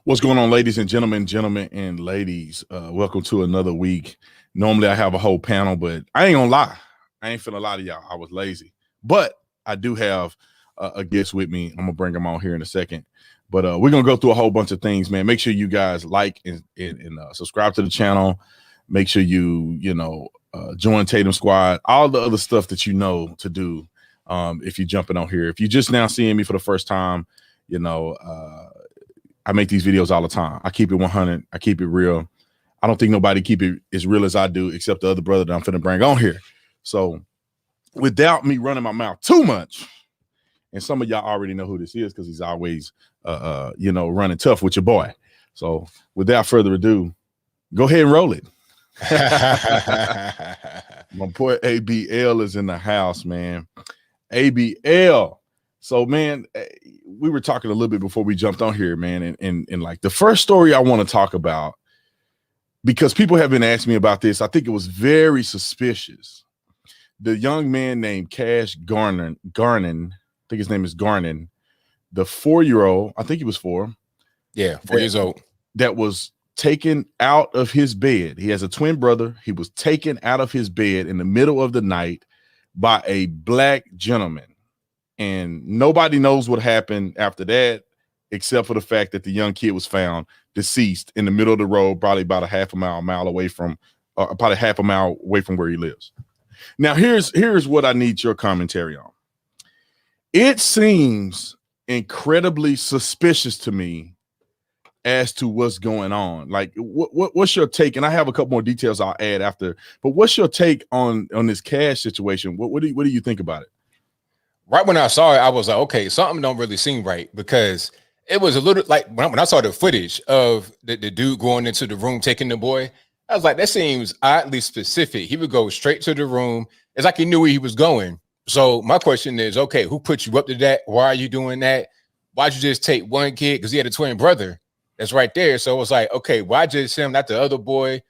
What's going on, ladies and gentlemen and ladies? Welcome to another week. Normally, I have a whole panel, but I ain't gonna lie. I ain't finna lie to y'all. I was lazy, but I do have a guest with me. I'm gonna bring him on here in a second. But we're gonna go through a whole bunch of things, man. Make sure you guys like and subscribe to the channel. Make sure you join Tatum Squad. All the other stuff that you know to do. If you're jumping on here, if you're just now seeing me for the first time, I make these videos all the time. I keep it 100. I keep it real. I don't think nobody keep it as real as I do, except the other brother that I'm finna bring on here. So without me running my mouth too much, and some of y'all already know who this is because he's always, running tough with your boy. So without further ado, go ahead and roll it. My boy ABL is in the house, man. ABL. So, man, we were talking a little bit before we jumped on here, man, and like the first story I want to talk about, because people have been asking me about this. I think it was very suspicious. The young man named Cash Gernon, I think his name is Gernon, the 4-year-old, I think he was 4. Yeah, 4 years old. That was taken out of his bed. He has a twin brother. He was taken out of his bed in the middle of the night by a black gentleman. And nobody knows what happened after that, except for the fact that the young kid was found deceased in the middle of the road, probably about a mile away from where he lives. Now, here's what I need your commentary on. It seems incredibly suspicious to me as to what's going on. Like, what's your take? And I have a couple more details I'll add after. But what's your take on this Cash situation? What do you think about it? Right when I saw it, I was like, okay, something don't really seem right, because it was a little like when I saw the footage of the dude going into the room taking the boy, I was like, that seems oddly specific. He would go straight to the room. It's like he knew where he was going. So my question is, okay, who put you up to that? Why are you doing that? Why'd you just take one kid? Because he had a twin brother that's right there. So it was like, okay, why just him, not the other boy?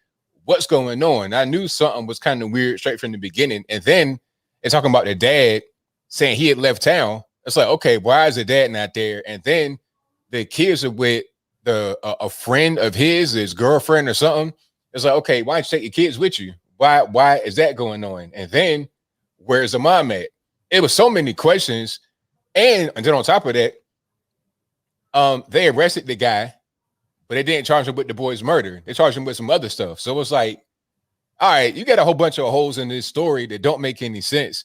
What's going on? I knew something was kind of weird straight from the beginning. And then they're talking about the dad saying he had left town. It's like, okay, why is the dad not there? And then the kids are with a friend of his girlfriend or something. It's like, okay, why don't you take your kids with you? Why is that going on? And then where's the mom at? It was so many questions. And then on top of that, they arrested the guy, but they didn't charge him with the boy's murder. They charged him with some other stuff. So it was like, all right, you got a whole bunch of holes in this story that don't make any sense.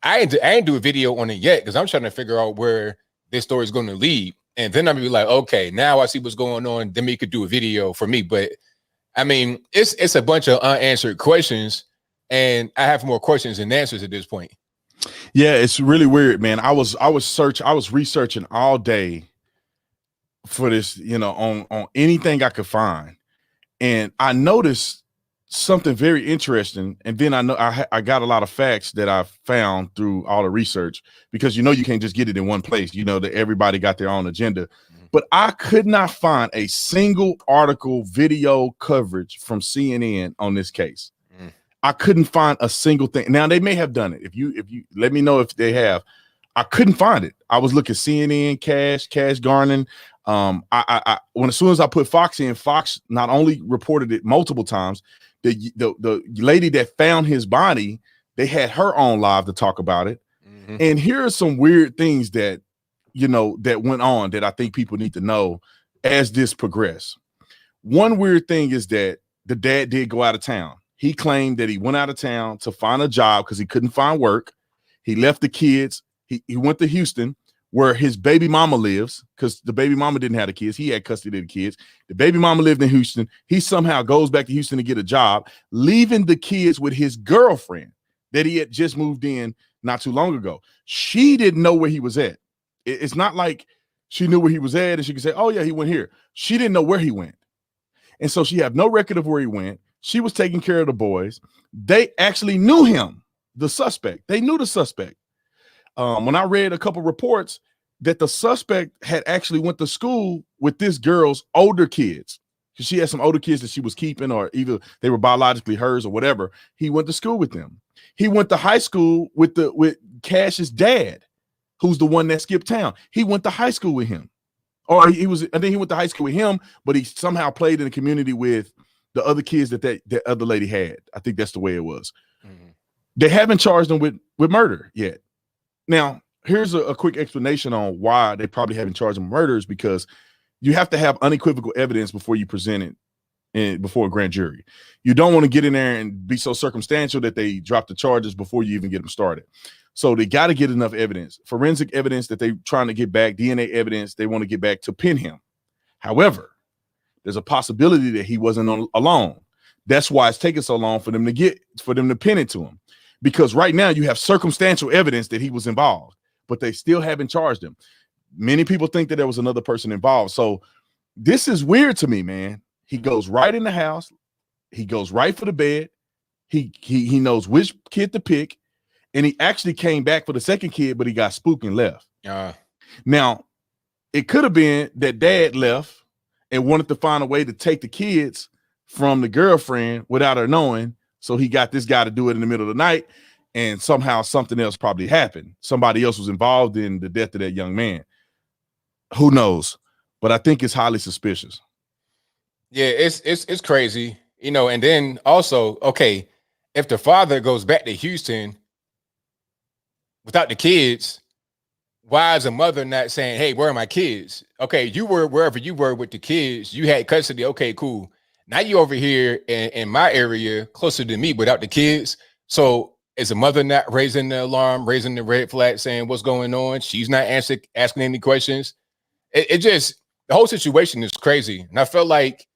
I ain't do a video on it yet because I'm trying to figure out where this story is going to lead. And then I'm be like, okay, now I see what's going on. Then we could do a video for me. But I mean, it's a bunch of unanswered questions, and I have more questions than answers at this point. Yeah, it's really weird, man. I was researching all day for this, on anything I could find, and I noticed something very interesting. And then I got a lot of facts that I found through all the research, because you can't just get it in one place. That everybody got their own agenda. But I could not find a single article, video coverage from CNN on this case. I couldn't find a single thing. Now, they may have done it. If you let me know if they have. I couldn't find it. I was looking CNN, Cash Gernon. As soon as I put Fox in, Fox not only reported it multiple times. The lady that found his body, they had her on live to talk about it. Mm-hmm. And here are some weird things that that went on that I think people need to know as this progressed. One weird thing is that the dad did go out of town. He claimed that he went out of town to find a job because he couldn't find work. He left the kids. He went to Houston, where his baby mama lives, because the baby mama didn't have the kids. He had custody of the kids. The baby mama lived in Houston. He somehow goes back to Houston to get a job, leaving the kids with his girlfriend that he had just moved in not too long ago. She didn't know where he was at. It's not like she knew where he was at and she could say, oh, yeah, he went here. She didn't know where he went. And so she had no record of where he went. She was taking care of the boys. They actually knew him, the suspect. They knew the suspect. When I read a couple reports that the suspect had actually went to school with this girl's older kids, because she had some older kids that she was keeping, or either they were biologically hers or whatever. He went to school with them. He went to high school with Cash's dad, who's the one that skipped town. He went to high school with him. Or he was, I think he went to high school with him, but he somehow played in the community with the other kids that other lady had. I think that's the way it was. Mm-hmm. They haven't charged him with murder yet. Now, here's a quick explanation on why they probably haven't charged him with murders, because you have to have unequivocal evidence before you present it before a grand jury. You don't want to get in there and be so circumstantial that they drop the charges before you even get them started. So they got to get enough evidence, forensic evidence that they're trying to get back, DNA evidence they want to get back to pin him. However, there's a possibility that he wasn't alone. That's why it's taking so long for them to pin it to him. Because right now you have circumstantial evidence that he was involved, but they still haven't charged him. Many people think that there was another person involved. So this is weird to me, man. He goes right in the house. He goes right for the bed. He knows which kid to pick. And he actually came back for the second kid, but he got spooked and left. Now, it could have been that dad left and wanted to find a way to take the kids from the girlfriend without her knowing. So he got this guy to do it in the middle of the night, and somehow something else probably happened. Somebody else was involved in the death of that young man. Who knows? But I think it's highly suspicious. Yeah, it's crazy, you know. And then also, okay, if the father goes back to Houston without the kids, why is a mother not saying, hey, where are my kids? Okay, you were wherever you were with the kids. You had custody. Okay, cool. Now you over here in my area, closer to me, without the kids. So is a mother not raising the alarm, raising the red flag, saying what's going on? She's not asking any questions. It just, the whole situation is crazy. And I feel like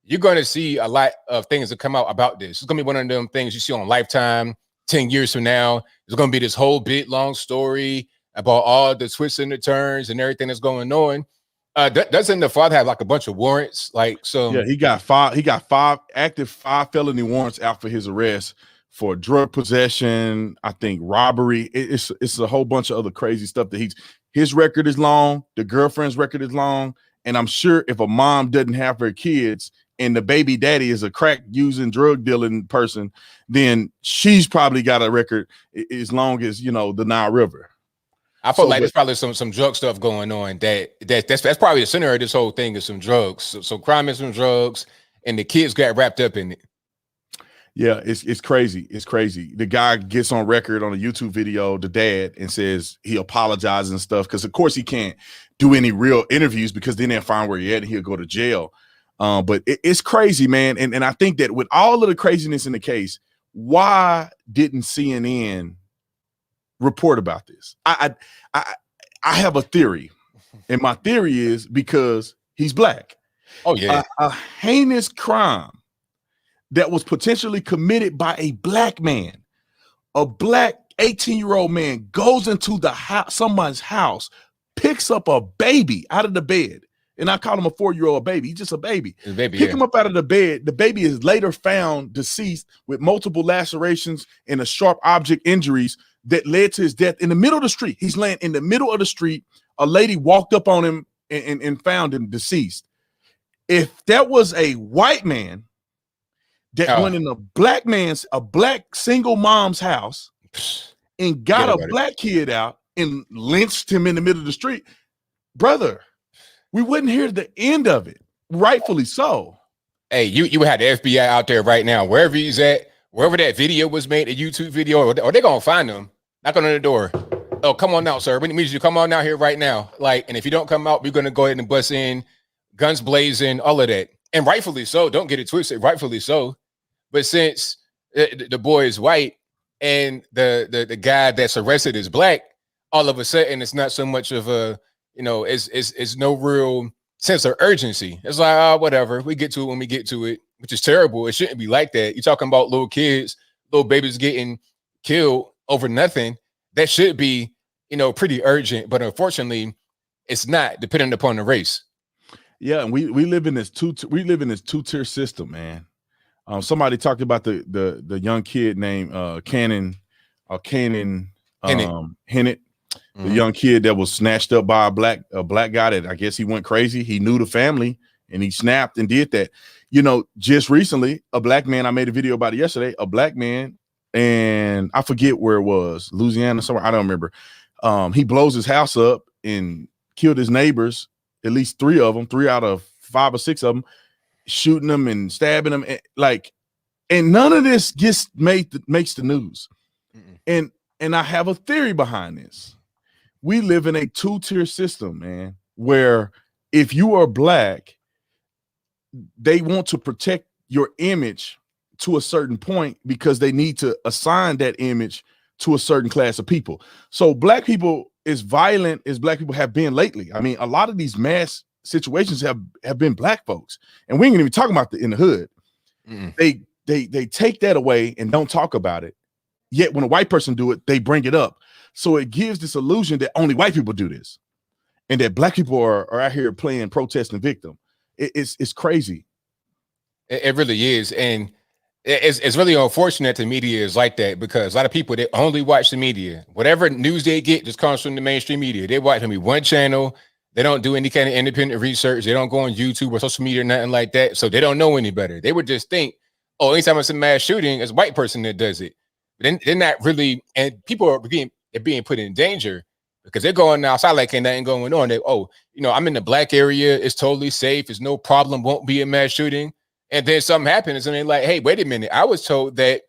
you're going to see a lot of things that come out about this. It's going to be one of them things you see on Lifetime 10 years from now. There's going to be this whole big long story about all the twists and the turns and everything that's going on. Doesn't the father have like a bunch of warrants? Like, so yeah, he got five active felony warrants out for his arrest for drug possession, I think robbery. It's a whole bunch of other crazy stuff that his record is long, the girlfriend's record is long, and I'm sure if a mom doesn't have her kids and the baby daddy is a crack using drug dealing person, then she's probably got a record as long as, you know, the Nile River. I feel like there's probably some drug stuff going on that's probably the center of this whole thing is some drugs. So crime and some drugs, and the kids got wrapped up in it. Yeah, it's crazy. It's crazy. The guy gets on record on a YouTube video, the dad, and says he apologizes and stuff because, of course, he can't do any real interviews because then they'll find where he at and he'll go to jail. But it's crazy, man. And I think that with all of the craziness in the case, why didn't CNN report about this? I have a theory, and my theory is because he's black. Oh yeah, a heinous crime that was potentially committed by a black man, a black 18-year-old man goes into the house, someone's house, picks up a baby out of the bed, and I call him a 4-year-old baby. He's just a baby. Pick him up out of the bed. The baby is later found deceased with multiple lacerations and a sharp object injuries that led to his death in the middle of the street. He's laying in the middle of the street. A lady walked up on him and found him deceased. If that was a white man that went in a black single mom's house and got a black kid out and lynched him in the middle of the street, brother, we wouldn't hear the end of it. Rightfully so. Hey, you would have the FBI out there right now, wherever he's at, wherever that video was made, a YouTube video, or they're gonna find him, knock on the door. Oh, come on out, sir. We need you to come on out here right now. Like, and if you don't come out, we're gonna go ahead and bust in, guns blazing, all of that. And rightfully so. Don't get it twisted. Rightfully so. But since the boy is white and the guy that's arrested is black, all of a sudden it's not so much of a, you know, it's no real sense of urgency. It's like, whatever. We get to it when we get to it, which is terrible. It shouldn't be like that. You're talking about little kids, little babies getting killed over nothing. That should be, you know, pretty urgent. But unfortunately, it's not, depending upon the race. Yeah, and we live in this two-tier system, man. Somebody talked about the young kid named Cannon Hennett, the young kid that was snatched up by a black guy that I guess he went crazy. He knew the family and he snapped and did that. You know, just recently, a black man, I made a video about it yesterday, a black man, and I forget where it was, Louisiana, somewhere, I don't remember. He blows his house up and killed his neighbors at least 3 of them, 3 out of 5 or 6 of them, shooting them and stabbing them, and none of this makes the news. And I have a theory behind this. We live in a 2-tier system, man, where if you are Black, they want to protect your image to a certain point because they need to assign that image to a certain class of people. So Black people, as violent as Black people have been lately, I mean, a lot of these mass situations have been Black folks, and we ain't even talking about in the hood. They take that away and don't talk about it. Yet when a white person do it, they bring it up. So it gives this illusion that only white people do this, and that Black people are out here playing protest and victim. It's crazy. It really is, and it's really unfortunate the media is like that, because a lot of people, they only watch the media. Whatever news they get just comes from the mainstream media. They watch maybe one channel. They don't do any kind of independent research. They don't go on YouTube or social media or nothing like that. So they don't know any better. They would just think, oh, anytime it's a mass shooting, it's a white person that does it. But then they're not really, and people are being put in danger because they're going outside like ain't nothing going on. I'm in the Black area. It's totally safe. It's no problem. Won't be a mass shooting. And then something happens and they're like, hey, wait a minute. I was told that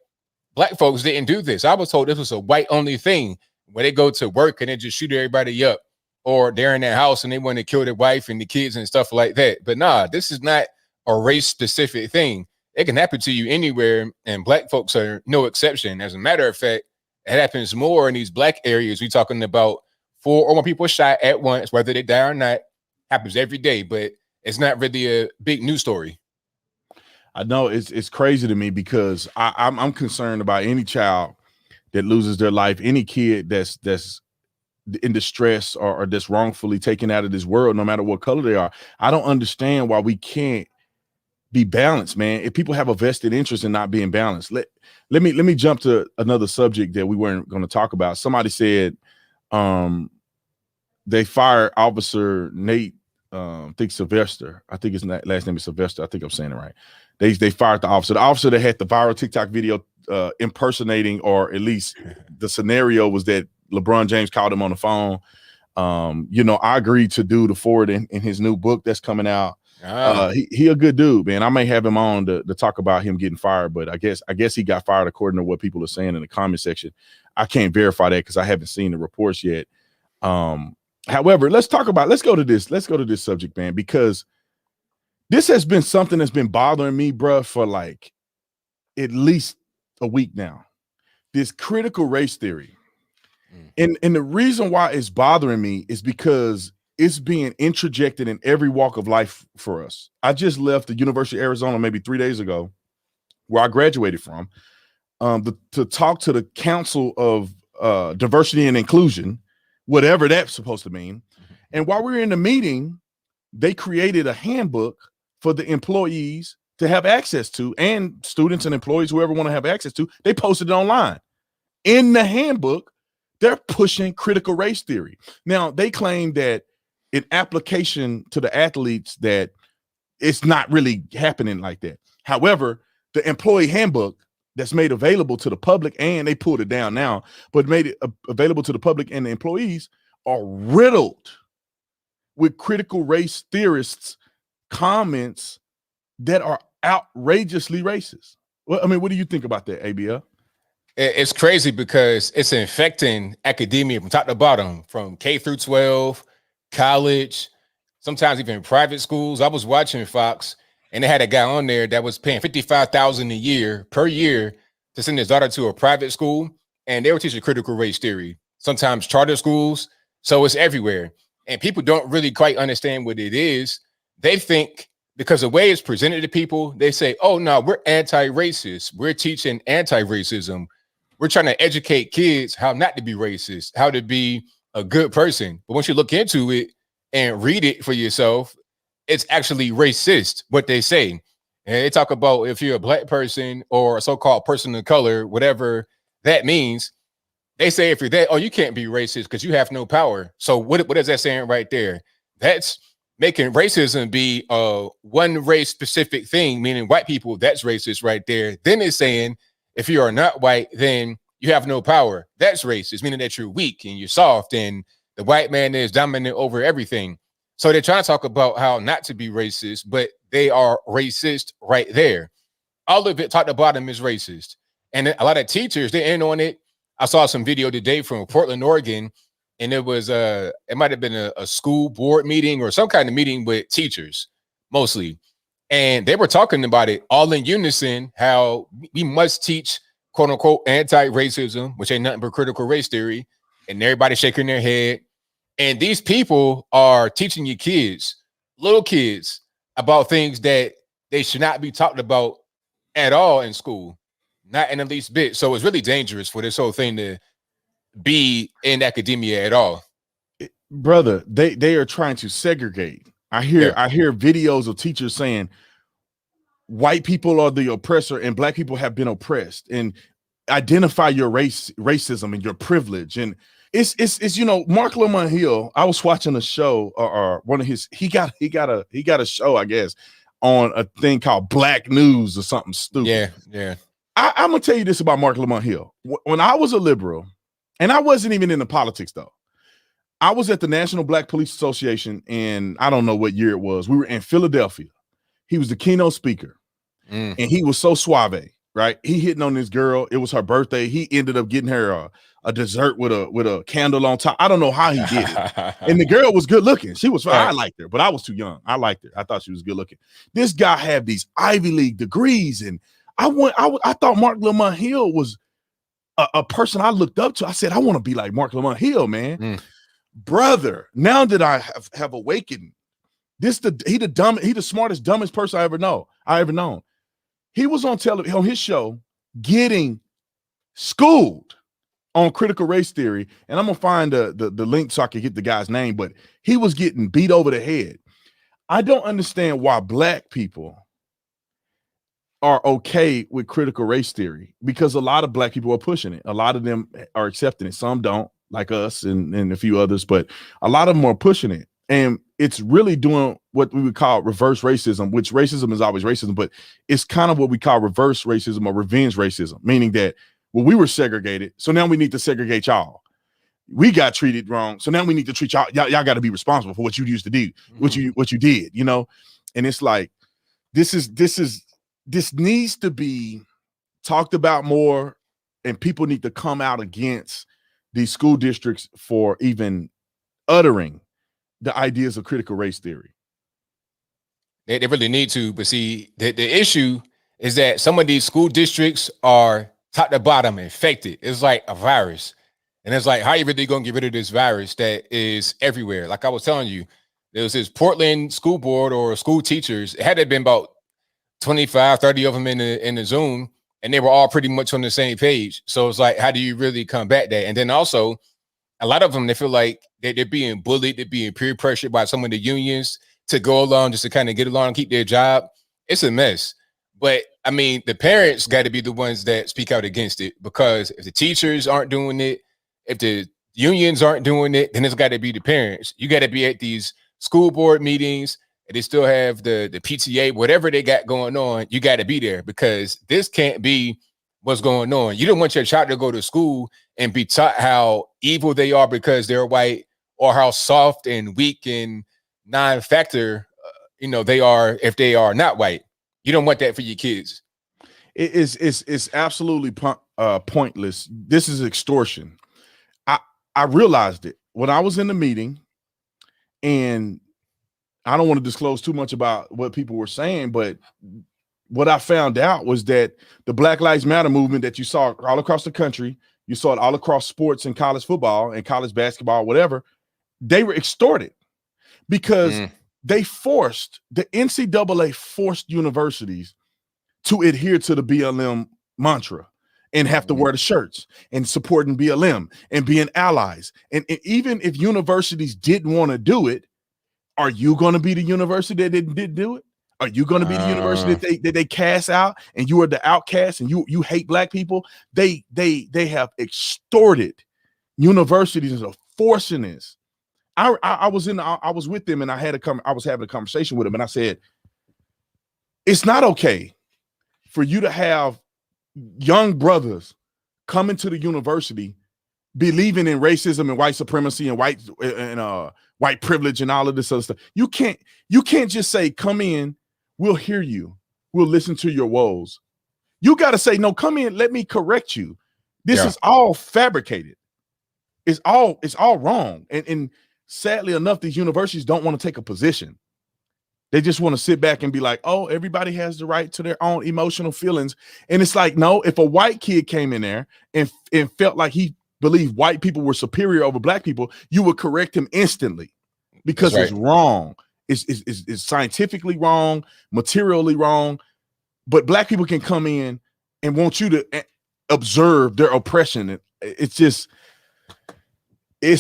Black folks didn't do this. I was told this was a white only thing, where they go to work and they just shoot everybody up, or they're in their house and they want to kill their wife and the kids and stuff like that. But nah, this is not a race specific thing. It can happen to you anywhere, and Black folks are no exception. As a matter of fact, it happens more in these Black areas. We're talking about 4 or more people shot at once, whether they die or not. Happens every day, but it's not really a big news story. I know it's crazy to me because I'm concerned about any child that loses their life, any kid that's in distress or that's wrongfully taken out of this world, no matter what color they are. I don't understand why we can't be balanced, man. If people have a vested interest in not being balanced, let me jump to another subject that we weren't going to talk about. Somebody said they fired Officer Nate, I think Sylvester. I think his last name is Sylvester. I think I'm saying it right. They fired the officer that had the viral TikTok video impersonating, or at least the scenario was that LeBron James called him on the phone. I agreed to do the forward in his new book that's coming out. He a good dude, man. I may have him on to talk about him getting fired, but I guess he got fired according to what people are saying in the comment section. I can't verify that because I haven't seen the reports yet. However, let's go to this subject, man, because this has been something that's been bothering me, bruh, for like at least a week now. This critical race theory. And the reason why it's bothering me is because it's being interjected in every walk of life for us. I just left the University of Arizona maybe 3 days ago, where I graduated from, to talk to the Council of Diversity and Inclusion, whatever that's supposed to mean. And while we were in the meeting, they created a handbook for the employees to have access to, and students and employees, whoever want to have access to. They posted it online. In the handbook, they're pushing critical race theory. Now, they claim that in application to the athletes that it's not really happening like that. However, the employee handbook that's made available to the public, and they pulled it down now, but made it available to the public and the employees, are riddled with critical race theorists' comments that are outrageously racist. Well, I mean, what do you think about that, ABL? It's crazy because it's infecting academia from top to bottom, from K through 12, college, sometimes even private schools. I was watching Fox, and they had a guy on there that was paying $55,000 a year per year to send his daughter to a private school, and they were teaching critical race theory. Sometimes charter schools, so it's everywhere, and people don't really quite understand what it is. They think, because the way it's presented to people, they say, oh, no, we're anti-racist. We're teaching anti-racism. We're trying to educate kids how not to be racist, how to be a good person. But once you look into it and read it for yourself, it's actually racist, what they say. And they talk about if you're a Black person or a so-called person of color, whatever that means, they say if you're that, oh, you can't be racist because you have no power. So what is that saying right there? That's making racism be one race specific thing, meaning white people, that's racist right there. Then it's saying if you are not white, then you have no power. That's racist, meaning that you're weak and you're soft and the white man is dominant over everything. So they're trying to talk about how not to be racist, but they are racist right there. All of it top to bottom is racist. And a lot of teachers, they in on it. I saw some video today from Portland, Oregon, and it was it might have been a school board meeting or some kind of meeting with teachers mostly. And they were talking about it all in unison, how we must teach quote unquote anti-racism, which ain't nothing but critical race theory, and everybody shaking their head. And these people are teaching your kids, little kids, about things that they should not be talked about at all in school, not in the least bit. So it's really dangerous for this whole thing to be in academia at all. Brother, they are trying to segregate. I hear videos of teachers saying white people are the oppressor and black people have been oppressed, and identify your racism and your privilege. And it's you know, Mark Lamont Hill, I was watching a show or one of his, he got a show, I guess, on a thing called Black News or something stupid. Yeah. I'm gonna tell you this about Mark Lamont Hill. When I was a liberal, and I wasn't even into politics though, I was at the National Black Police Association, and I don't know what year it was. We were in Philadelphia. He was the keynote speaker, and he was so suave, right? He hitting on this girl. It was her birthday. He ended up getting her a dessert with a candle on top. I don't know how he did it. And the girl was good looking. She was fine. Right. I liked her, but I was too young. I liked her. I thought she was good looking. This guy had these Ivy League degrees, and I thought Mark Lamont Hill was a person I looked up to. I said, I want to be like Mark Lamont Hill, man. Brother, now that I have awakened, he the smartest, dumbest person I ever known. He was on television on his show getting schooled on critical race theory, and I'm gonna find the link so I can get the guy's name, but he was getting beat over the head. I don't understand why black people are okay with critical race theory, because a lot of black people are pushing it. A lot of them are accepting it. Some don't, like us and a few others, but a lot of them are pushing it. And it's really doing what we would call reverse racism, which racism is always racism, but it's kind of what we call reverse racism or revenge racism, meaning that, well, we were segregated, so now we need to segregate y'all. We got treated wrong, so now we need to treat y'all. Y'all got to be responsible for what you used to do, what you did, you know? And it's like, this needs to be talked about more, and people need to come out against these school districts for even uttering the ideas of critical race theory. They really need to, but see, the issue is that some of these school districts are top to bottom infected. It's like a virus. And it's like, how are you really going to get rid of this virus that is everywhere? Like I was telling you, there was this Portland school board or school teachers. It had to have been about 25, 30 of them in the Zoom, and they were all pretty much on the same page. So it's like, how do you really combat that? And then also, a lot of them, they feel like they're being bullied, they're being peer pressured by some of the unions to go along just to kind of get along and keep their job. It's a mess. But I mean, the parents got to be the ones that speak out against it, because if the teachers aren't doing it, if the unions aren't doing it, then it's got to be the parents. You got to be at these school board meetings, and they still have the PTA, whatever they got going on. You got to be there, because this can't be what's going on. You don't want your child to go to school and be taught how evil they are because they're white, or how soft and weak and non-factor, they are if they are not white. You don't want that for your kids. It's absolutely pointless. This is extortion. I realized it when I was in the meeting, and I don't want to disclose too much about what people were saying, but what I found out was that the Black Lives Matter movement that you saw all across the country, you saw it all across sports and college football and college basketball, whatever, they were extorted because the NCAA forced universities to adhere to the BLM mantra and have to wear the shirts and supporting BLM and being allies. And even if universities didn't want to do it, are you going to be the university that didn't do it? Are you going to be the university that they cast out, and you are the outcast and you hate black people? They have extorted universities into forcing this. I was with them, and I was having a conversation with them, and I said, it's not okay for you to have young brothers come into the university believing in racism and white supremacy and white privilege and all of this other stuff. You can't just say, come in, we'll hear you, we'll listen to your woes. You got to say, no, come in, let me correct you. This is all fabricated. It's all wrong. And sadly enough, these universities don't want to take a position. They just want to sit back and be like, oh, everybody has the right to their own emotional feelings. And it's like, no, if a white kid came in there and felt like he believed white people were superior over black people, you would correct him instantly because it's wrong. It's scientifically wrong, materially wrong. But black people can come in and want you to observe their oppression. It's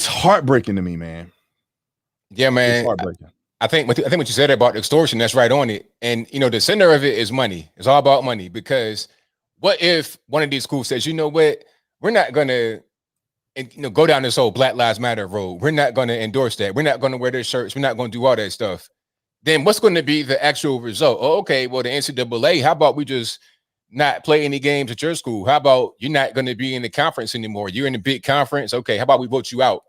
heartbreaking to me, man. Yeah, man. It's heartbreaking. I think what you said about extortion, that's right on it. And, the center of it is money. It's all about money, because what if one of these schools says, you know what, we're not going to, go down this whole Black Lives Matter road. We're not going to endorse that. We're not going to wear their shirts. We're not going to do all that stuff. Then what's going to be the actual result? Oh, okay, well, the NCAA, how about we just not play any games at your school? How about you're not going to be in the conference anymore? You're in a big conference. Okay, how about we vote you out?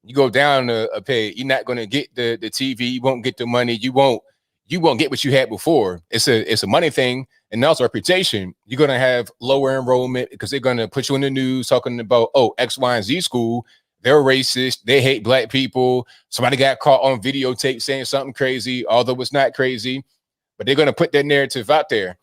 You go down a pay, you're not going to get the TV. You won't get the money. You won't get what you had before. It's a money thing, and also reputation. You're going to have lower enrollment because they're going to put you in the news talking about, oh, X, Y, and Z school, they're racist. They hate black people. Somebody got caught on videotape saying something crazy, although it's not crazy, but they're going to put that narrative out there.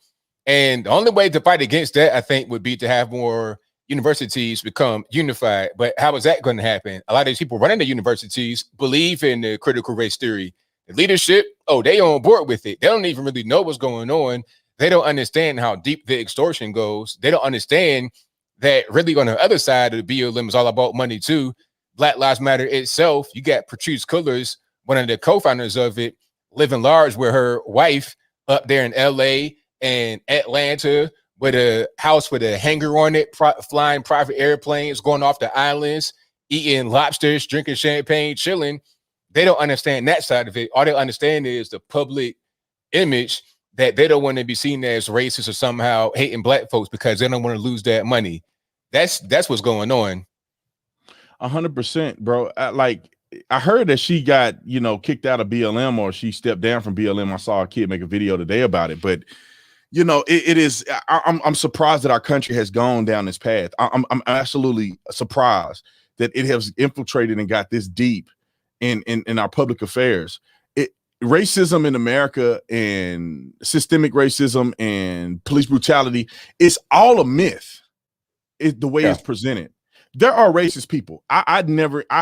And the only way to fight against that, I think, would be to have more universities become unified. But how is that going to happen? A lot of these people running the universities believe in the critical race theory. The leadership, they on board with it. They don't even really know what's going on. They don't understand how deep the extortion goes. They don't understand that really on the other side of the BLM is all about money too. Black Lives Matter itself, you got Patrice Cullors, one of the co-founders of it, living large with her wife up there in LA and Atlanta, with a house with a hangar on it, flying private airplanes, going off the islands, eating lobsters, drinking champagne, chilling. They don't understand that side of it. All they understand is the public image, that they don't want to be seen as racist or somehow hating black folks because they don't want to lose that money. That's what's going on. 100%, bro. I heard that she got, kicked out of BLM, or she stepped down from BLM. I saw a kid make a video today about it, but it is. I'm surprised that our country has gone down this path. I'm absolutely surprised that it has infiltrated and got this deep in our public affairs. Racism in America and systemic racism and police brutality is all a myth. The way it's presented. There are racist people. I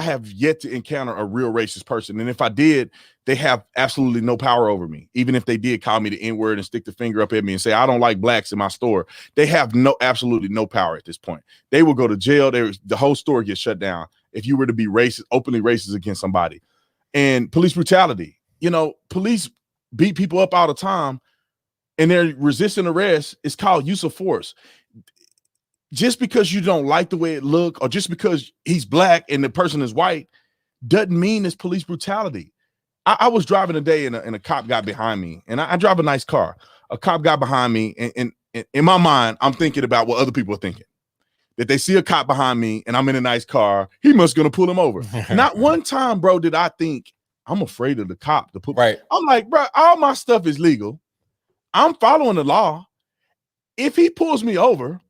have yet to encounter a real racist person. And if I did, they have absolutely no power over me. Even if they did call me the N-word and stick the finger up at me and say, I don't like blacks in my store, they have absolutely no power at this point. They will go to jail. The whole store gets shut down if you were to be racist, openly racist against somebody. And police brutality, police beat people up all the time and they're resisting arrest. It's called use of force. Just because you don't like the way it look, or just because he's black and the person is white, doesn't mean it's police brutality. I was driving today and a cop got behind me, and I drive a nice car. A cop got behind me, and in my mind, I'm thinking about what other people are thinking. That they see a cop behind me and I'm in a nice car, he must gonna pull him over. Not one time, bro, did I think I'm afraid of the cop to put. Right. I'm like, bro, all my stuff is legal. I'm following the law. If he pulls me over,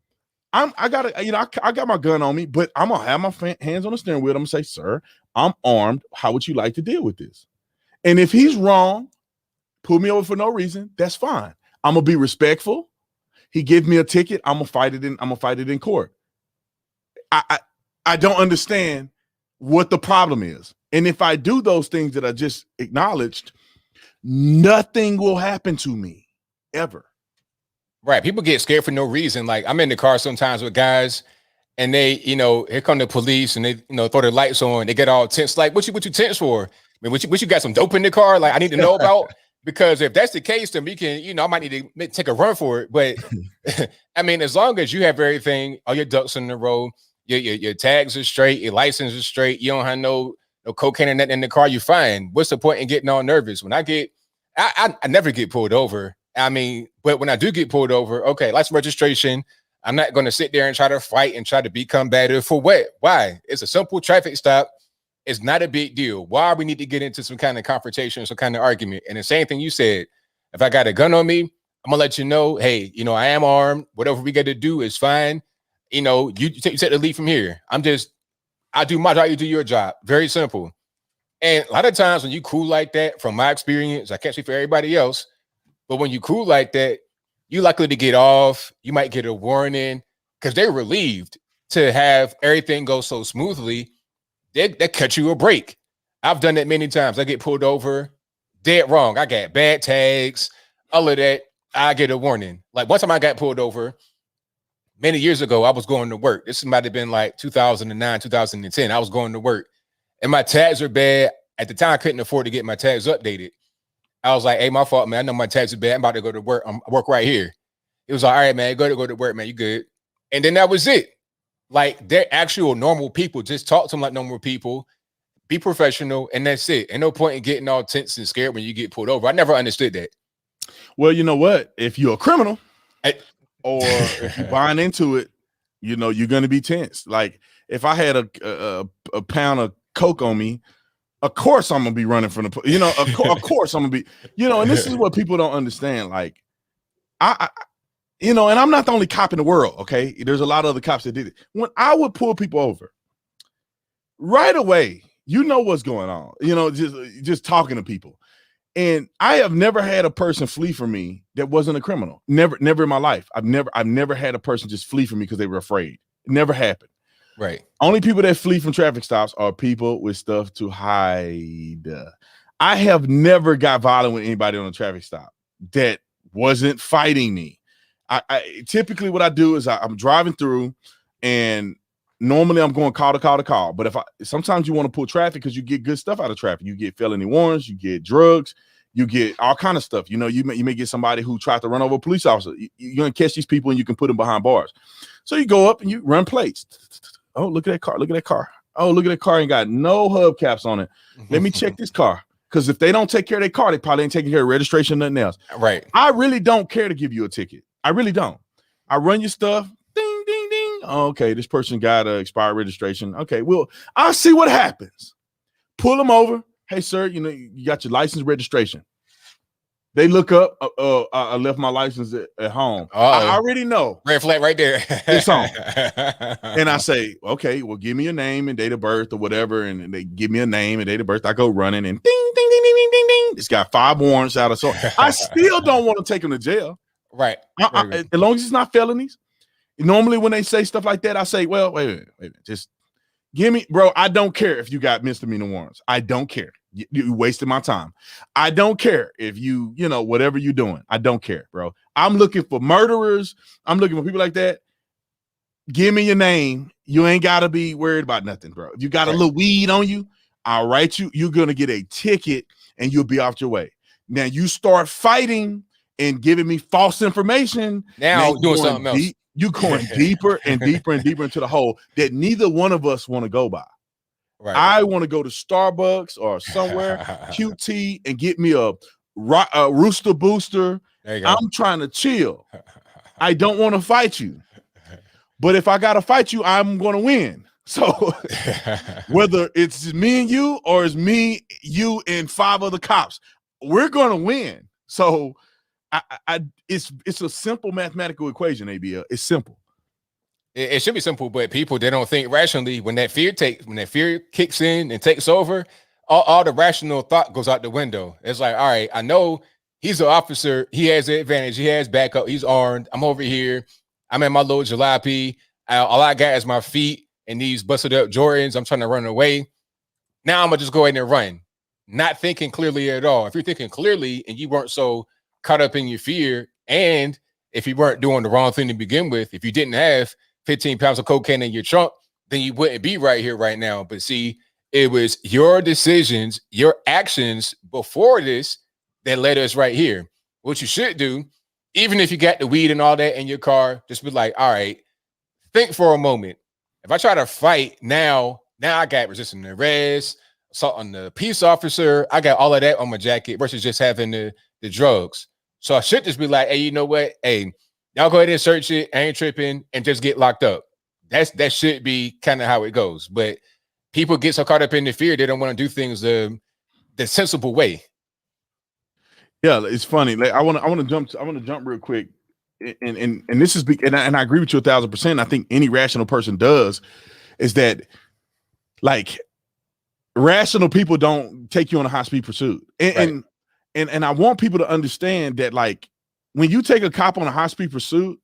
I got my gun on me, but I'm gonna have my hands on the steering wheel. I'm gonna say, sir, I'm armed. How would you like to deal with this? And if he's wrong, pull me over for no reason, that's fine. I'm gonna be respectful. He gives me a ticket, I'm gonna fight it in court. I don't understand what the problem is. And if I do those things that I just acknowledged, nothing will happen to me ever. Right. People get scared for no reason. Like, I'm in the car sometimes with guys and they, here come the police and they, throw their lights on. They get all tense. Like, what you tense for? I mean, what you got some dope in the car? Like, I need to know about, because if that's the case, then we can, I might need to take a run for it. But I mean, as long as you have everything, all your ducks in the row, your tags are straight, your license is straight, you don't have no cocaine or nothing in the car, you're fine. What's the point in getting all nervous? When I never get pulled over. I mean, but when I do get pulled over, okay, license registration, I'm not going to sit there and try to fight and try to be combative for what? Why? It's a simple traffic stop. It's not a big deal. Why we need to get into some kind of confrontation, some kind of argument? And the same thing you said, if I got a gun on me, I'm gonna let you know, hey, I am armed. Whatever we got to do is fine. You take the lead from here. I do my job, you do your job. Very simple. And a lot of times when you cool like that, from my experience, I can't speak for everybody else, but when you cool like that, you likely to get off. You might get a warning because they're relieved to have everything go so smoothly. They cut you a break. I've done that many times. I get pulled over, dead wrong. I got bad tags, all of that. I get a warning. Like one time I got pulled over many years ago. I was going to work. This might have been like 2009, 2010. I was going to work and my tags are bad. At the time, I couldn't afford to get my tags updated. I was like, hey, my fault, man. I know my tags are bad. I'm about to go to work. I work right here. It was like, all right, man, go to work, man. You good. And then that was it. Like they're actual normal people. Just talk to them like normal people. Be professional, and that's it. Ain't no point in getting all tense and scared when you get pulled over. I never understood that. Well, you know what? If you're a criminal or if you're buying into it, you're going to be tense. Like if I had a pound of Coke on me, of course I'm going to be running from the, of course I'm going to be, and this is what people don't understand. Like and I'm not the only cop in the world. Okay. There's a lot of other cops that did it. When I would pull people over right away, what's going on, just talking to people. And I have never had a person flee from me that wasn't a criminal. Never in my life. I've never had a person just flee from me because they were afraid. It never happened. Right. Only people that flee from traffic stops are people with stuff to hide. I have never got violent with anybody on a traffic stop that wasn't fighting me. I typically what I do is I'm driving through, and normally I'm going call to call. But sometimes you want to pull traffic because you get good stuff out of traffic. You get felony warrants, you get drugs, you get all kind of stuff. You may get somebody who tried to run over a police officer. You're gonna catch these people and you can put them behind bars. So you go up and you run plates. Oh, look at that car. Look at that car. Oh, look at that car. Ain't got no hubcaps on it. Let me check this car. Because if they don't take care of their car, they probably ain't taking care of registration, nothing else. Right. I really don't care to give you a ticket. I really don't. I run your stuff. Ding, ding, ding. Oh, okay, this person got a expired registration. Okay, well, I'll see what happens. Pull them over. Hey, sir, you got your license registration. They look up. I left my license at home. I already know. Red flag right there. It's on. And I say, okay, well, give me your name and date of birth or whatever. And they give me a name and date of birth. I go running and ding, ding, ding, ding, ding, ding, ding. It's got 5 warrants out of so. I still don't want to take them to jail. Right. As long as it's not felonies. Normally when they say stuff like that, I say, well, wait a minute. Just give me, bro. I don't care if you got misdemeanor warrants. I don't care. You wasted my time. I don't care if whatever you're doing. I don't care, bro. I'm looking for murderers. I'm looking for people like that. Give me your name. You ain't got to be worried about nothing, bro. If you got a little weed on you, I'll write you. You're going to get a ticket and you'll be off your way. Now you start fighting and giving me false information. Now doing something else. You're going deeper and deeper and deeper into the hole that neither one of us want to go by. Right. I want to go to Starbucks or somewhere QT and get me a Rooster Booster. I'm trying to chill. I don't want to fight you. But if I got to fight you, I'm going to win. So whether it's me and you or it's me, you, and 5 other cops, we're going to win. So it's a simple mathematical equation, ABL. It's simple. It should be simple, but people, they don't think rationally. When that fear kicks in and takes over, all the rational thought goes out the window. It's like, all right, I know he's an officer. He has the advantage. He has backup. He's armed. I'm over here. I'm in my little jalopy. All I got is my feet and these busted up Jordans. I'm trying to run away. Now I'm going to just go ahead and run, not thinking clearly at all. If you're thinking clearly and you weren't so caught up in your fear, and if you weren't doing the wrong thing to begin with, if you didn't have 15 pounds of cocaine in your trunk, then you wouldn't be right here right now. But see, it was your decisions, your actions before this that led us right here. What you should do, even if you got the weed and all that in your car, just be like, all right, think for a moment. If I try to fight now I got resisting arrest, assault on the peace officer. I got all of that on my jacket versus just having the drugs. So I should just be like, hey, you know what? Hey, Y'all go ahead and search it. I ain't tripping, and just get locked up. That should be kind of how it goes. But people get so caught up in the fear they don't want to do things the sensible way. Yeah, it's funny. Like I want to jump real quick, and this is and I agree with you 1,000%. I think any rational person does is that, like, rational people don't take you on a high speed pursuit, and I want people to understand that, like, when you take a cop on a high speed pursuit,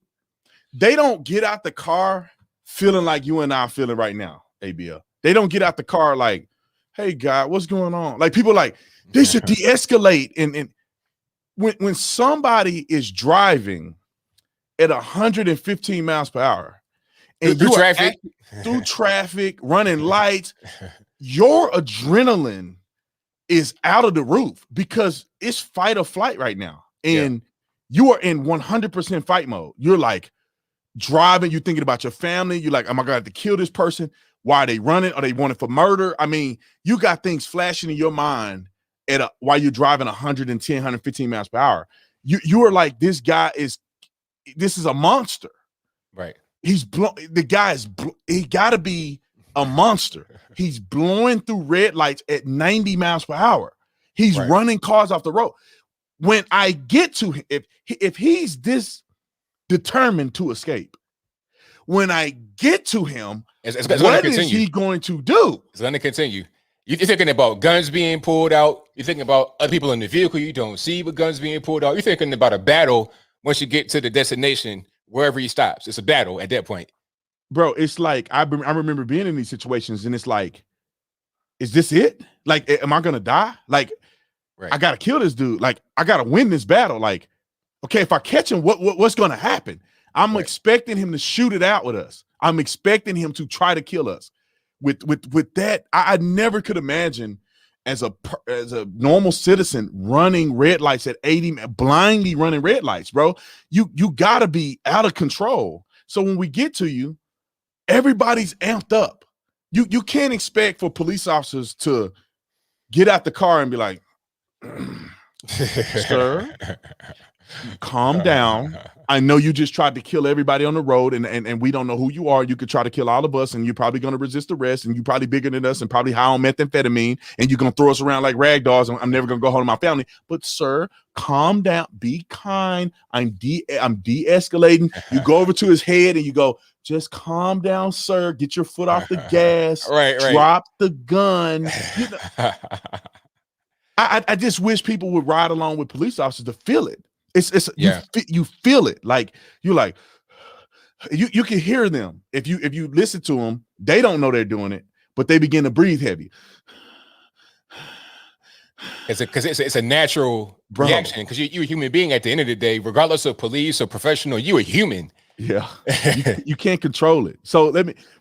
they don't get out the car feeling like you and I are feeling right now, ABL. They don't get out the car like, hey, God, what's going on? Like, people like, they should de-escalate. And when somebody is driving at 115 miles per hour and through traffic, through traffic, running lights, your adrenaline is out of the roof because it's fight or flight right now. And you are in 100% fight mode. You're like driving, you're thinking about your family. You're like, am I going to have to kill this person? Why are they running? Are they wanted for murder? I mean, you got things flashing in your mind while you're driving 110, 115 miles per hour. You are like, this is a monster. Right. He got to be a monster. He's blowing through red lights at 90 miles per hour. He's running cars off the road. When I get to him, if he's this determined to escape, when I get to him, what is he going to do? It's going to continue. You're thinking about guns being pulled out. You're thinking about other people in the vehicle you don't see with guns being pulled out. You're thinking about a battle once you get to the destination, wherever he stops. It's a battle at that point. Bro, it's like, I remember being in these situations, and it's like, is this it? Like, am I going to die? Like, I got to kill this dude. Like, I got to win this battle. Like, okay, if I catch him, what's going to happen? I'm expecting him to shoot it out with us. I'm expecting him to try to kill us. With that, I never could imagine as a normal citizen running red lights at 80, blindly running red lights, bro. You got to be out of control. So when we get to you, everybody's amped up. You can't expect for police officers to get out the car and be like, sir, calm down. I know you just tried to kill everybody on the road, and we don't know who you are. You could try to kill all of us, and you're probably going to resist arrest, and you're probably bigger than us and probably high on methamphetamine, and you're going to throw us around like rag dolls, and I'm never going to go home to my family. But, sir, calm down. Be kind. I'm de-escalating. You go over to his head, and you go, just calm down, sir. Get your foot off the gas. Drop the gun. You know, I just wish people would ride along with police officers to feel it. You feel it. Like, you're like, you can hear them. If you listen to them, they don't know they're doing it, but they begin to breathe heavy. It's a natural reaction, because you're a human being at the end of the day, regardless of police or professional. You're a human. Yeah, you can't control it. So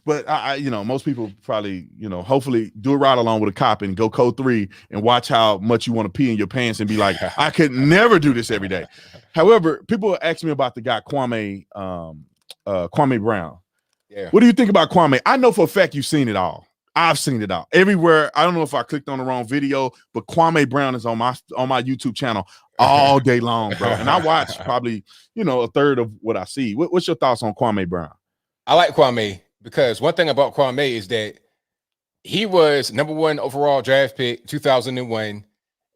but I most people probably, hopefully do a ride along with a cop and go code 3 and watch how much you want to pee in your pants and be like, I could never do this every day. However, people ask me about the guy Kwame Brown. Yeah. What do you think about Kwame? I know for a fact you've seen it all. I've seen it all everywhere. I don't know if I clicked on the wrong video, but Kwame Brown is on my YouTube channel all day long, bro. And I watch probably, a third of what I see. What's your thoughts on Kwame Brown? I like Kwame because one thing about Kwame is that he was #1 overall draft pick 2001.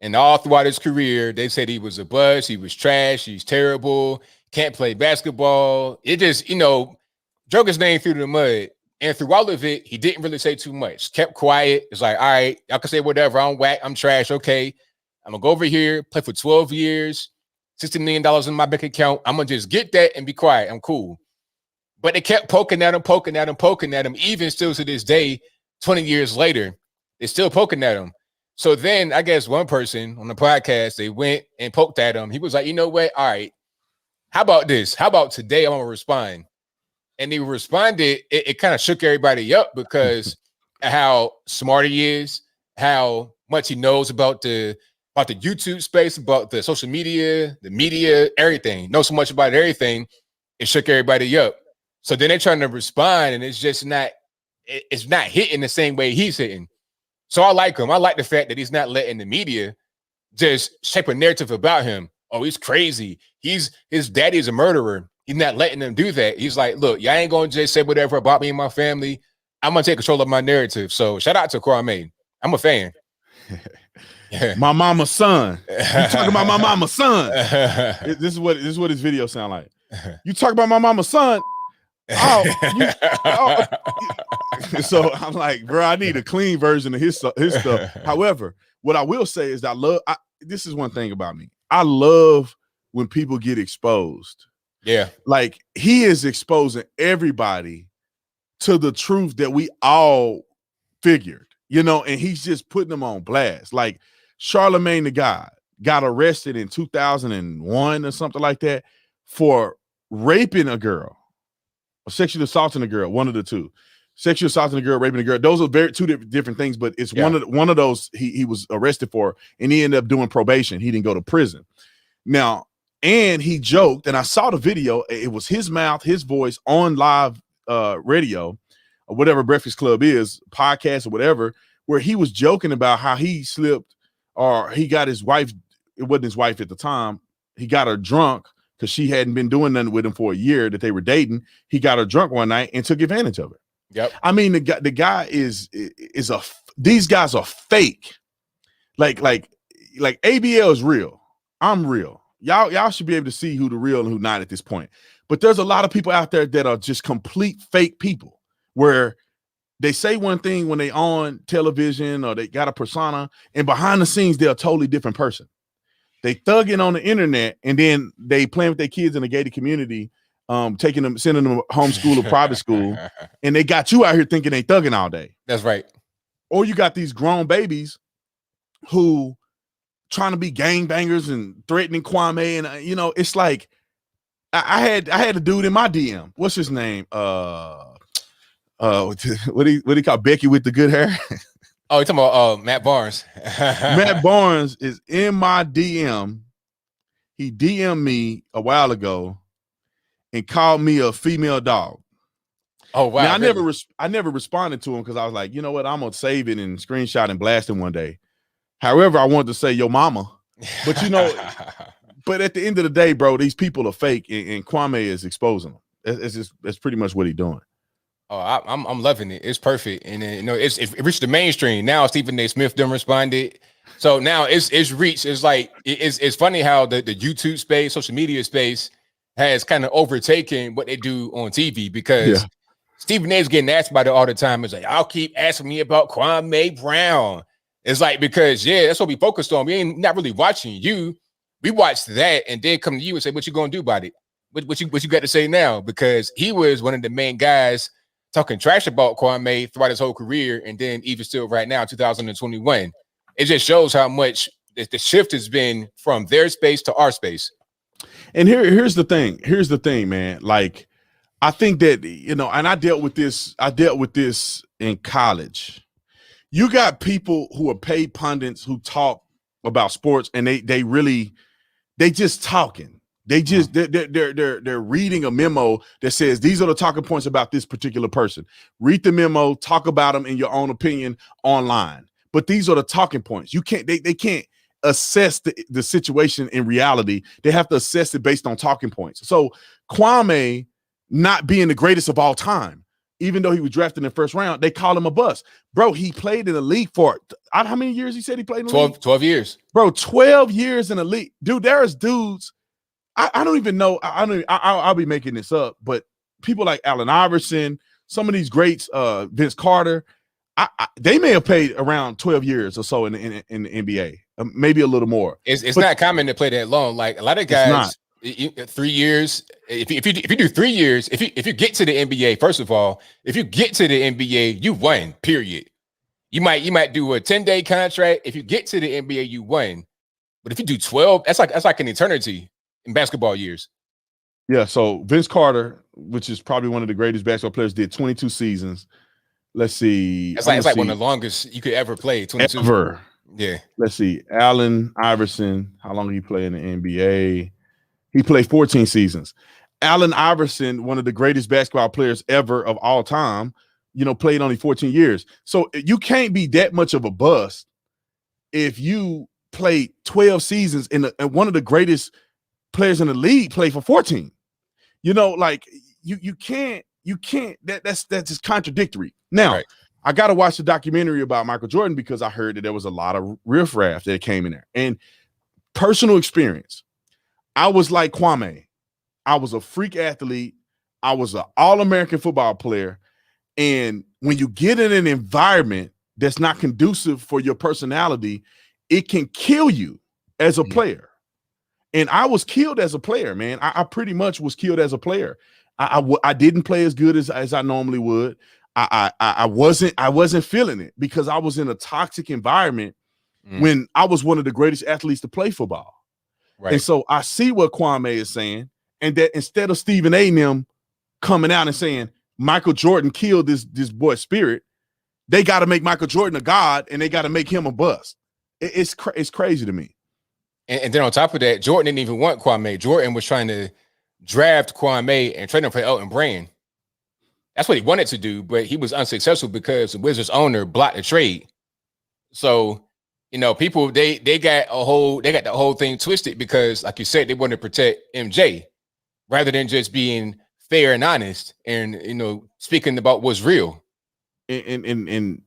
And all throughout his career, they said he was a bust. He was trash. He's terrible. Can't play basketball. It just, drug his name through the mud. And through all of it, he didn't really say too much. Kept quiet. It's like, all right, y'all can say whatever. I'm whack. I'm trash. Okay. I'm going to go over here, play for 12 years, $60 million in my bank account. I'm going to just get that and be quiet. I'm cool. But they kept poking at him, even still to this day, 20 years later, they're still poking at him. So then I guess one person on the podcast, they went and poked at him. He was like, you know what? All right, how about this? How about today I'm going to respond? And he responded. It kind of shook everybody up because how smart he is, how much he knows about the YouTube space, about the social media, the media, everything. Knows so much about everything. It shook everybody up. So then they're trying to respond, and it's not hitting the same way he's hitting. So I like him. I like the fact that he's not letting the media just shape a narrative about him. Oh, he's crazy. His daddy is a murderer. He's not letting them do that. He's like, look, y'all ain't gonna just say whatever about me and my family. I'm gonna take control of my narrative. So shout out to Kwame. I'm a fan. My mama's son. You talking about my mama's son? This is what his video sound like. You talk about my mama's son. So I'm like, bro, I need a clean version of his stuff. However, what I will say is that this is one thing about me. I love when people get exposed. Yeah. Like, he is exposing everybody to the truth that we all figured, and he's just putting them on blast. Like, Charlemagne the God got arrested in 2001 or something like that for raping a girl, or sexually assaulting a girl, one of the two. Sexually assaulting a girl, raping a girl. Those are two different things, but it's one of those he was arrested for, and he ended up doing probation. He didn't go to prison. Now, and he joked, and I saw the video. It was his mouth, his voice on live radio, or whatever Breakfast Club is, podcast or whatever, where he was joking about how he slipped, or he got his wife. It wasn't his wife at the time. He got her drunk because she hadn't been doing nothing with him for a year that they were dating. He got her drunk one night and took advantage of her. Yep. I mean, the guy is these guys are fake. Like ABL is real. I'm real. Y'all should be able to see who the real and who not at this point. But there's a lot of people out there that are just complete fake people, where they say one thing when they on television or they got a persona, and behind the scenes they're a totally different person. They thugging on the internet, and then they playing with their kids in a gated community, sending them homeschool or private school, and they got you out here thinking they thugging all day. That's right. Or you got these grown babies who trying to be gangbangers and threatening Kwame, and it's like I had a dude in my DM. What's his name? What do you call Becky with the good hair? Oh, you're talking about Matt Barnes. Matt Barnes is in my DM. He DM'd me a while ago and called me a female dog. Oh wow! Now, I never responded to him because I was like, you know what? I'm gonna save it and screenshot and blast him one day. However, I wanted to say yo mama, but but at the end of the day, bro, these people are fake, and Kwame is exposing them. That's pretty much what he's doing. Oh, I'm loving it. It's perfect, and then, it reached the mainstream. Now Stephen A. Smith done responded, so now it's reached. It's like it's funny how the YouTube space, social media space, has kind of overtaken what they do on TV, because Stephen A. is getting asked about it all the time. It's like, I'll keep asking me about Kwame Brown. It's like, because that's what we focused on. We ain't not really watching you. We watched that and then come to you and say, what you gonna do about it? What you got to say now? Because he was one of the main guys talking trash about Kwame throughout his whole career, and then even still right now, 2021. It just shows how much the shift has been from their space to our space. And here's the thing. Here's the thing, man. Like, I think that, and I dealt with this in college. You got people who are paid pundits who talk about sports, and they just talking. They're reading a memo that says these are the talking points about this particular person. Read the memo, talk about them in your own opinion online. But these are the talking points. They can't assess the situation in reality. They have to assess it based on talking points. So Kwame not being the greatest of all time, even though he was drafted in the first round, they call him a bust. Bro, he played in the league for how many years he said he played in the league? 12 years. Bro, 12 years in the league. Dude, there's dudes. I don't even know. I'll be making this up, but people like Allen Iverson, some of these greats, Vince Carter, they may have played around 12 years or so in the NBA, maybe a little more. It's not common to play that long. Like a lot of guys, 3 years. If you do 3 years, if you get to the NBA, first of all, if you get to the NBA, you won. Period. You might do a 10-day contract. If you get to the NBA, you won. But if you do 12, that's like an eternity in basketball years. Yeah. So Vince Carter, which is probably one of the greatest basketball players, did 22 seasons. Let's see. It's like one of the longest you could ever play. 22. Ever. Yeah. Let's see. Allen Iverson. How long did he play in the NBA? He played 14 seasons. Allen Iverson, one of the greatest basketball players ever of all time, played only 14 years. So you can't be that much of a bust if you played 12 seasons and one of the greatest players in the league played for 14. You know, like you can't that's just contradictory. Now, Right. I got to watch the documentary about Michael Jordan because I heard that there was a lot of riffraff that came in there. And personal experience, I was like Kwame. I was a freak athlete. I was an all-American football player. And when you get in an environment that's not conducive for your personality, it can kill you as a player. And I was killed as a player, man. I pretty much was killed as a player. I didn't play as good as I normally would. I wasn't feeling it because I was in a toxic environment when I was one of the greatest athletes to play football. Right. And so I see what Kwame is saying, and that instead of Stephen A. and them coming out and saying Michael Jordan killed this boy's spirit, they got to make Michael Jordan a god and they got to make him a bust. It's crazy to me. And then on top of that, Jordan didn't even want Kwame. Jordan was trying to draft Kwame and trade him for Elton Brand. That's what he wanted to do, but he was unsuccessful because the Wizards owner blocked the trade. So, you know, people they got the whole thing twisted because, like you said, they wanted to protect MJ rather than just being fair and honest and, you know, speaking about what's real. And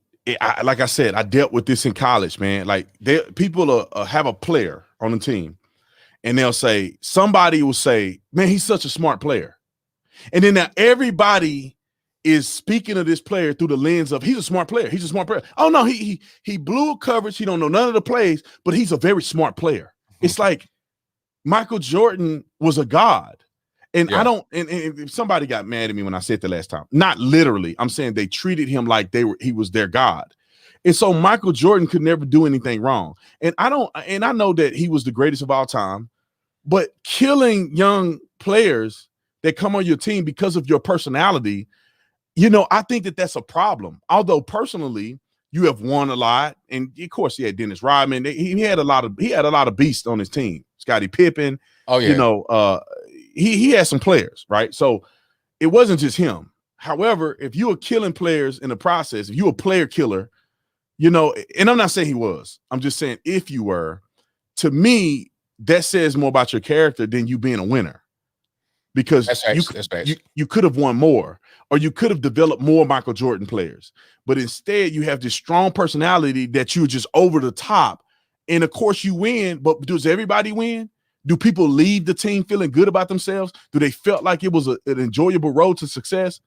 like I said, I dealt with this in college, man. Like people have a player on the team and they'll say, somebody will say, man, he's such a smart player. And then now everybody is speaking of this player through the lens of he's a smart player. He's a smart player. Oh no, he blew a coverage. He don't know none of the plays, but he's a very smart player. It's like Michael Jordan was a god. And I don't, and if somebody got mad at me when I said the last time, not literally, I'm saying they treated him like he was their god. And so Michael Jordan could never do anything wrong. And I know that he was the greatest of all time, but killing young players that come on your team because of your personality, you know, I think that that's a problem. Although personally, you have won a lot, and of course, he had Dennis Rodman. He had a lot of beasts on his team. Scottie Pippen. Oh yeah. You know, he had some players, right? So it wasn't just him. However, if you were killing players in the process, if you were a player killer, you know, and I'm not saying he was. I'm just saying if you were, to me, that says more about your character than you being a winner. Because you could have won more, or you could have developed more Michael Jordan players. But instead, you have this strong personality that you're just over the top. And of course, you win. But does everybody win? Do people leave the team feeling good about themselves? Do they felt like it was an enjoyable road to success?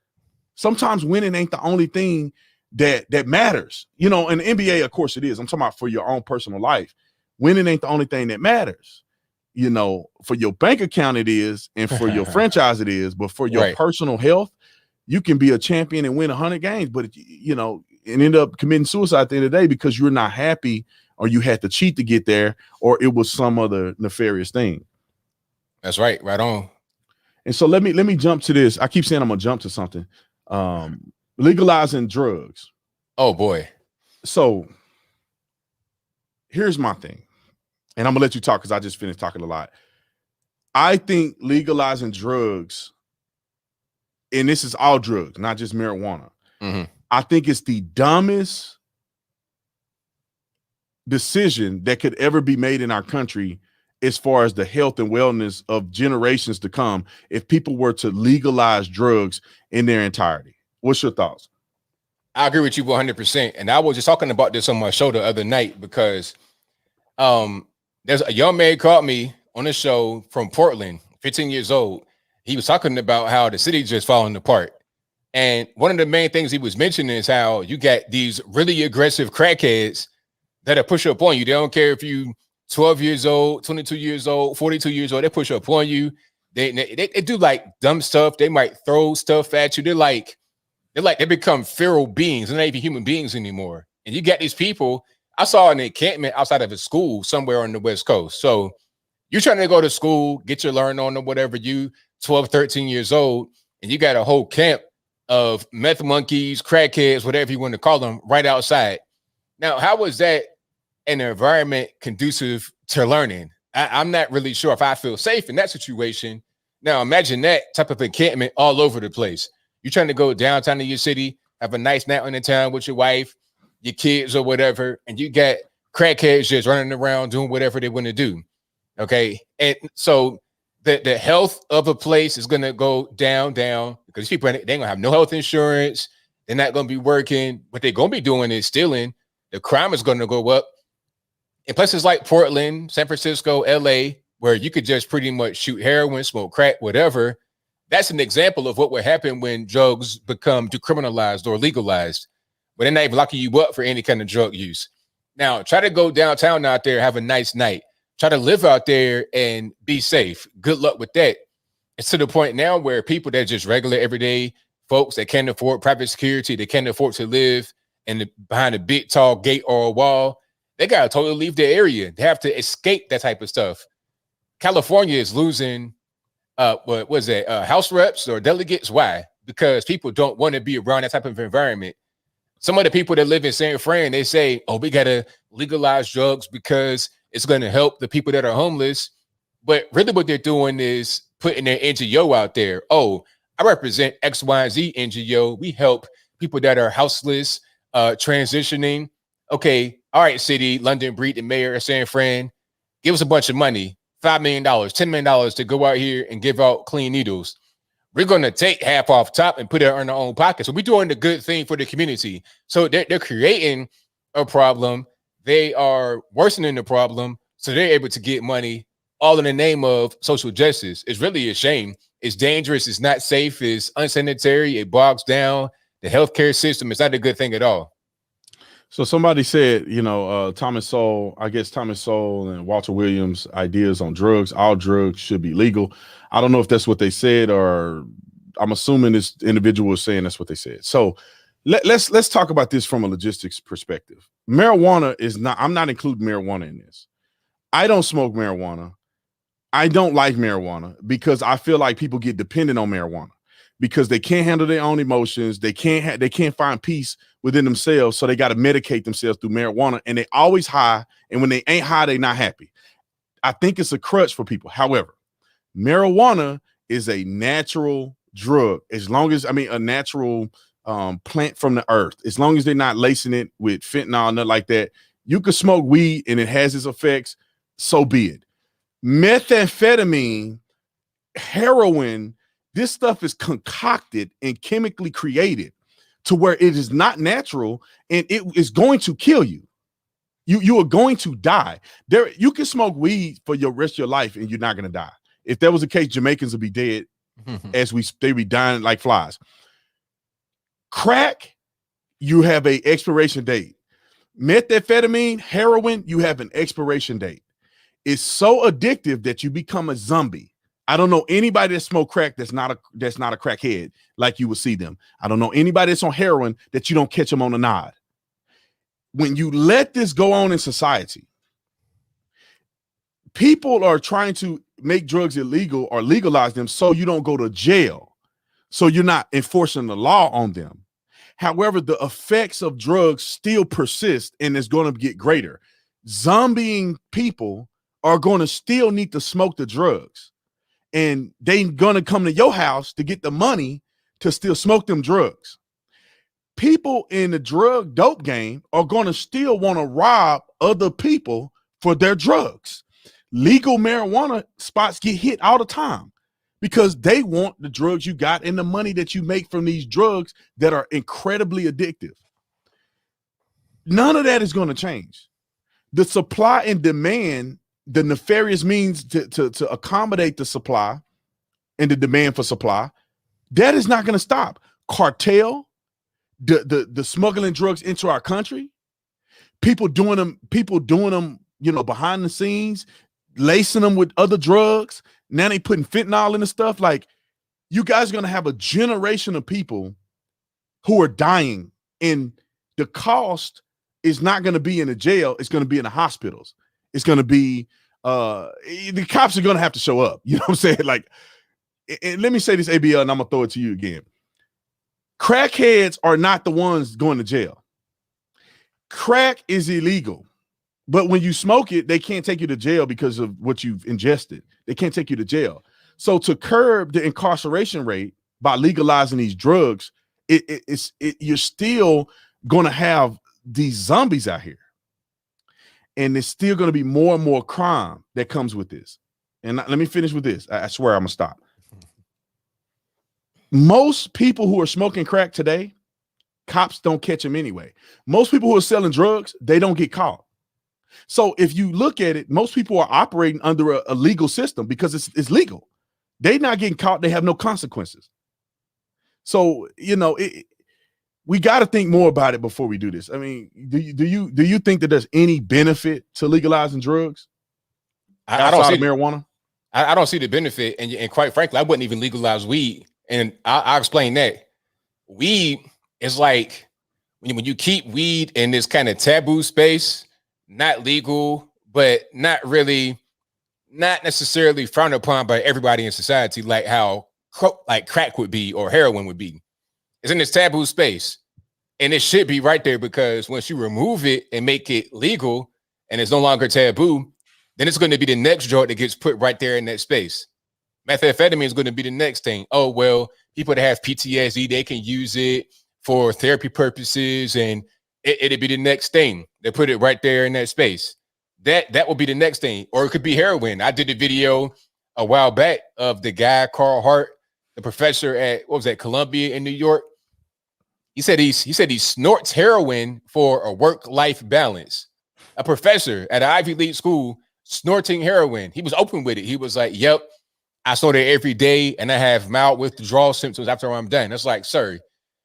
Sometimes winning ain't the only thing that matters. You know, in the NBA, of course it is. I'm talking about for your own personal life. Winning ain't the only thing that matters. You know, for your bank account it is, and for your franchise it is, but for your personal health, you can be a champion and win 100 games, but you know, and end up committing suicide at the end of the day because you're not happy, or you had to cheat to get there, or it was some other nefarious thing. That's right. Right on. And so let me jump to this. I keep saying I'm gonna jump to something. Legalizing drugs. Oh boy. So here's my thing. And I'm gonna let you talk because I just finished talking a lot. I think legalizing drugs, and this is all drugs, not just marijuana. I think it's the dumbest decision that could ever be made in our country as far as the health and wellness of generations to come if people were to legalize drugs in their entirety. What's your thoughts? I agree with you 100%. And I was just talking about this on my show the other night because there's a young man called me on the show from Portland, 15 years old. He was talking about how the city just falling apart. And one of the main things he was mentioning is how you got these really aggressive crackheads that'll push up on you. They don't care if you 12 years old, 22 years old, 42 years old, they push up on you. They do like dumb stuff. They might throw stuff at you. They become feral beings. They're not even human beings anymore. And you got these people. I saw an encampment outside of a school somewhere on the West Coast. So you're trying to go to school, get your learn on or whatever, you 12, 13 years old, and you got a whole camp of meth monkeys, crackheads, whatever you want to call them, right outside. Now, how was that an environment conducive to learning? I'm not really sure if I feel safe in that situation. Now, imagine that type of encampment all over the place. You're trying to go downtown to your city, have a nice night in the town with your wife, your kids or whatever, and you got crackheads just running around doing whatever they want to do. Okay. And so the health of a place is going to go down because people, they ain't going to have no health insurance. They're not going to be working. What they're going to be doing is stealing. The crime is going to go up. In places like Portland, San Francisco, LA, where you could just pretty much shoot heroin, smoke crack, whatever. That's an example of what would happen when drugs become decriminalized or legalized, but they're not even locking you up for any kind of drug use. Now, try to go downtown out there, have a nice night. Try to live out there and be safe. Good luck with that. It's to the point now where people that are just regular, everyday folks that can't afford private security, they can't afford to live behind a big, tall gate or a wall, they got to totally leave their area. They have to escape that type of stuff. California is losing, what was it, House reps or delegates? Why? Because people don't want to be around that type of environment. Some of the people that live in San Fran, they say, oh, we got to legalize drugs because it's going to help the people that are homeless. But really what they're doing is putting their NGO out there. Oh, I represent X, Y, and Z NGO. We help people that are houseless, transitioning. Okay, all right, city, London Breed, the mayor of San Fran, give us a bunch of money, $5 million, $10 million to go out here and give out clean needles. We're going to take half off top and put it in our own pocket. So we're doing the good thing for the community. So they're creating a problem. They are worsening the problem. So they're able to get money all in the name of social justice. It's really a shame. It's dangerous. It's not safe. It's unsanitary. It bogs down the healthcare system. It's not a good thing at all. So somebody said, Thomas Sowell and Walter Williams' ideas on drugs, all drugs should be legal. I don't know if that's what they said, or I'm assuming this individual is saying that's what they said. So let's talk about this from a logistics perspective. Marijuana is not, I'm not including marijuana in this. I don't smoke marijuana. I don't like marijuana because I feel like people get dependent on marijuana because they can't handle their own emotions. They can't find peace within themselves. So they got to medicate themselves through marijuana, and they always high. And when they ain't high, they not happy. I think it's a crutch for people. However, marijuana is a natural drug, as long as, a natural plant from the earth, as long as they're not lacing it with fentanyl, nothing like that. You can smoke weed and it has its effects. So be it. Methamphetamine, heroin, this stuff is concocted and chemically created to where it is not natural, and it is going to kill you. You are going to die. You can smoke weed for your rest of your life and you're not going to die. If that was the case, Jamaicans would be dead as they be dying like flies. Crack, you have an expiration date. Methamphetamine, heroin, you have an expiration date. It's so addictive that you become a zombie. I don't know anybody that smoke crack that's not a crackhead like you would see them. I don't know anybody that's on heroin that you don't catch them on a nod. When you let this go on in society, people are trying to make drugs illegal or legalize them so you don't go to jail, so you're not enforcing the law on them. However, the effects of drugs still persist, and it's going to get greater. Zombieing people are going to still need to smoke the drugs, and they going to come to your house to get the money to still smoke them drugs. People in the drug dope game are going to still want to rob other people for their drugs. Legal marijuana spots get hit all the time because they want the drugs you got and the money that you make from these drugs that are incredibly addictive. None of that is going to change. The supply and demand, the nefarious means to accommodate the supply and the demand for supply, that is not going to stop. Cartel, the smuggling drugs into our country, people doing them, behind the scenes, lacing them with other drugs. Now they putting fentanyl in the stuff. Like, you guys are going to have a generation of people who are dying, and the cost is not going to be in the jail. It's going to be in the hospitals. It's going to be, the cops are going to have to show up. You know what I'm saying? Like, and let me say this, ABL, and I'm going to throw it to you again. Crackheads are not the ones going to jail. Crack is illegal. But when you smoke it, they can't take you to jail because of what you've ingested. They can't take you to jail. So to curb the incarceration rate by legalizing these drugs, you're still going to have these zombies out here. And there's still going to be more and more crime that comes with this. and let me finish with this. I swear I'm gonna stop. Most people who are smoking crack today, cops don't catch them anyway. Most people who are selling drugs, they don't get caught. So if you look at it, most people are operating under a legal system because it's legal. They're not getting caught. They have no consequences. So, we got to think more about it before we do this. I mean, do you think that there's any benefit to legalizing drugs? I don't see marijuana. I don't see the benefit, and quite frankly, I wouldn't even legalize weed. And I'll explain that. Weed is like when you keep weed in this kind of taboo space, not legal, but not necessarily frowned upon by everybody in society, like how crack would be or heroin would be. It's in this taboo space, and it should be right there, because once you remove it and make it legal and it's no longer taboo, then it's going to be the next drug that gets put right there in that space. Methamphetamine is going to be the next thing. Oh, well, people that have PTSD, they can use it for therapy purposes, and it'll be the next thing. They put it right there in that space. That will be the next thing. Or it could be heroin. I did a video a while back of the guy, Carl Hart, the professor at, Columbia in New York. He said he snorts heroin for a work-life balance. A professor at an Ivy League school snorting heroin. He was open with it. He was like, yep, I snort it every day and I have mild withdrawal symptoms after I'm done. It's like, sir,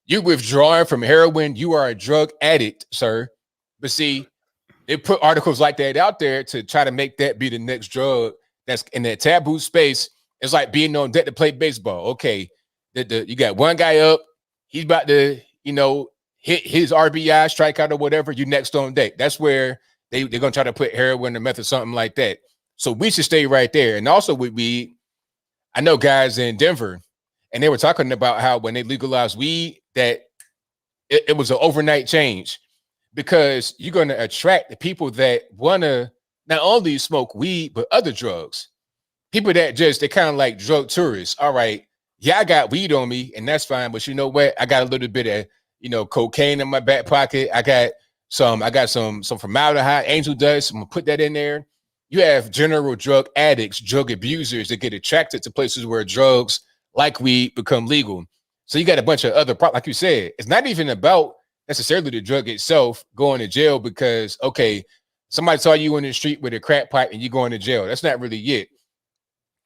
you withdrawing from heroin. You are a drug addict, sir. But see, they put articles like that out there to try to make that be the next drug that's in that taboo space. It's like being on deck to play baseball. Okay, you got one guy up. He's about to, hit his RBI, strikeout or whatever. You next on deck. That's where they're going to try to put heroin or meth or something like that. So we should stay right there. And also with weed, I know guys in Denver, and they were talking about how when they legalized weed, that it was an overnight change, because you're going to attract the people that want to not only smoke weed, but other drugs. People that they kind of like drug tourists. All right, yeah, I got weed on me, and that's fine. But you know what? I got a little bit of, cocaine in my back pocket. I got some formaldehyde, angel dust. I'm gonna put that in there. You have general drug addicts, drug abusers that get attracted to places where drugs like weed become legal. So you got a bunch of other problems. Like you said, it's not even about necessarily the drug itself going to jail, because, okay, somebody saw you in the street with a crack pipe and you going to jail. That's not really it.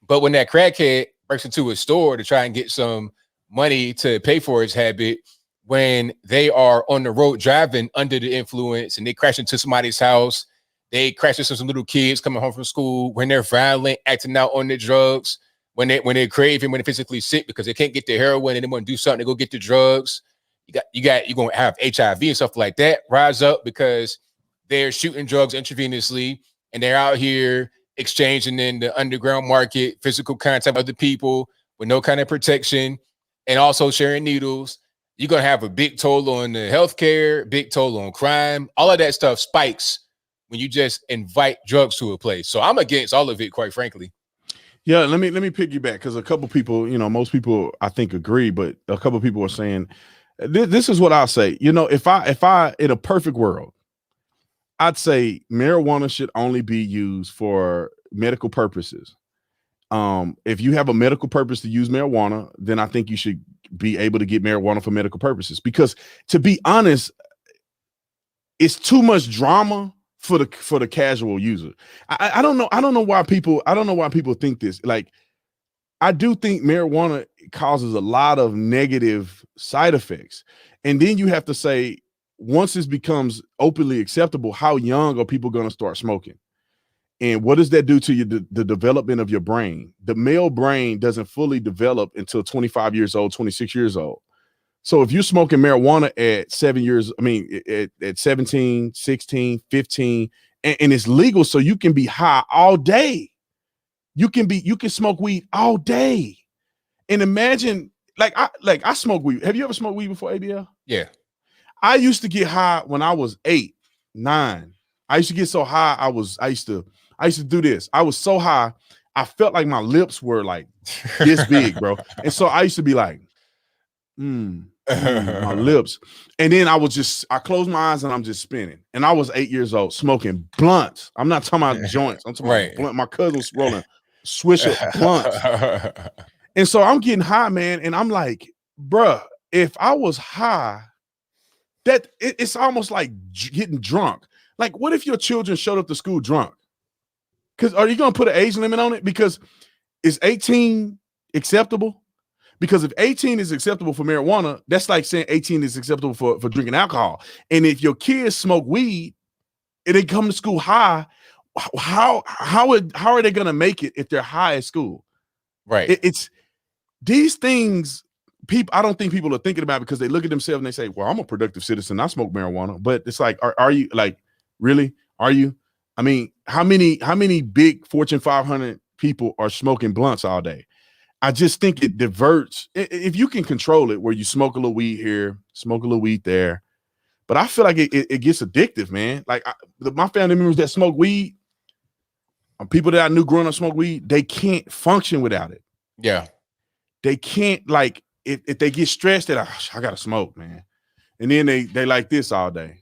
But when that crackhead breaks into a store to try and get some money to pay for his habit, when they are on the road driving under the influence and they crash into somebody's house, they crash into some little kids coming home from school, when they're violent, acting out on the drugs, when they're craving, when they're physically sick because they can't get the heroin and they want to do something to go get the drugs, you're going to have HIV and stuff like that rise up, because they're shooting drugs intravenously and they're out here exchanging in the underground market, physical contact with other people with no kind of protection, and also sharing needles. You're going to have a big toll on the healthcare, big toll on crime. All of that stuff spikes when you just invite drugs to a place. So I'm against all of it, quite frankly. Yeah, let me piggyback, because a couple people, most people I think agree, but a couple people are saying this is what I'll say. If I in a perfect world, I'd say marijuana should only be used for medical purposes. If you have a medical purpose to use marijuana, then I think you should be able to get marijuana for medical purposes, because, to be honest, it's too much drama for the casual user. I don't know why people think this. Like, I do think marijuana causes a lot of negative side effects. And then you have to say, once this becomes openly acceptable, how young are people going to start smoking? And what does that do to you, the development of your brain? The male brain doesn't fully develop until 25 years old, 26 years old. So if you're smoking marijuana at 17, 16, 15, and it's legal, so you can be high all day. You can smoke weed all day. And imagine, I smoke weed. Have you ever smoked weed before, ABL? Yeah. I used to get high when I was 8, 9. I used to get so high. I used to do this. I was so high, I felt like my lips were like this big, bro. And so I used to be like, my lips. And then I closed my eyes and I'm just spinning. And I was 8 years old, smoking blunts. I'm not talking about joints. I'm talking about blunt. My cousin was Swisher blunts. And so I'm getting high, man. And I'm like, bruh, if I was high, it's almost like getting drunk. Like, what if your children showed up to school drunk? Because are you going to put an age limit on it? Because is 18 acceptable? Because if 18 is acceptable for marijuana, that's like saying 18 is acceptable for drinking alcohol. And if your kids smoke weed and they come to school high, how are they going to make it if they're high at school? Right. It's these things. People, I don't think people are thinking about it because they look at themselves and they say, well, I'm a productive citizen. I smoke marijuana. But it's like, are you, like, really? Are you? I mean, how many big Fortune 500 people are smoking blunts all day? I just think it diverts. If you can control it, where you smoke a little weed here, smoke a little weed there. But I feel like it gets addictive, man. Like my family members that smoke weed, people that I knew growing up smoke weed, they can't function without it. Yeah. They can't, like, if they get stressed, that I gotta smoke, man. And then they like this all day.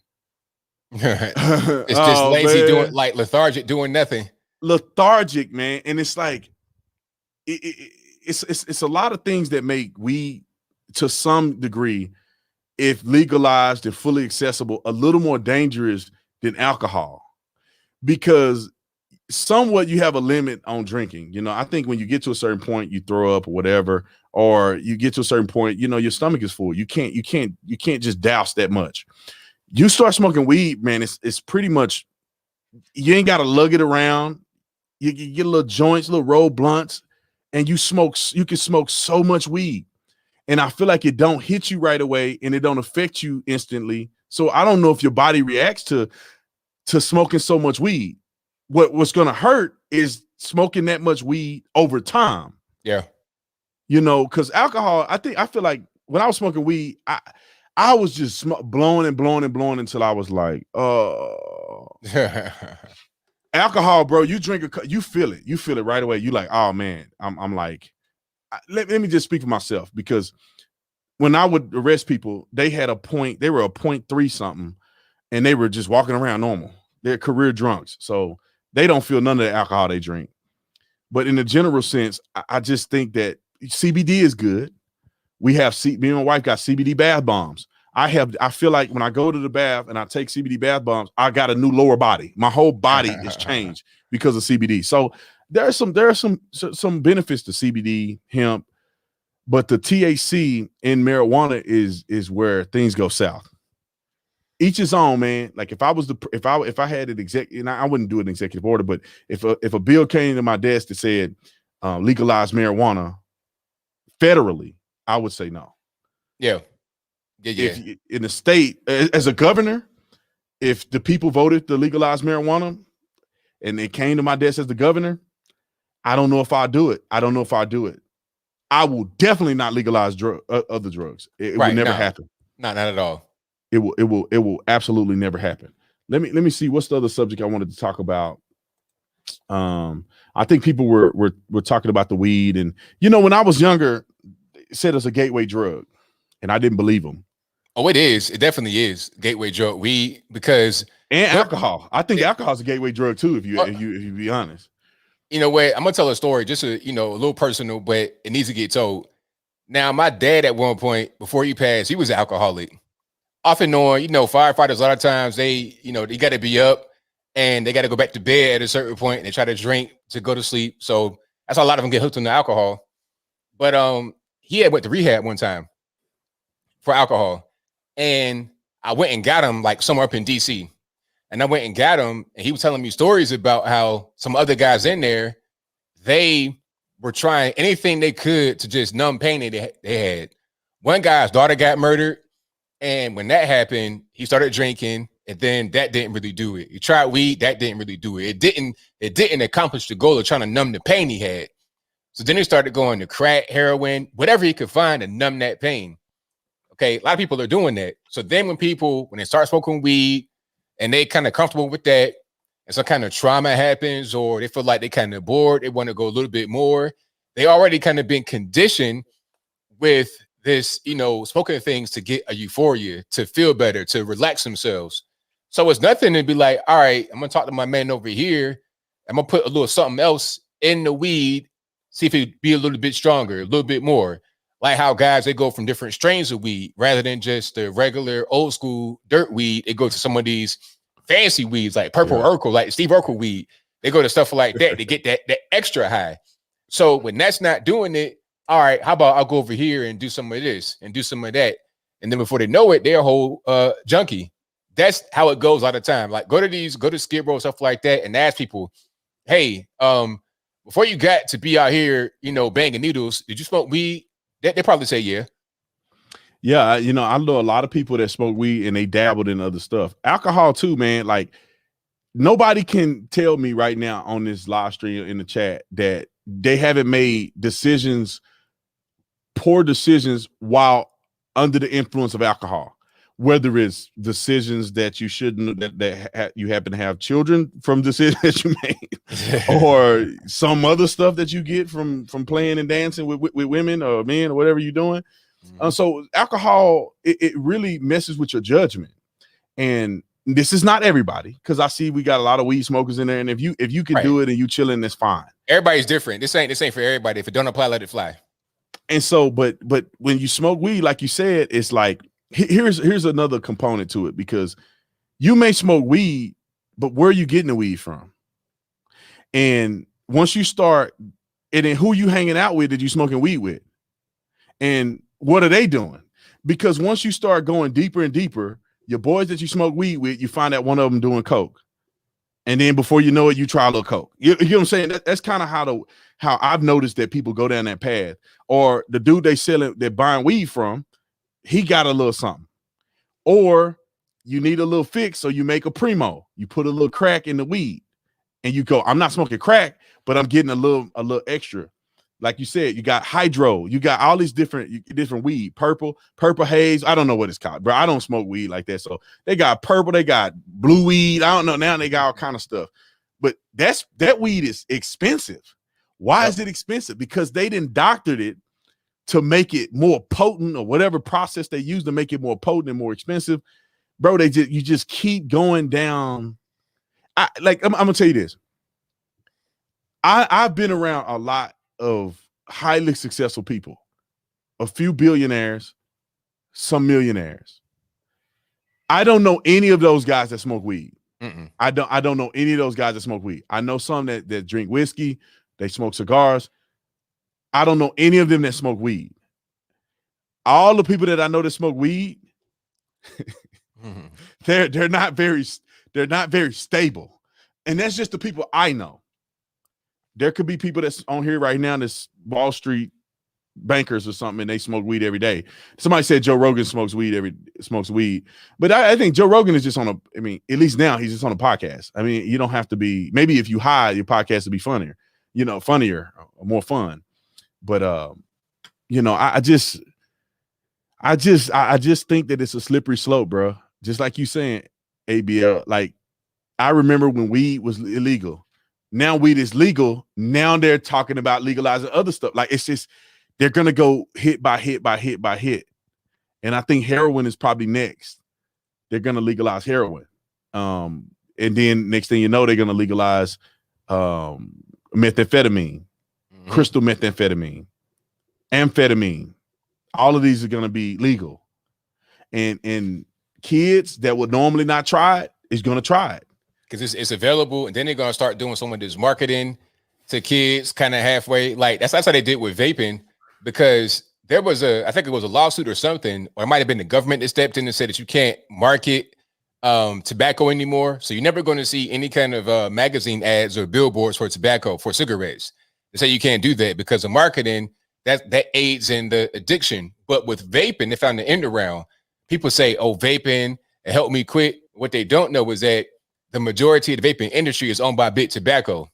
It's just lazy, man. doing, like, lethargic, doing nothing. Lethargic, man. And it's like it's a lot of things that make weed, to some degree, if legalized and fully accessible, a little more dangerous than alcohol, because somewhat you have a limit on drinking. You know, I think when you get to a certain point, you throw up or whatever, or you get to a certain point, you know, your stomach is full. You can't just douse that much. You start smoking weed, man, it's pretty much, you ain't got to lug it around. You get little joints, little roll blunts, and you can smoke so much weed. And I feel like it don't hit you right away and it don't affect you instantly. So I don't know if your body reacts to smoking so much weed. What's going to hurt is smoking that much weed over time. Yeah. You know, because alcohol, I feel like when I was smoking weed, I was just blowing and blowing and blowing until I was like, alcohol, bro, you drink you feel it right away. You like, oh man, I'm like, let me just speak for myself, because when I would arrest people, they were a 0.3 something, and they were just walking around normal. They're career drunks, so they don't feel none of the alcohol they drink. But in the general sense, I just think that CBD is good. Me and my wife got CBD bath bombs. I feel like when I go to the bath and I take CBD bath bombs, I got a new lower body. My whole body is changed because of CBD. So there are some benefits to CBD, hemp, but the THC in marijuana is where things go south. Each his own, man. Like if I had an executive, I wouldn't do an executive order, but if a bill came to my desk that said legalize marijuana federally, I would say no. Yeah. If in the state, as a governor, if the people voted to legalize marijuana and it came to my desk as the governor, I don't know if I'll do it. I will definitely not legalize other drugs. It will never happen. Not at all. It will absolutely never happen. Let me see, what's the other subject I wanted to talk about. I think people were talking about the weed, and you know, when I was younger, it said it's a gateway drug, and I didn't believe them. Oh, it is. It definitely is gateway drug. Weed, because alcohol. I think alcohol is a gateway drug too. If you be honest. You know what? I'm gonna tell a story, just a little personal, but it needs to get told. Now, my dad at one point, before he passed, he was an alcoholic. Off and on, firefighters, a lot of times they got to be up and they got to go back to bed at a certain point, and they try to drink to go to sleep. So that's how a lot of them get hooked on the alcohol. But he had went to rehab one time for alcohol, and I went and got him, like, somewhere up in DC. And I went and got him, and he was telling me stories about how some other guys in there, they were trying anything they could to just numb pain they had. One guy's daughter got murdered, and when that happened, he started drinking, and then that didn't really do it. He tried weed, that didn't really do it. It didn't accomplish the goal of trying to numb the pain he had. So then he started going to crack, heroin, whatever he could find to numb that pain. Okay, a lot of people are doing that. So then when they start smoking weed and they kind of comfortable with that, and some kind of trauma happens, or they feel like they kind of bored, they want to go a little bit more, they already kind of been conditioned with this, smoking things to get a euphoria, to feel better, to relax themselves. So it's nothing to be like, all right, I'm going to talk to my man over here. I'm going to put a little something else in the weed, see if it be a little bit stronger, a little bit more. Like how guys, they go from different strains of weed rather than just the regular old school dirt weed. They go to some of these fancy weeds like Purple Urkel, like Steve Urkel weed. They go to stuff like that to get that extra high. So when that's not doing it, all right, how about I'll go over here and do some of this and do some of that. And then before they know it, they're a whole junkie. That's how it goes all the time. Like go to Skid Row, stuff like that, and ask people, hey, before you got to be out here, banging needles, did you smoke weed? They probably say yeah. Yeah, I know a lot of people that smoke weed and they dabbled in other stuff. Alcohol too, man. Like nobody can tell me right now on this live stream in the chat that they haven't made poor decisions while under the influence of alcohol. Whether it's decisions that you shouldn't, you happen to have children from decisions that you made, or some other stuff that you get from playing and dancing with women or men or whatever you're doing. So alcohol, it really messes with your judgment. And this is not everybody, because I see we got a lot of weed smokers in there. And if you can do it and you chilling, that's fine. Everybody's different. This ain't for everybody. If it don't apply, let it fly. And so, but when you smoke weed, like you said, it's like, here's another component to it, because you may smoke weed, but where are you getting the weed from? And once you start, and then who you hanging out with that you smoking weed with? And what are they doing? Because once you start going deeper and deeper, your boys that you smoke weed with, you find out one of them doing coke. And then before you know it, you try a little coke. You know what I'm saying? That's kind of how I've noticed that people go down that path. Or the dude they're buying weed from, he got a little something. Or you need a little fix, so you make a primo. You put a little crack in the weed, and you go, I'm not smoking crack, but I'm getting a little extra. Like you said, you got hydro, you got all these different weed, purple haze. I don't know what it's called, bro. I don't smoke weed like that. So they got purple, they got blue weed. I don't know. Now they got all kind of stuff. But that weed is expensive. Why is it expensive? Because they didn't doctored it to make it more potent, or whatever process they use to make it more potent and more expensive. Bro, you just keep going down. I'm gonna tell you this. I've been around a lot of highly successful people, a few billionaires, some millionaires. I don't know any of those guys that smoke weed. I don't know any of those guys that smoke weed. I know some that drink whiskey, they smoke cigars. I don't know any of them that smoke weed. All the people that I know that smoke weed, they're not very stable. And that's just the people I know. There could be people that's on here right now that's Wall Street bankers or something, and they smoke weed every day. Somebody said Joe Rogan smokes weed. But I think Joe Rogan is just at least now he's just on a podcast. I mean, you don't have to be, maybe if you hide, your podcast would be funnier or more fun. But I just think that it's a slippery slope, bro. Just like you saying, ABL. Like, I remember when weed was illegal. Now weed is legal. Now they're talking about legalizing other stuff. Like, it's just, they're gonna go hit by hit by hit by hit. And I think heroin is probably next. They're gonna legalize heroin. And then next thing you know, they're gonna legalize methamphetamine, crystal methamphetamine, amphetamine. All of these are gonna be legal. And kids that would normally not try it is gonna try it. Because it's available, and then they're gonna start doing some of this marketing to kids kind of halfway. Like that's how they did with vaping, because there was I think it was a lawsuit or something, or it might have been the government that stepped in and said that you can't market tobacco anymore. So you're never going to see any kind of magazine ads or billboards for tobacco, for cigarettes. They say you can't do that because of marketing. That aids in the addiction. But with vaping, they found the end around. People say, "Oh, vaping, it helped me quit." What they don't know is that the majority of the vaping industry is owned by big tobacco.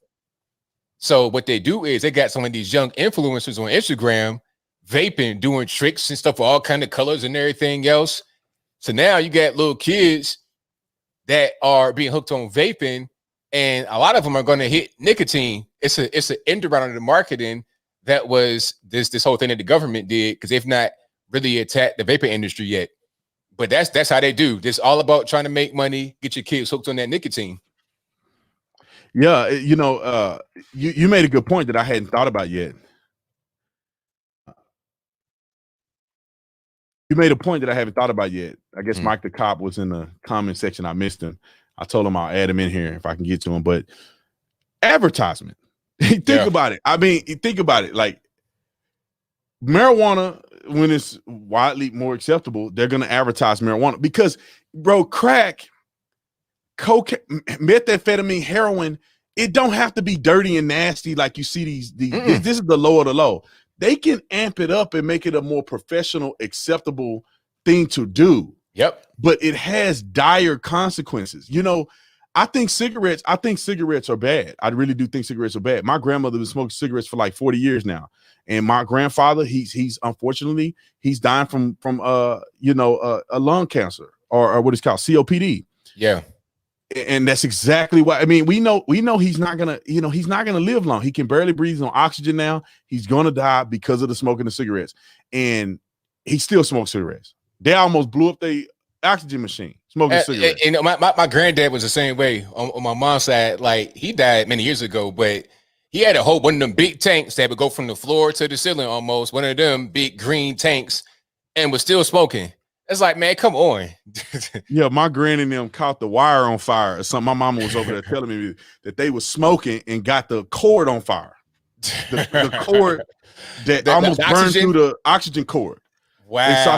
So what they do is they got some of these young influencers on Instagram vaping, doing tricks and stuff with all kind of colors and everything else. So now you got little kids that are being hooked on vaping, and a lot of them are going to hit nicotine. It's an end around of the marketing that was this whole thing that the government did, because they've not really attacked the vaping industry yet. But that's how they do. This all about trying to make money, get your kids hooked on that nicotine. Yeah, you made a good point that I hadn't thought about yet. You made a point that I haven't thought about yet. I guess Mike the cop was in the comment section. I missed him. I told him I'll add him in here if I can get to him. But advertisement. Think about it. I mean, think about it. Like marijuana, when it's widely more acceptable, they're going to advertise marijuana because, bro, crack, cocaine, methamphetamine, heroin, it don't have to be dirty and nasty like you see these. This is the low of the low. They can amp it up and make it a more professional, acceptable thing to do. Yep. But it has dire consequences. You know, I think cigarettes are bad. I really do think cigarettes are bad. My grandmother was smoking cigarettes for like 40 years now. And my grandfather, he's unfortunately, he's dying from a lung cancer or what is called COPD. Yeah. And that's exactly why. I mean, we know he's not gonna live long. He can barely breathe on oxygen now. He's gonna die because of the smoking of cigarettes. And he still smokes cigarettes. They almost blew up the oxygen machine smoking cigarettes. And my granddad was the same way on my mom's side. Like he died many years ago, but he had a whole one of them big tanks that would go from the floor to the ceiling almost. One of them big green tanks, and was still smoking. It's like, man, come on. Yeah, my granny and them caught the wire on fire or something. My mama was over there telling me that they were smoking and got the cord on fire. The cord that almost burned through the oxygen cord. Wow. And so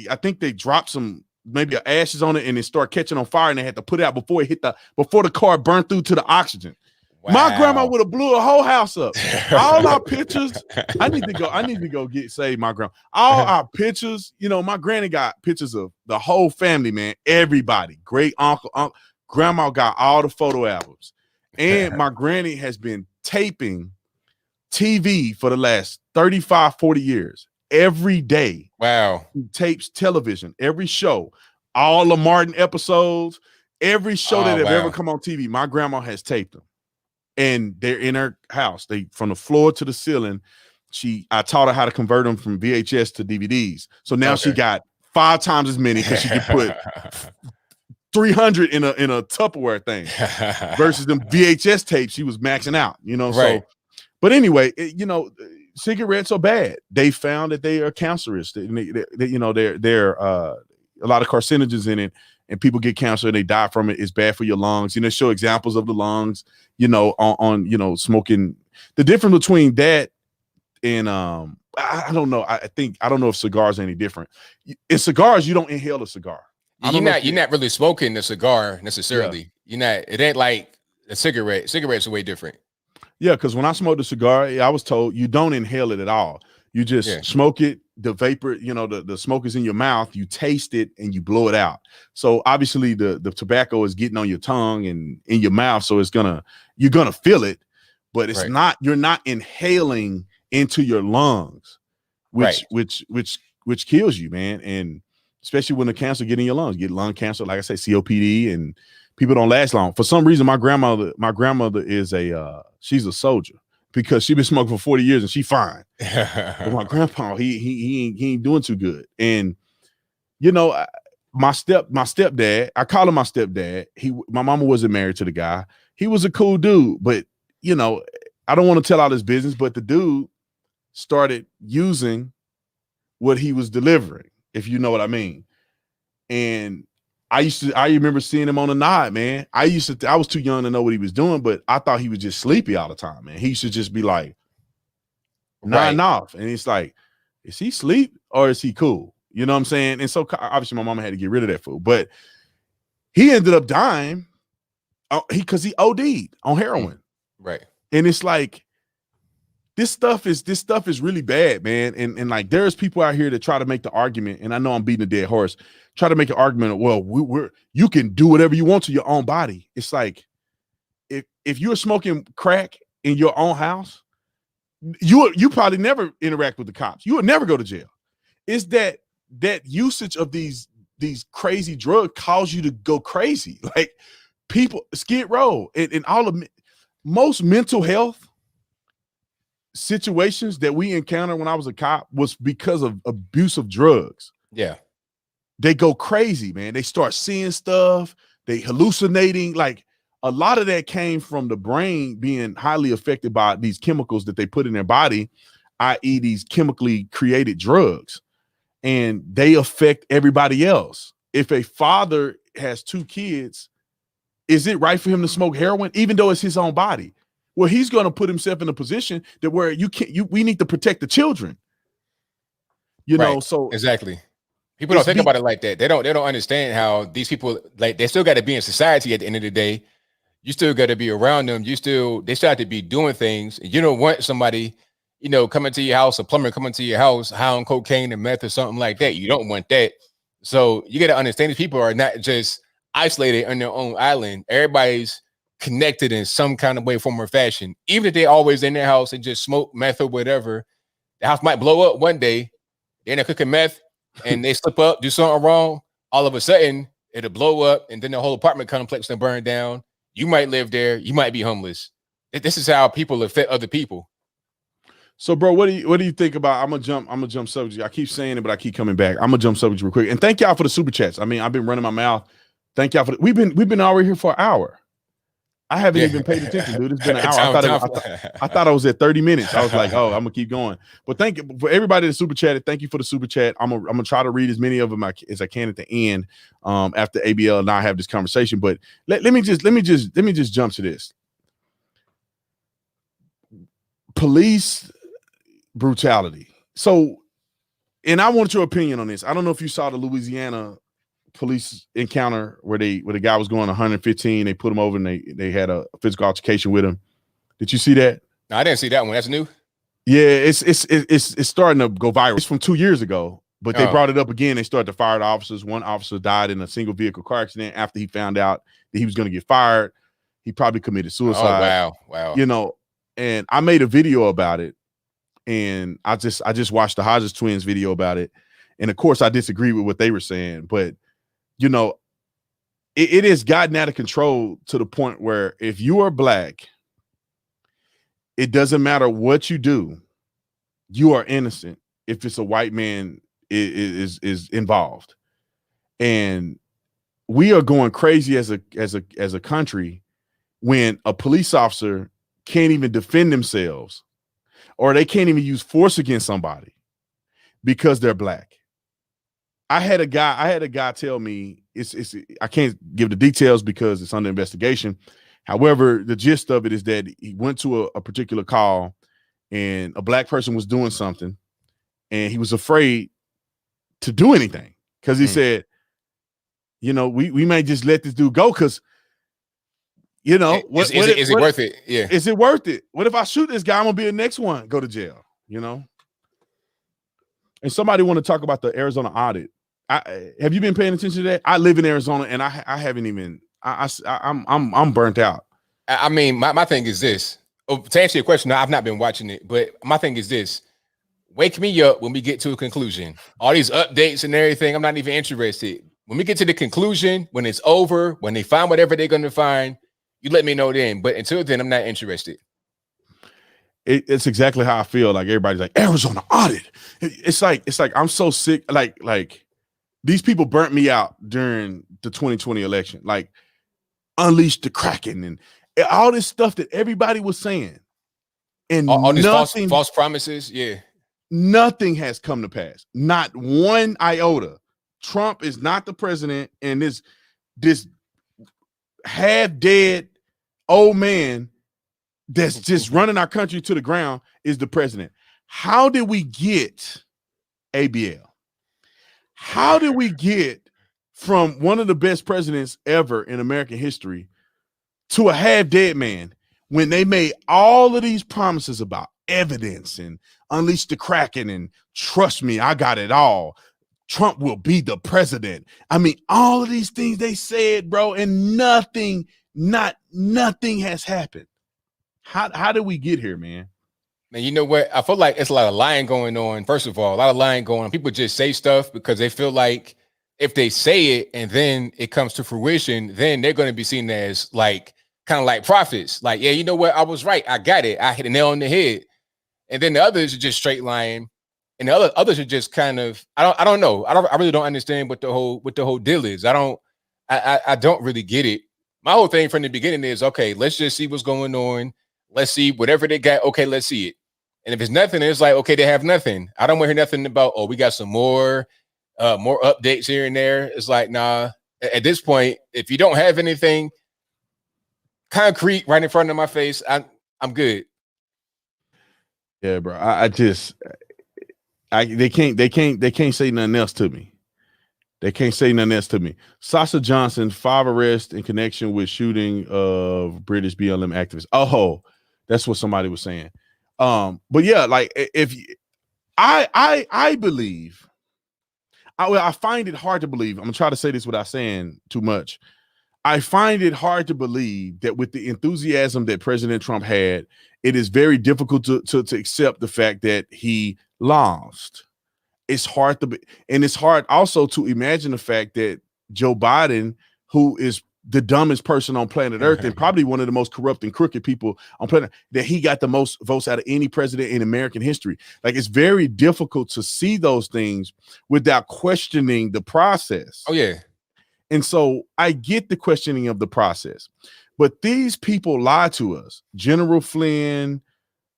I think they dropped some maybe ashes on it and it started catching on fire and they had to put it out before the car burned through to the oxygen. Wow. My grandma would have blew a whole house up. All our pictures, I need to go get saved. My grandma, all our pictures, my granny got pictures of the whole family, man. Everybody, great uncle, grandma got all the photo albums. And my granny has been taping TV for the last 35, 40 years. Every day. Wow. She tapes television, every show, all the Martin episodes, every show that have ever come on TV. My grandma has taped them. And they're in her house. They from the floor to the ceiling. I taught her how to convert them from VHS to DVDs. So now she got 5 times as many because she could put 300 in a Tupperware thing versus them VHS tapes. She was maxing out, Right. So, but anyway, cigarettes are bad. They found that they are cancerous. They're a lot of carcinogens in it. And people get cancer and they die from it. It's bad for your lungs. Show examples of the lungs, on smoking. The difference between that and I don't know. I don't know if cigars are any different. In cigars, you don't inhale a cigar. You're not really smoking a cigar necessarily. Yeah. It ain't like a cigarette. Cigarettes are way different. Yeah, because when I smoked a cigar, I was told you don't inhale it at all. You just smoke it, the vapor, the smoke is in your mouth, you taste it and you blow it out. So obviously the tobacco is getting on your tongue and in your mouth. So you're gonna feel it, but it's not, you're not inhaling into your lungs, which kills you, man. And especially when the cancer get in your lungs, you get lung cancer, like I say, COPD, and people don't last long. For some reason, my grandmother is she's a soldier. Because she's been smoking for 40 years and she's fine. But my grandpa, he ain't doing too good. And my stepdad, I call him my stepdad. My mama wasn't married to the guy. He was a cool dude, but I don't want to tell all his business, but the dude started using what he was delivering, if you know what I mean. And I remember seeing him on the nod, man. I was too young to know what he was doing, but I thought he was just sleepy all the time, man. He should just be like nodding off. And it's like, is he sleep or is he cool? You know what I'm saying? And so obviously my mama had to get rid of that fool, but he ended up dying because he OD'd on heroin. Right. And it's like, this stuff is really bad, man. And like, there's people out here that try to make the argument, and I know I'm beating a dead horse, try to make an argument of, well, you can do whatever you want to your own body. It's like, if you're smoking crack in your own house, you probably never interact with the cops. You would never go to jail. It's that usage of these crazy drugs cause you to go crazy. Like people, Skid Row and all of most mental health situations that we encountered when I was a cop was because of abuse of drugs. Yeah. They go crazy, man. They start seeing stuff, they hallucinating. Like a lot of that came from the brain being highly affected by these chemicals that they put in their body, i.e. these chemically created drugs, and they affect everybody else. If a father has 2 kids, is it right for him to smoke heroin, even though it's his own body? Well, he's going to put himself in a position that where we need to protect the children. You know, so exactly. People don't think about it like that. They don't understand how these people, like, they still got to be in society at the end of the day. You still got to be around them. They still have to be doing things. You don't want somebody, coming to your house, a plumber coming to your house, high on cocaine and meth or something like that. You don't want that. So you got to understand these people are not just isolated on their own island. Everybody's connected in some kind of way, form, or fashion. Even if they're always in their house and just smoke meth or whatever, the house might blow up one day. They're not cooking meth and they slip up, do something wrong. All of a sudden, it'll blow up, and then the whole apartment complex will burn down. You might live there. You might be homeless. This is how people affect other people. So, bro, what do you think about? I'm gonna jump subject. I keep saying it, but I keep coming back. I'm gonna jump subject real quick. And thank y'all for the super chats. I mean, I've been running my mouth. Thank y'all for we've been already here for an hour. I haven't even paid attention, dude. It's been an hour. I thought I was at 30 minutes. I was like, oh, I'm gonna keep going. But thank you for everybody that super chatted. Thank you for the super chat. I'm gonna try to read as many of them as I can at the end, after ABL and I have this conversation. But let me just jump to this. Police brutality. So, and I want your opinion on this. I don't know if you saw the Louisiana police encounter where the guy was going 115. They put him over and they had a physical altercation with him. Did you see that? No, I didn't see that one. That's new. Yeah, it's starting to go viral. It's from 2 years ago, but they brought it up again. They started to fire the officers. One officer died in a single vehicle car accident after he found out that he was going to get fired. He probably committed suicide. Oh, wow. And I made a video about it, and I just watched the Hodges twins video about it, and of course I disagree with what they were saying, but it has gotten out of control to the point where if you are black, it doesn't matter what you do, you are innocent if it's a white man is involved. And we are going crazy as a country when a police officer can't even defend themselves, or they can't even use force against somebody because they're black. I had a guy tell me I can't give the details because it's under investigation. However, the gist of it is that he went to a particular call and a black person was doing something and he was afraid to do anything because he said, we may just let this dude go because, is it worth it? Yeah. Is it worth it? What if I shoot this guy? I'm going to be the next one, go to jail, And somebody want to talk about the Arizona audit. Have you been paying attention to that? I live in Arizona and I haven't even, I'm burnt out. I mean, my thing is this. To answer your question, no, I've not been watching it, but my thing is this. Wake me up when we get to a conclusion. All these updates and everything, I'm not even interested. When we get to the conclusion, when it's over, when they find whatever they're going to find, you let me know then. But until then, I'm not interested. It's exactly how I feel. Like everybody's like, Arizona audit. It's like I'm so sick. Like these people burnt me out during the 2020 election. Like unleash the Kraken and all this stuff that everybody was saying. And all these false promises. Yeah. Nothing has come to pass. Not one iota. Trump is not the president, and this half dead old man that's just running our country to the ground is the president. How did we get ABL? How did we get from one of the best presidents ever in American history to a half dead man when they made all of these promises about evidence and unleash the Kraken and trust me, I got it all. Trump will be the president. I mean, all of these things they said, bro, and nothing has happened. How did we get here, man? Man, you know what? I feel like it's a lot of lying going on. First of all, a lot of lying going on. People just say stuff because they feel like if they say it and then it comes to fruition, then they're going to be seen as like kind of like prophets. Like, yeah, you know what? I was right. I got it. I hit a nail on the head. And then the others are just straight lying. And the others are just kind of, I don't know. I really don't understand what the whole deal is. I don't really get it. my whole thing from the beginning is, okay, let's just see what's going on. Let's see whatever they got. Okay, let's see it. And if it's nothing, it's like, okay, they have nothing. I don't want to hear nothing about, oh, we got some more updates here and there. It's like, nah, at this point, if you don't have anything concrete right in front of my face, I'm good. Yeah, bro. They can't say nothing else to me. They can't say nothing else to me. Sasha Johnson, 5 arrests in connection with shooting of British BLM activists. Oh, that's what somebody was saying. But yeah, like if I believe, I find it hard to believe. I'm gonna try to say this without saying too much. I find it hard to believe that with the enthusiasm that President Trump had, it is very difficult to accept the fact that he lost. It's hard to be, and it's hard also to imagine the fact that Joe Biden, who is the dumbest person on planet Earth and probably one of the most corrupt and crooked people on planet, that he got the most votes out of any president in American history. Like, it's very difficult to see those things without questioning the process. Oh, yeah. And so I get the questioning of the process, but these people lie to us. General Flynn,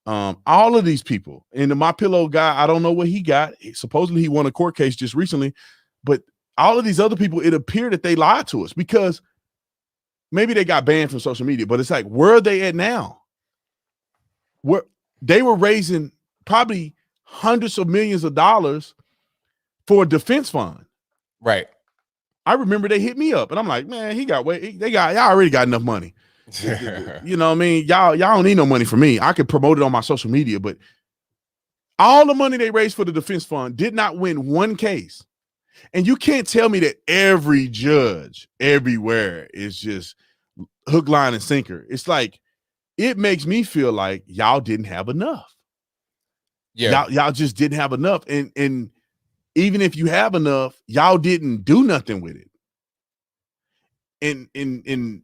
all of these people, and the My Pillow guy, I don't know what he got. Supposedly he won a court case just recently, but all of these other people, it appeared that they lied to us because maybe they got banned from social media, but it's like, where are they at now? Where they were raising probably hundreds of millions of dollars for a defense fund. Right. I remember they hit me up and I'm like, man, y'all already got enough money. You know what I mean? Y'all don't need no money from me. I could promote it on my social media, but all the money they raised for the defense fund did not win one case. And you can't tell me that every judge everywhere is just hook, line, and sinker. It's like, it makes me feel like y'all didn't have enough. Yeah. Y'all just didn't have enough. And even if you have enough, y'all didn't do nothing with it. And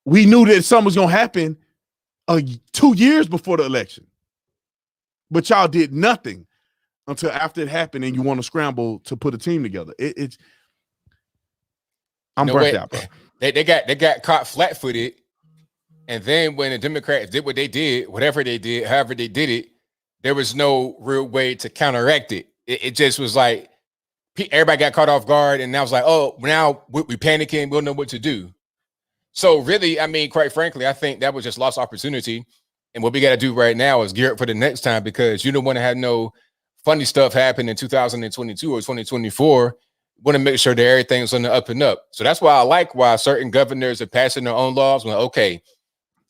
we knew that something was going to happen 2 years before the election. But y'all did nothing until after it happened and you want to scramble to put a team together. I'm burnt out, bro. They got caught flat-footed. And then when the Democrats did what they did, whatever they did, however they did it, there was no real way to counteract it. It just was like everybody got caught off guard, and I was like, oh, now we panicking, we don't know what to do. So really, I mean, quite frankly, I think that was just lost opportunity. And what we got to do right now is gear up for the next time, because you don't want to have no funny stuff happen in 2022 or 2024. You want to make sure that everything's on the up and up. So that's why I like why certain governors are passing their own laws. Well, okay,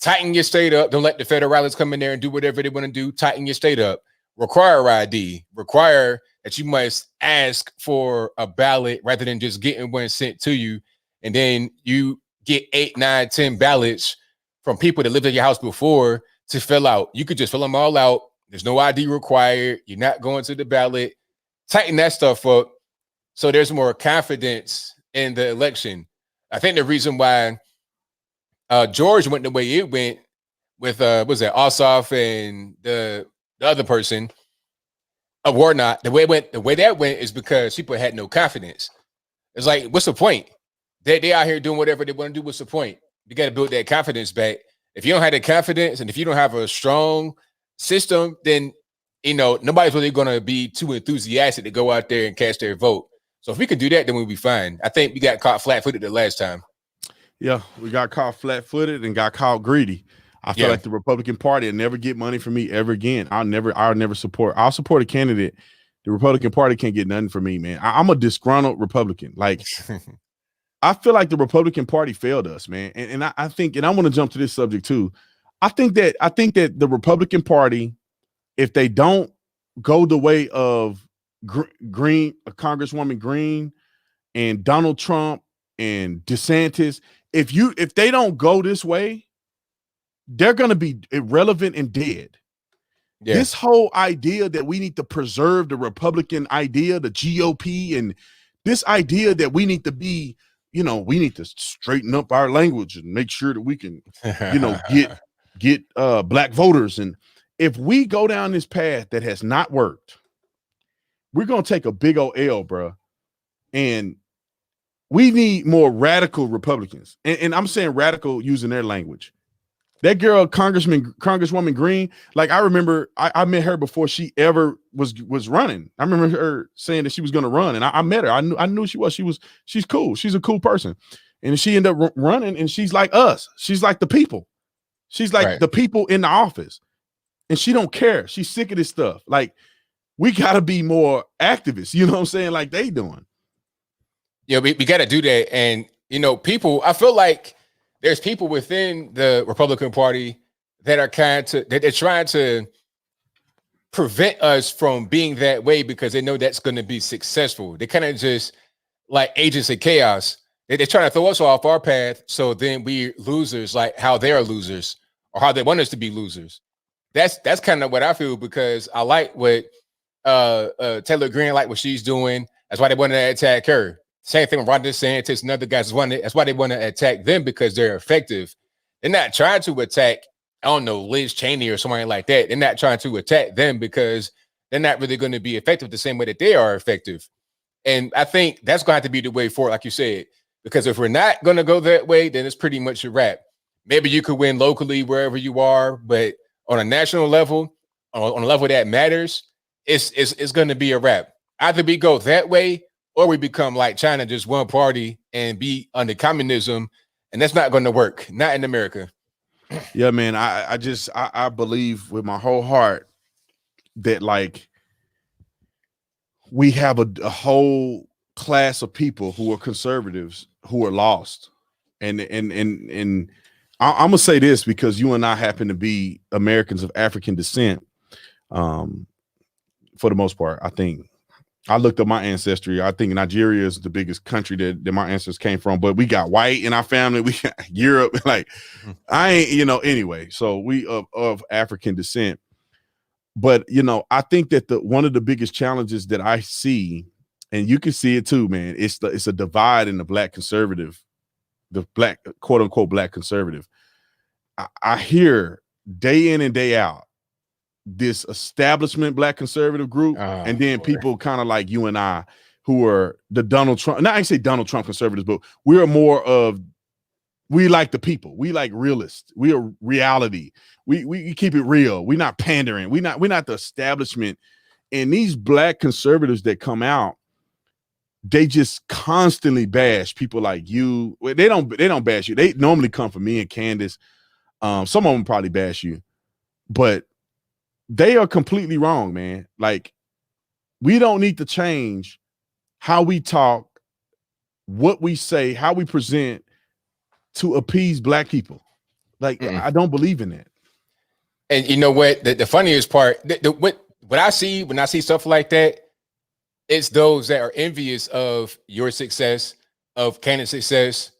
tighten your state up. Don't let the federalists come in there and do whatever they want to do. Tighten your state up. Require ID. Require that you must ask for a ballot rather than just getting one sent to you. And then you get 8, 9, 10 ballots from people that lived at your house before to fill out. You could just fill them all out. There's no ID required. You're not going to the ballot. Tighten that stuff up so there's more confidence in the election. I think the reason why George went the way it went with was that Ossoff and the other person, Warnock, the way that went is because people had no confidence. It's like, what's the point? They out here doing whatever they want to do. What's the point? You got to build that confidence back. If you don't have that confidence and if you don't have a strong system, then nobody's really going to be too enthusiastic to go out there and cast their vote. So if we could do that, then we'll be fine. I think we got caught flat-footed the last time. Yeah, we got caught flat-footed and got caught greedy. I feel like the Republican Party will never get money from me ever again. I'll support a candidate. The Republican Party can't get nothing from me, man. I'm a disgruntled Republican. Like, I feel like the Republican Party failed us, man. And I think, and I want to jump to this subject too. I think that the Republican Party, if they don't go the way of Congresswoman Green and Donald Trump and DeSantis, if they don't go this way, they're going to be irrelevant and dead. Yeah. This whole idea that we need to preserve the Republican idea, the GOP, and this idea that we need to be, we need to straighten up our language and make sure that we can, get black voters. And if we go down this path that has not worked, we're going to take a big old L, bro. And we need more radical Republicans. And I'm saying radical using their language. That girl, Congresswoman Green, like I remember I met her before she ever was running. I remember her saying that she was going to run, and I met her. I knew she was. She's cool. She's a cool person, and she ended up running. And she's like us. She's like the people. She's like the people in the office, and she don't care. She's sick of this stuff. Like we got to be more activists. You know what I'm saying? Like they doing. Yeah, we got to do that, and people. I feel like there's people within the Republican Party that are they're trying to prevent us from being that way because they know that's going to be successful. They kind of just like agents of chaos. They're trying to throw us off our path, so then we losers, like how they are losers or how they want us to be losers. That's kind of what I feel, because I like what Taylor Greene, like what she's doing. That's why they want to attack her. Same thing with Ron DeSantis and other guys. That's why they want to attack them, because they're effective. They're not trying to attack, I don't know, Liz Cheney or somebody like that. They're not trying to attack them because they're not really going to be effective the same way that they are effective. And I think that's going to have to be the way forward, like you said, because if we're not going to go that way, then it's pretty much a wrap. Maybe you could win locally wherever you are, but on a national level, on a level that matters, it's going to be a wrap. Either we go that way, or we become like China, just one party and be under communism. And that's not going to work. Not in America. Yeah, man. I believe with my whole heart that like we have a whole class of people who are conservatives who are lost. And I'm gonna say this because you and I happen to be Americans of African descent. For the most part, I think. I looked up my ancestry. I think Nigeria is the biggest country that my ancestors came from, but we got white in our family. We got Europe. Like I ain't, anyway. So we of African descent. But I think that one of the biggest challenges that I see, and you can see it too, man, it's a divide in the black conservative, the black quote unquote black conservative. I hear day in and day out this establishment black conservative group, and then people kind of like you and I who are the Donald Trump, not I say Donald Trump conservatives, but we are more of, we like the people, we like realists, we are reality, we keep it real, we're not pandering, we're not the establishment. And these black conservatives that come out, they just constantly bash people like you. Well, they don't bash you. They normally come for me and Candace. Some of them probably bash you, but they are completely wrong, man. Like, we don't need to change how we talk, what we say, how we present to appease black people. Like, I don't believe in that. And you know what? The funniest part, what I see when I see stuff like that, it's those that are envious of your success, of Candace's success.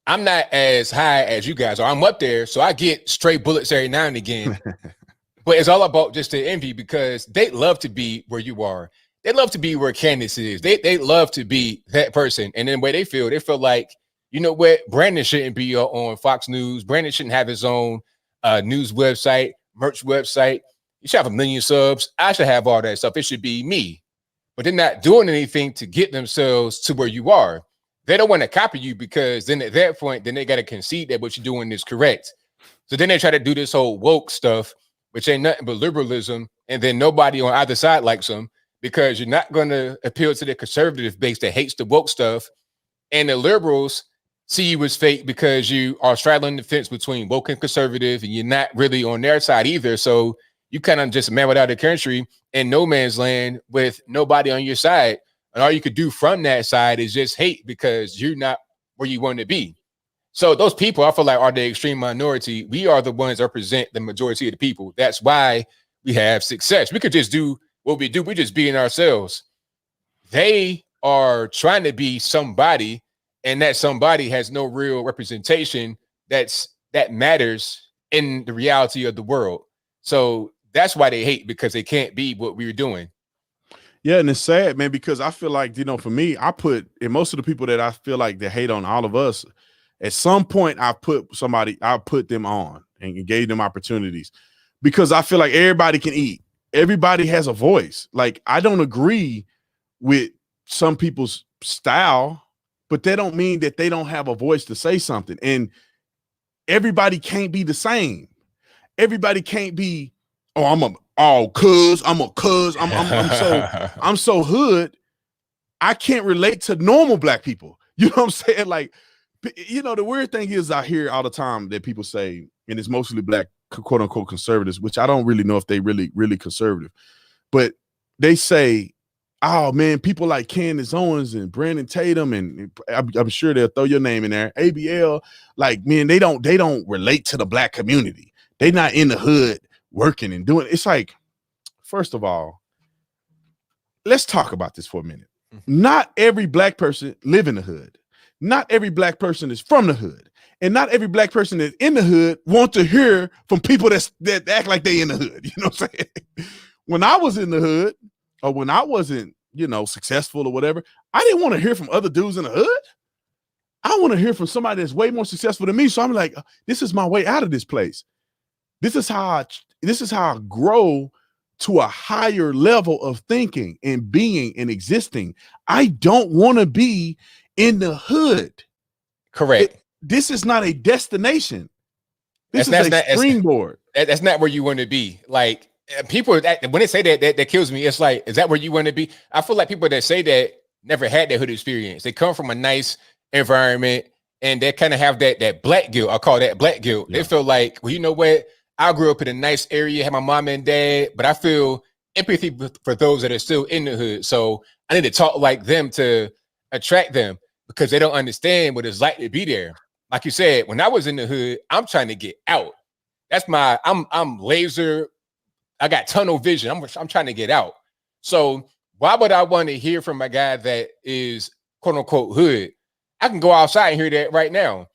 I'm not as high as you guys are. I'm up there, so I get straight bullets every now and again. But it's all about just the envy, because they love to be where you are. They love to be where Candace is. They love to be that person. And then the way they feel like, you know what? Brandon shouldn't be on Fox News. Brandon shouldn't have his own news website, merch website. You should have 1 million subs. I should have all that stuff. It should be me. But they're not doing anything to get themselves to where you are. They don't want to copy you, because then at that point, then they got to concede that what you're doing is correct. So then they try to do this whole woke stuff, which ain't nothing but liberalism, and then nobody on either side likes them, because you're not going to appeal to the conservative base that hates the woke stuff, and the liberals see you as fake because you are straddling the fence between woke and conservative, and you're not really on their side either. So you kind of just man without a country in no man's land with nobody on your side, and all you could do from that side is just hate because you're not where you want to be. So those people, I feel like, are the extreme minority. We are the ones that represent the majority of the people. That's why we have success. We could just do what we do. We're just being ourselves. They are trying to be somebody, and that somebody has no real representation that matters in the reality of the world. So that's why they hate, because they can't be what we're doing. Yeah, and it's sad, man, because I feel like, for me, and most of the people that I feel like they hate on all of us, at some point, I put them on and gave them opportunities, because I feel like everybody can eat. Everybody has a voice. Like, I don't agree with some people's style, but that don't mean that they don't have a voice to say something. And everybody can't be the same. Everybody can't be, oh, I'm so hood. I can't relate to normal black people. You know what I'm saying? Like, you know, the weird thing is I hear all the time that people say, and it's mostly black quote unquote conservatives, which I don't really know if they really conservative, but they say, oh man, people like Candace Owens and Brandon Tatum, and I'm sure they'll throw your name in there, ABL, like, man, they don't relate to the black community. They not in the hood working and doing. It's like, first of all, let's talk about this for a minute. Not every black person live in the hood. Not every black person is from the hood. And not every black person that's in the hood want to hear from people that act like they in the hood. You know what I'm saying? When I was in the hood, or when I wasn't, you know, successful or whatever, I didn't want to hear from other dudes in the hood. I want to hear from somebody that's way more successful than me. So I'm like, this is my way out of this place. This is how I grow to a higher level of thinking and being and existing. I don't want to be in the hood. Correct. This is not a destination. This is a springboard. That's not where you want to be. Like, people when they say that kills me. It's like, is that where you want to be? I feel like people that say that never had that hood experience. They come from a nice environment and they kind of have that black guilt. I call that black guilt. Yeah. They feel like, well, you know what? I grew up in a nice area, had my mom and dad, but I feel empathy for those that are still in the hood. So I need to talk like them to attract them, because they don't understand what it's like to be there. Like you said, when I was in the hood, I'm trying to get out. That's I'm laser. I got tunnel vision. I'm trying to get out. So why would I want to hear from a guy that is quote unquote hood? I can go outside and hear that right now.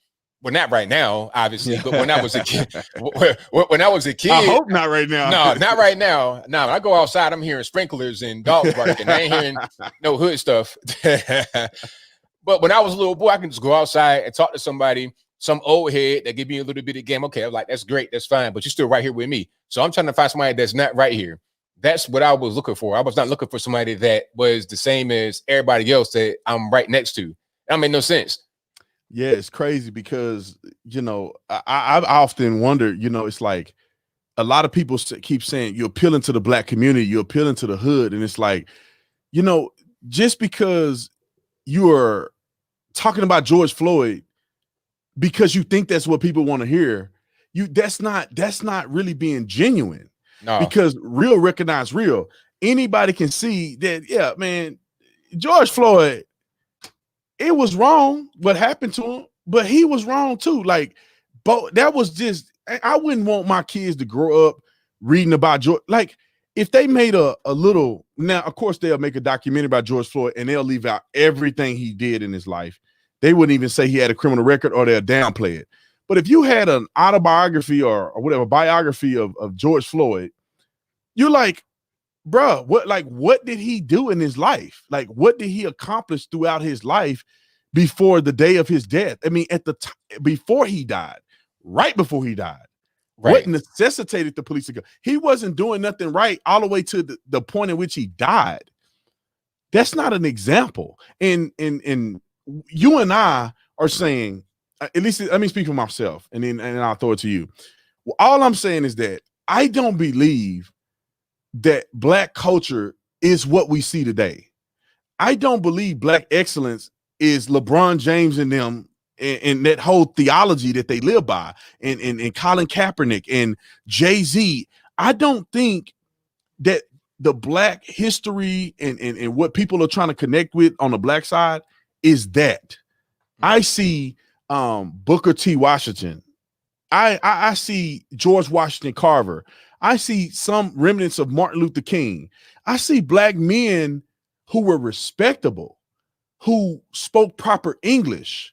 Well, not right now, obviously, but when I was a kid, I hope not right now. No, not right now. No, when I go outside, I'm hearing sprinklers and dogs barking. I ain't hearing no hood stuff. But when I was a little boy, I can just go outside and talk to somebody, some old head that give me a little bit of game. Okay, I'm like, that's great, that's fine, but you're still right here with me. So I'm trying to find somebody that's not right here. That's what I was looking for. I was not looking for somebody that was the same as everybody else that I'm right next to. That made no sense. Yeah, it's crazy because, you know, I often wonder, you know, it's like a lot of people keep saying you're appealing to the black community, you're appealing to the hood. And it's like, you know, just because you are talking about George Floyd because you think that's what people want to hear, that's not really being genuine. No. Because real recognize real. Anybody can see that, yeah, man, George Floyd, it was wrong what happened to him, but he was wrong too. Like, but that was just, I wouldn't want my kids to grow up reading about George. Like, if they made a little, now of course they'll make a documentary about George Floyd and they'll leave out everything he did in his life. They wouldn't even say he had a criminal record, or they'll downplay it. But if you had an autobiography or whatever biography of George Floyd, you're like, bro, what did he do in his life? Like, what did he accomplish throughout his life before the day of his death? I mean, at the time before he died, right before he died, right. What necessitated the police to go? He wasn't doing nothing right all the way to the point in which he died. That's not an example. And you and I are saying, at least let me speak for myself, and then I'll throw it to you. Well, all I'm saying is that I don't believe that black culture is what we see today. I don't believe black excellence is LeBron James and them and that whole theology that they live by, and Colin Kaepernick and Jay-Z. I don't think that the black history and what people are trying to connect with on the black side is that. I see Booker T. Washington. I see George Washington Carver. I see some remnants of Martin Luther King. I see black men who were respectable, who spoke proper English,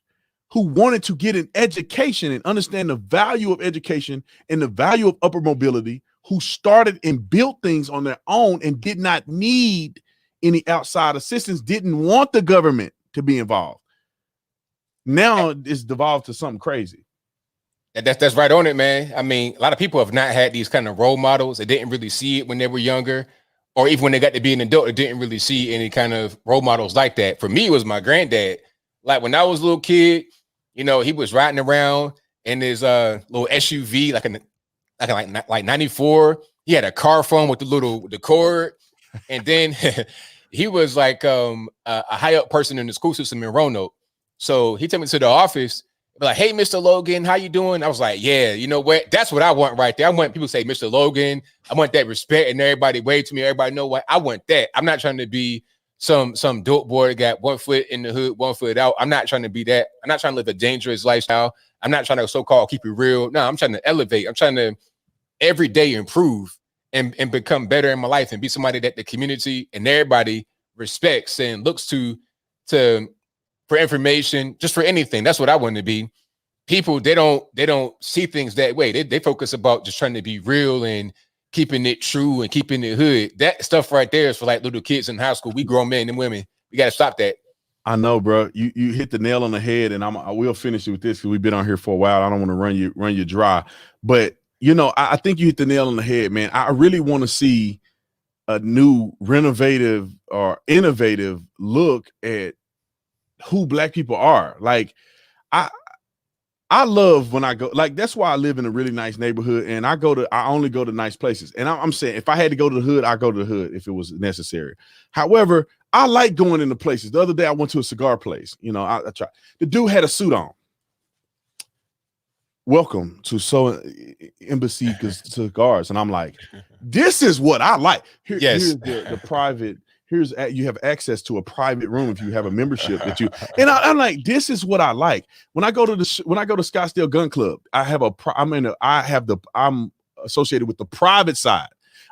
who wanted to get an education and understand the value of education and the value of upper mobility, who started and built things on their own and did not need any outside assistance, didn't want the government to be involved. Now it's devolved to something crazy. That's right on it, man. I mean, a lot of people have not had these kind of role models. They didn't really see it when they were younger, or even when they got to be an adult, they didn't really see any kind of role models like that. For me, it was my granddad. Like when I was a little kid, you know, he was riding around in his little SUV, like 94. He had a car phone with the cord, and then he was like a high up person in the school system in Roanoke. So he took me to the office, like, "Hey, Mr. Logan, how you doing?" I was like, "Yeah, you know what? That's what I want right there. I want people to say, Mr. Logan. I want that respect, and everybody wave to me. Everybody know what I want. That I'm not trying to be some dope boy that got 1 foot in the hood, 1 foot out. I'm not trying to be that. I'm not trying to live a dangerous lifestyle. I'm not trying to so-called keep it real. No, I'm trying to elevate. I'm trying to every day improve and become better in my life and be somebody that the community and everybody respects and looks to for information, just for anything. That's what I want to be. People, they don't see things that way. They focus about just trying to be real and keeping it true and keeping it hood. That stuff right there is for like little kids in high school. We grown men and women. We got to stop that. I know, bro. You hit the nail on the head, and I will finish it with this because we've been on here for a while. I don't want to run you dry, but you know, I think you hit the nail on the head, man. I really want to see a new renovative or innovative look at who Black people are. Like, I love when I go, like, that's why I live in a really nice neighborhood, and I only go to nice places. And I'm saying, if I had to go to the hood, I go to the hood if it was necessary. However, I like going into places. The other day I went to a cigar place. You know, I tried. The dude had a suit on. Welcome to Embassy Cigars. And I'm like, this is what I like. Here's the private. You have access to a private room if you have a membership that you, and I'm like, this is what I like. When I go to Scottsdale Gun Club, I'm associated with the private side.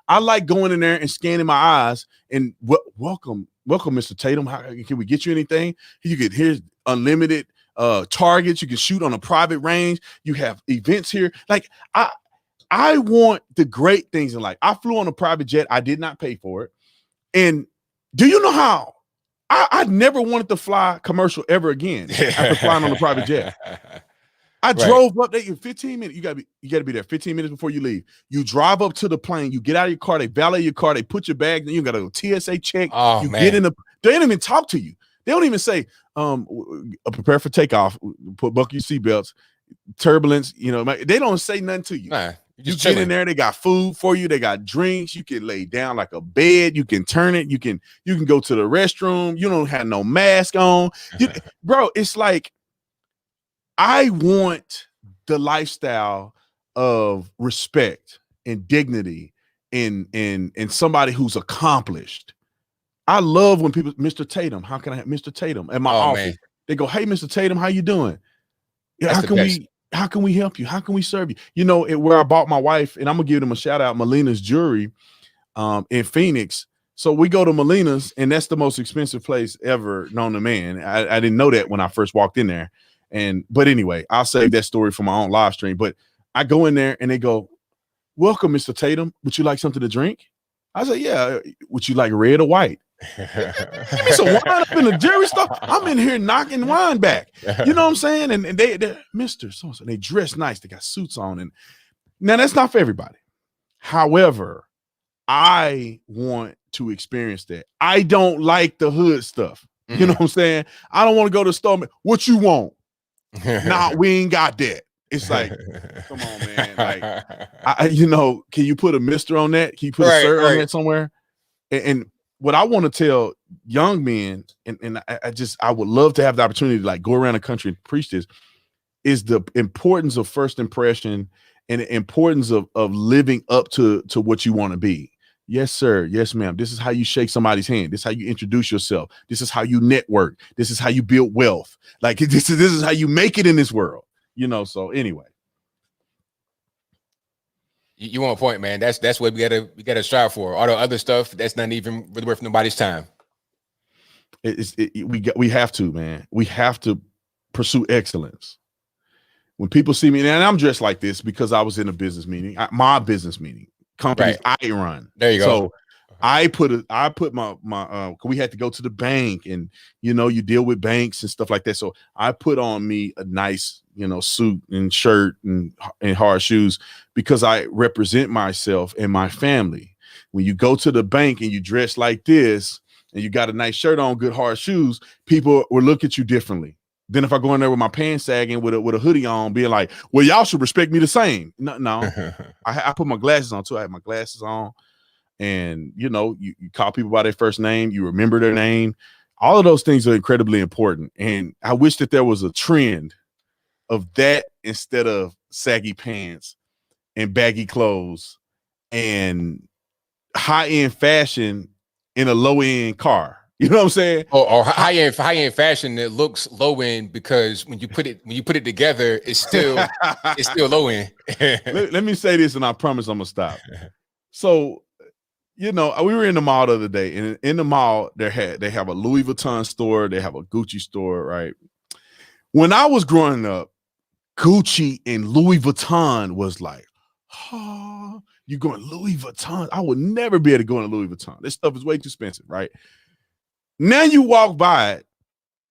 I like going in there and scanning my eyes and welcome, Mr. Tatum. How can we get you anything? Here's unlimited targets. You can shoot on a private range. You have events here. Like, I want the great things in life. I flew on a private jet. I did not pay for it. And do you know how I never wanted to fly commercial ever again after flying on a private jet? I drove up there in 15 minutes. You gotta be there 15 minutes before you leave. You drive up to the plane, you get out of your car, they valet your car, they put your bag, then you gotta go TSA check. Get in they don't even talk to you. They don't even say, prepare for takeoff, buckle your seatbelts, turbulence, you know, they don't say nothing to you. Nah, you get in there, they got food for you, they got drinks, you can lay down like a bed, you can turn it, you can go to the restroom, you don't have no mask on. Bro, it's like, I want the lifestyle of respect and dignity and somebody who's accomplished. I love when people, Mr. Tatum, how can I have Mr. Tatum at my office? Man. They go, hey, Mr. Tatum, how you doing? Yeah, how can we help you? How can we serve you? You know, where I bought my wife, and I'm gonna give them a shout out, Melina's Jewelry in Phoenix. So we go to Melina's, and that's the most expensive place ever known to man. I didn't know that when I first walked in there. But anyway, I'll save that story for my own live stream. But I go in there and they go, welcome, Mr. Tatum. Would you like something to drink? I said, yeah. Would you like red or white? Give me some wine up in the jewelry store. I'm in here knocking wine back. You know what I'm saying? And they're Mr. So-and-so. They dress nice. They got suits on. And now that's not for everybody. However, I want to experience that. I don't like the hood stuff. You know what I'm saying? I don't want to go to the store. What you want? Nah, we ain't got that. It's like, come on, man. Like, can you put a mister on that? Can you put a sir on that somewhere? And what I want to tell young men, and I would love to have the opportunity to like go around the country and preach this, is the importance of first impression and the importance of living up to what you want to be. Yes, sir. Yes, ma'am. This is how you shake somebody's hand. This is how you introduce yourself. This is how you network. This is how you build wealth. Like this is how you make it in this world. So anyway. You on point, man. That's what we gotta strive for. All the other stuff, that's not even really worth nobody's time. We have to, man. We have to pursue excellence. When people see me, and I'm dressed like this because I was in a business meeting, my business meeting. Companies I run. There you go. So I put my we had to go to the bank, and you deal with banks and stuff like that. So I put on me a nice suit and shirt and hard shoes because I represent myself and my family. When you go to the bank and you dress like this and you got a nice shirt on, good hard shoes, people will look at you differently. Then if I go in there with my pants sagging with a hoodie on, being like, well, y'all should respect me the same. No. I put my glasses on too. I have my glasses on, and you call people by their first name. You remember their name. All of those things are incredibly important. And I wish that there was a trend of that instead of saggy pants and baggy clothes and high-end fashion in a low-end car. You know what I'm saying? Or high-end fashion that looks low-end because when you put it together, it's still low end. let me say this, and I promise I'm gonna stop. So, we were in the mall the other day, and in the mall they have a Louis Vuitton store, they have a Gucci store, right? When I was growing up, Gucci and Louis Vuitton was like, oh, you're going Louis Vuitton. I would never be able to go in Louis Vuitton. This stuff is way too expensive, right? Now you walk by it,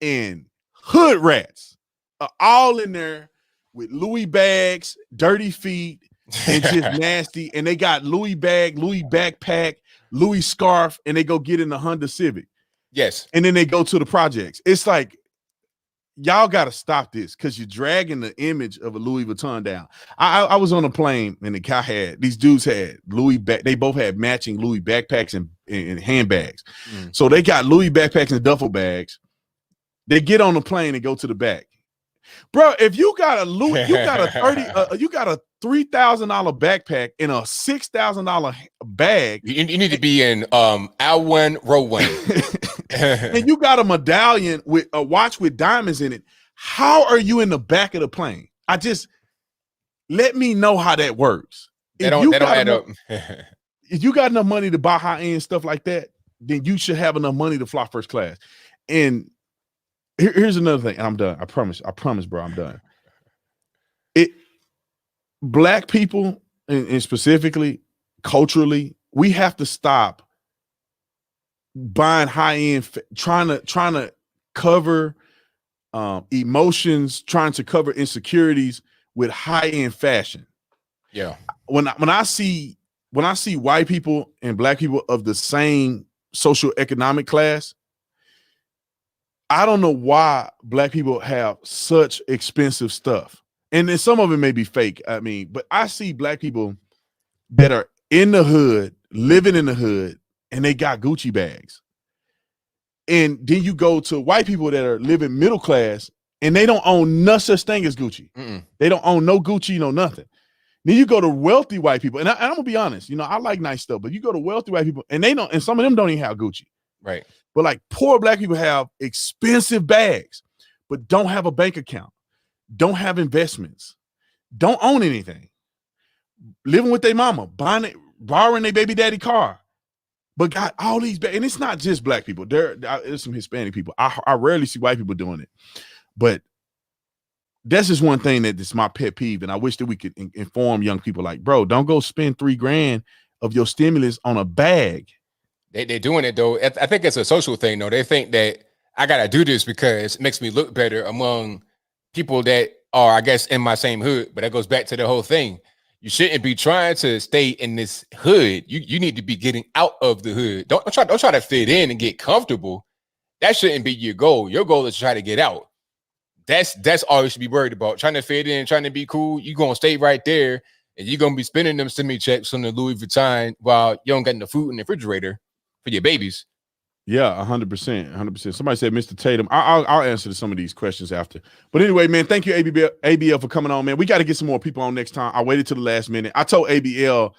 and hood rats are all in there with Louis bags, dirty feet, and just nasty. And they got Louis bag, Louis backpack, Louis scarf, and they go get in the Honda Civic. Yes. And then they go to the projects. It's like, y'all got to stop this because you're dragging the image of a Louis Vuitton down. I was on a plane, and these dudes had Louis they both had matching Louis backpacks and handbags. So they got Louis backpacks and duffel bags. They get on the plane and go to the back. Bro, if you got a Louis, you got a $3,000 backpack and a $6,000 bag. You need to be in aisle 1, row 1. And you got a medallion with a watch with diamonds in it. How are you in the back of the plane? Let me know how that works. They don't add up. If you got enough money to buy high-end stuff like that, then you should have enough money to fly first class. And here's another thing, and I'm done. I promise, bro, I'm done. Black people, and specifically culturally, we have to stop buying high-end, trying to cover emotions, trying to cover insecurities with high-end fashion. Yeah. When I see white people and black people of the same social economic class, I don't know why black people have such expensive stuff. And then some of it may be fake. But I see black people that are in the hood, living in the hood, and they got Gucci bags. And then you go to white people that are living middle class, and they don't own no such thing as Gucci. They don't own no Gucci, no nothing. Then you go to wealthy white people, and I'm gonna be honest, I like nice stuff, but you go to wealthy white people, and and some of them don't even have Gucci. Right. But like poor black people have expensive bags, but don't have a bank account, don't have investments, don't own anything, living with their mama, borrowing their baby daddy car, but got all these bags. And it's not just black people. There's some Hispanic people. I rarely see white people doing it, but that's just one thing that's my pet peeve. And I wish that we could inform young people like, bro, don't go spend $3,000 of your stimulus on a bag. They're doing it though. I think it's a social thing though. They think that I gotta do this because it makes me look better among people that are, I guess, in my same hood. But that goes back to the whole thing. You shouldn't be trying to stay in this hood. You need to be getting out of the hood. Don't try to fit in and get comfortable. That shouldn't be your goal. Your goal is to try to get out. That's all you should be worried about. Trying to fit in, trying to be cool. You're gonna stay right there, and you're gonna be spending them semi checks on the Louis Vuitton while you don't get the food in the refrigerator for your babies. Yeah, 100%. Somebody said, Mr. Tatum. I'll answer to some of these questions after. But anyway, man, thank you, ABL, for coming on, man. We got to get some more people on next time. I waited to the last minute. I told ABL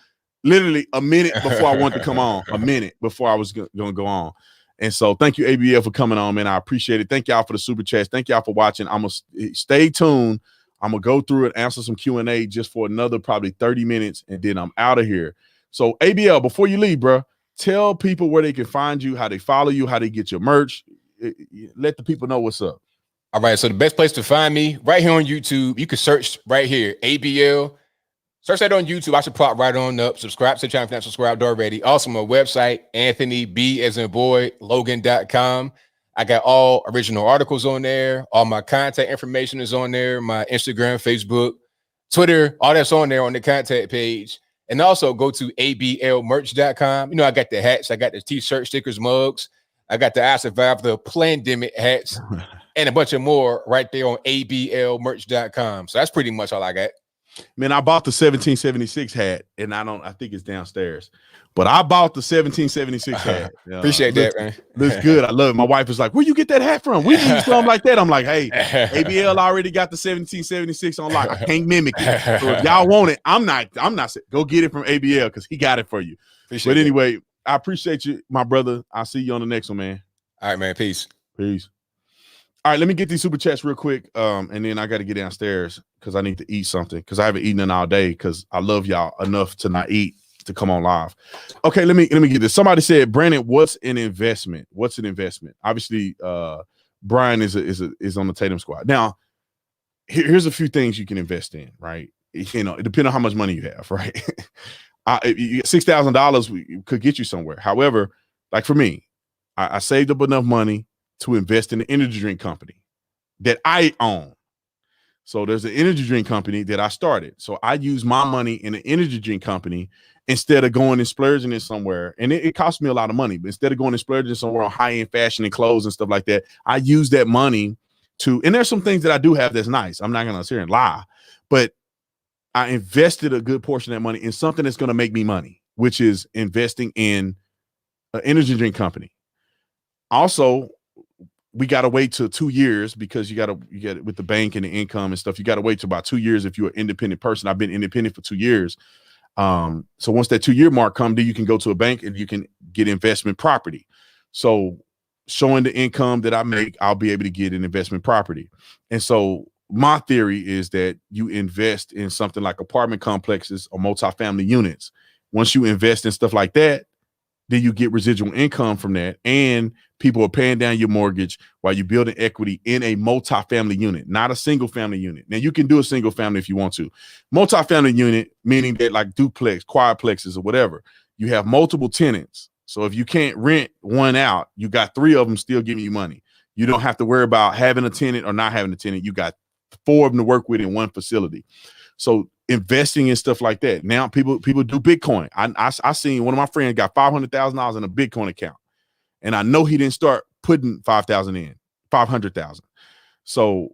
literally a minute before I wanted to come on, a minute before I was going to go on. And so thank you, ABL, for coming on, man. I appreciate it. Thank y'all for the super chats. Thank y'all for watching. I'm going to stay tuned. I'm going to go through it, answer some Q&A just for another probably 30 minutes, and then I'm out of here. So ABL, before you leave, bro, tell people where they can find you, how they follow you, how they get your merch. Let the people know what's up. All right. So the best place to find me right here on YouTube, you can search right here, ABL. Search that on YouTube. I should pop right on up. Subscribe to the channel if you're not subscribed already. Also, my website, Anthony B as in boy, Logan.com. I got all original articles on there. All my contact information is on there. My Instagram, Facebook, Twitter, all that's on there on the contact page. And also go to ablmerch.com. I got the hats. I got the t-shirt, stickers, mugs. I got the I Survived the Plandemic hats. and a bunch of more right there on ablmerch.com. So that's pretty much all I got. Man, I bought the 1776 hat, and I think it's downstairs. But I bought the 1776 hat. Appreciate that, man. Looks good. I love it. My wife was like, where you get that hat from? We need something like that. I'm like, hey, ABL already got the 1776 on lock. I can't mimic it. So if y'all want it, I'm not. Go get it from ABL because he got it for you. Appreciate but anyway, that. I appreciate you, my brother. I'll see you on the next one, man. All right, man. Peace. Peace. All right, let me get these super chats real quick, and then I got to get downstairs because I need to eat something because I haven't eaten in all day because I love y'all enough to not eat to come on live. Okay, let me get this. Somebody said, Brandon, what's an investment? What's an investment? Obviously, Brian is on the Tatum squad. Now, here's a few things you can invest in, right? You know, it depends on how much money you have, right? $6,000 could get you somewhere. However, like for me, I saved up enough money to invest in an energy drink company that I own. So there's an energy drink company that I started. So I use my money in an energy drink company instead of going and splurging it somewhere. And it cost me a lot of money, but instead of going and splurging somewhere on high-end fashion and clothes and stuff like that, I use that money to, and there's some things that I do have that's nice. I'm not going to sit here and lie, but I invested a good portion of that money in something that's going to make me money, which is investing in an energy drink company. Also, we got to wait till 2 years because you got it with the bank and the income and stuff. You got to wait till about 2 years if you're an independent person. I've been independent for 2 years. So once that 2 year mark comes, then you can go to a bank and you can get investment property. So showing the income that I make, I'll be able to get an investment property. And so my theory is that you invest in something like apartment complexes or multifamily units. Once you invest in stuff like that, then you get residual income from that, and people are paying down your mortgage while you're building equity in a multifamily unit, not a single family unit. Now you can do a single family if you want to. Multifamily unit, meaning that like duplex, quadplexes or whatever, you have multiple tenants. So if you can't rent one out, you got 3 of them still giving you money. You don't have to worry about having a tenant or not having a tenant. You got 4 of them to work with in one facility. So investing in stuff like that. Now people do Bitcoin. I seen one of my friends got $500,000 in a Bitcoin account, and I know he didn't start putting 500,000. So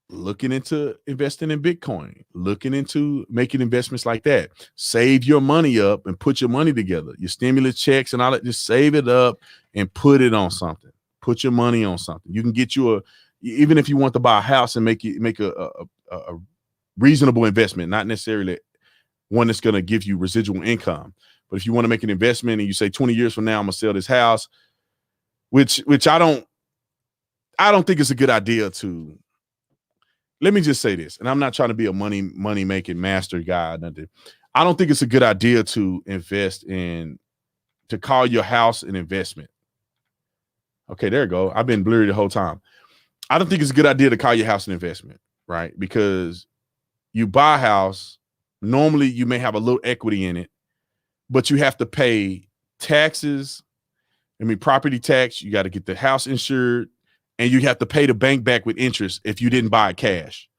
looking into investing in Bitcoin, looking into making investments like that. Save your money up and put your money together. Your stimulus checks and all that. Just save it up and put it on something. Put your money on something. You can get you even if you want to buy a house and make a reasonable investment, not necessarily one that's going to give you residual income. But if you want to make an investment and you say 20 years from now, I'm going to sell this house, which I don't think it's a good idea to. Let me just say this, and I'm not trying to be a money making master guy. Nothing. I don't think it's a good idea to invest in, to call your house an investment. Okay, there you go. I've been blurry the whole time. I don't think it's a good idea to call your house an investment, right? Because you buy a house, normally you may have a little equity in it, but you have to pay taxes. Property tax, you got to get the house insured, and you have to pay the bank back with interest if you didn't buy it cash.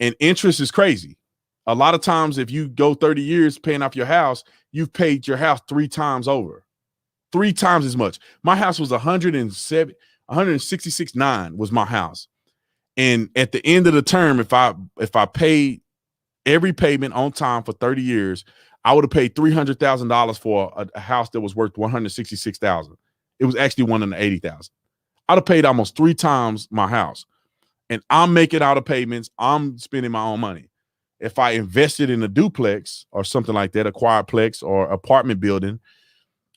And interest is crazy. A lot of times, if you go 30 years paying off your house, you've paid your house 3 times over, 3 times as much. My house was 166.9 was my house. And at the end of the term, if I paid every payment on time for 30 years, I would have paid $300,000 for a house that was worth $166,000. It was actually $180,000. I'd have paid almost 3 times my house. And I'm making out of payments. I'm spending my own money. If I invested in a duplex or something like that, a quadplex or apartment building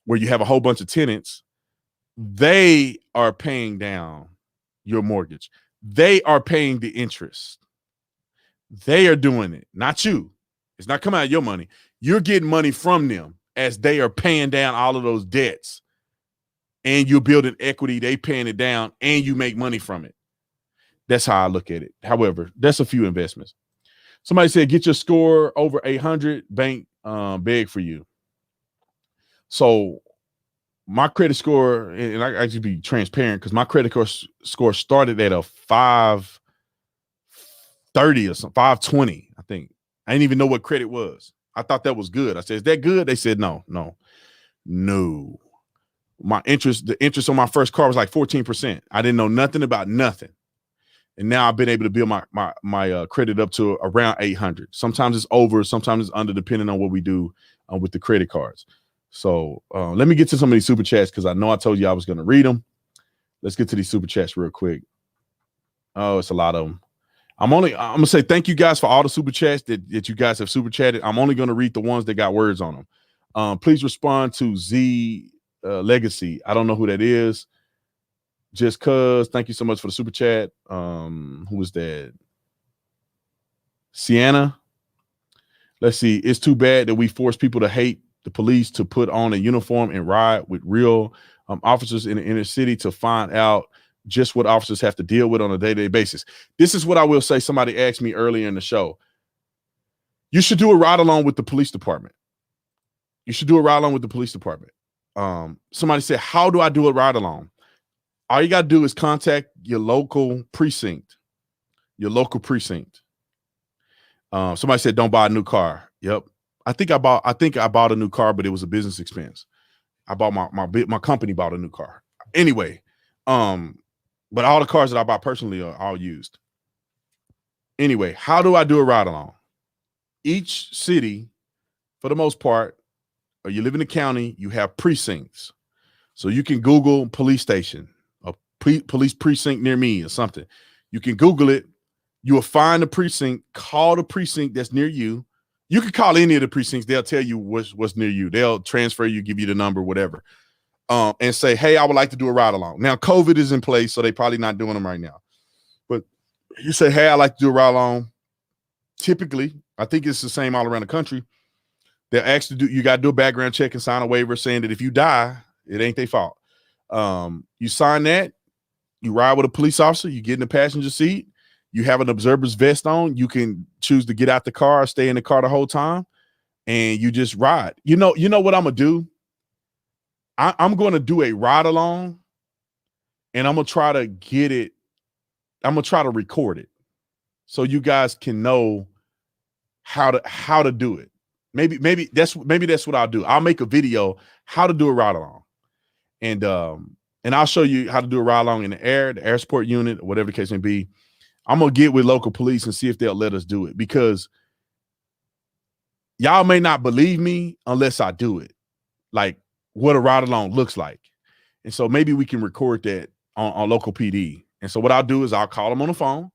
where you have a whole bunch of tenants, they are paying down your mortgage. They are paying the interest. They are doing it, not you. It's not coming out of your money. You're getting money from them as they are paying down all of those debts. And you're building equity, they paying it down, and you make money from it. That's how I look at it. However, that's a few investments. Somebody said, get your score over 800, bank beg for you. So my credit score, and I should be transparent because my credit score started at a 530 or something, 520, I think. I didn't even know what credit was. I thought that was good. I said, is that good? They said, no. the interest on my first car was like 14%. I didn't know nothing about nothing. And now I've been able to build my credit up to around 800. Sometimes it's over, sometimes it's under, depending on what we do with the credit cards. So let me get to some of these super chats because I know I told you I was going to read them. Let's get to these super chats real quick. Oh, it's a lot of them. I'm gonna say thank you guys for all the super chats that you guys have super chatted. I'm only going to read the ones that got words on them. Please respond to Z Legacy. I don't know who that is. Just cuz. Thank you so much for the super chat. Who was that? Sienna. Let's see. It's too bad that we force people to hate the police to put on a uniform and ride with real officers in the inner city to find out just what officers have to deal with on a day-to-day basis. This is what I will say. Somebody asked me earlier in the show. You should do a ride along with the police department. You should do a ride along with the police department. Somebody said, how do I do a ride along? All you got to do is contact your local precinct. Your local precinct. Somebody said, don't buy a new car. Yep. I think I bought a new car, but it was a business expense. I bought my company bought a new car. Anyway, but all the cars that I bought personally are all used. Anyway, how do I do a ride along? Each city, for the most part, or you live in the county, you have precincts. So you can Google police station, a police precinct near me or something. You can Google it. You will find the precinct, call the precinct that's near you. You can call any of the precincts. They'll tell you what's near you. They'll transfer you, give you the number, whatever. And say, hey, I would like to do a ride along. Now, COVID is in place, so they're probably not doing them right now. But you say, hey, I'd like to do a ride along. Typically, I think it's the same all around the country. They'll ask you got to do a background check and sign a waiver saying that if you die, it ain't their fault. You sign that, you ride with a police officer, you get in the passenger seat, you have an observer's vest on, you can choose to get out the car, stay in the car the whole time, and you just ride. You know what I'm going to do? I'm going to do a ride along, and I'm going to try to get it. I'm going to try to record it so you guys can know how to do it. Maybe that's what I'll do. I'll make a video how to do a ride along, and I'll show you how to do a ride along in the air support unit, or whatever the case may be. I'm gonna get with local police and see if they'll let us do it, because y'all may not believe me unless I do it, like what a ride along looks like. And so maybe we can record that on local PD. And so what I'll do is I'll call them on the phone.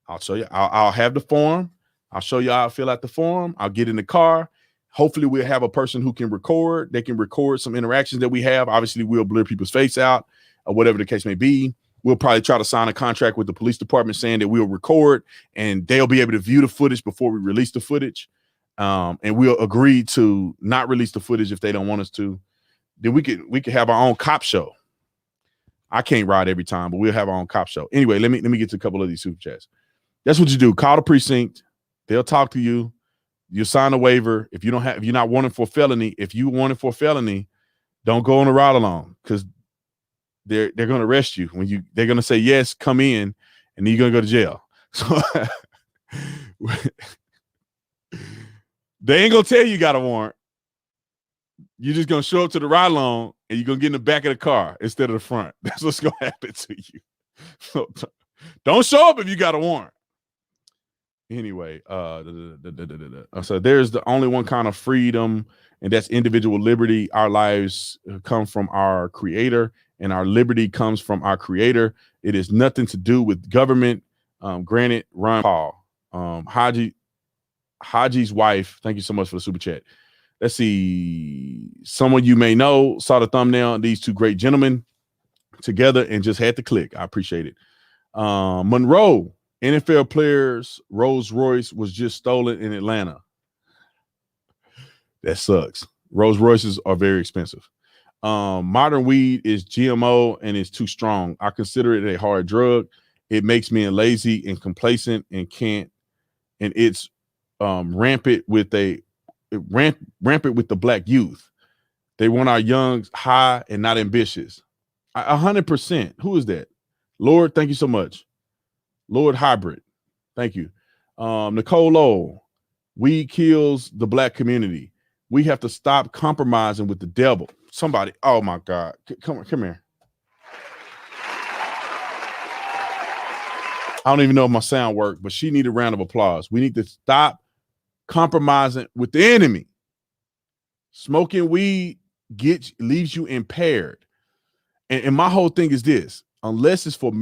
I'll show you. I'll have the form. I'll show you how to fill out the form. I'll get in the car. Hopefully we'll have a person who can record. They can record some interactions that we have. Obviously we'll blur people's face out or whatever the case may be. We'll probably try to sign a contract with the police department saying that we'll record and they'll be able to view the footage before we release the footage. And we'll agree to not release the footage if they don't want us to. Then we could have our own cop show. I can't ride every time, but we'll have our own cop show. Anyway, let me get to a couple of these super chats. That's what you do. Call the precinct. They'll talk to you. You sign a waiver. If you're not wanted for felony, if you wanted for felony, don't go on a ride along, because they're going to arrest you they're going to say, yes, come in, and then you're going to go to jail. So they ain't going to tell you got a warrant. You're just going to show up to the ride along and you're going to get in the back of the car instead of the front. That's what's going to happen to you. So don't show up if you got a warrant. Anyway, so there's the only one kind of freedom, and that's individual liberty. Our lives come from our creator, and our liberty comes from our creator. It is nothing to do with government. Granted, Ron Paul, Haji's wife. Thank you so much for the super chat. Let's see. Someone you may know saw the thumbnail. These two great gentlemen together and just had to click. I appreciate it. Monroe, NFL players' Rolls Royce was just stolen in Atlanta. That sucks. Rolls Royces are very expensive. Modern weed is GMO and is too strong. I consider it a hard drug. It makes me lazy and complacent and it's rampant with the black youth. They want our young high and not ambitious. 100%. Who is that? Lord, thank you so much. Lord Hybrid, thank you. Nicole Lowell, weed kills the black community. We have to stop compromising with the devil. Somebody. Oh my God. Come here. I don't even know if my sound worked, but she needed a round of applause. We need to stop compromising with the enemy. Smoking weed leaves you impaired. And my whole thing is this: unless it's for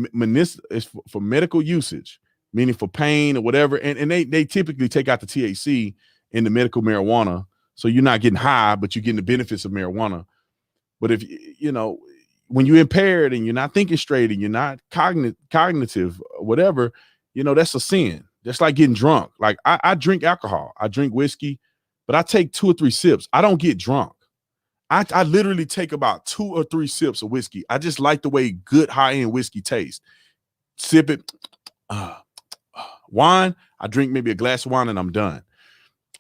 for medical usage, meaning for pain or whatever, and they typically take out the THC in the medical marijuana, so you're not getting high, but you're getting the benefits of marijuana. But if you know, when you're impaired and you're not thinking straight and you're not cognitive, or whatever, that's a sin. That's like getting drunk. Like I drink alcohol, I drink whiskey, but I take 2 or 3 sips. I don't get drunk. I literally take about 2 or 3 sips of whiskey. I just like the way good high-end whiskey tastes. Sip it. Wine, I drink maybe a glass of wine and I'm done.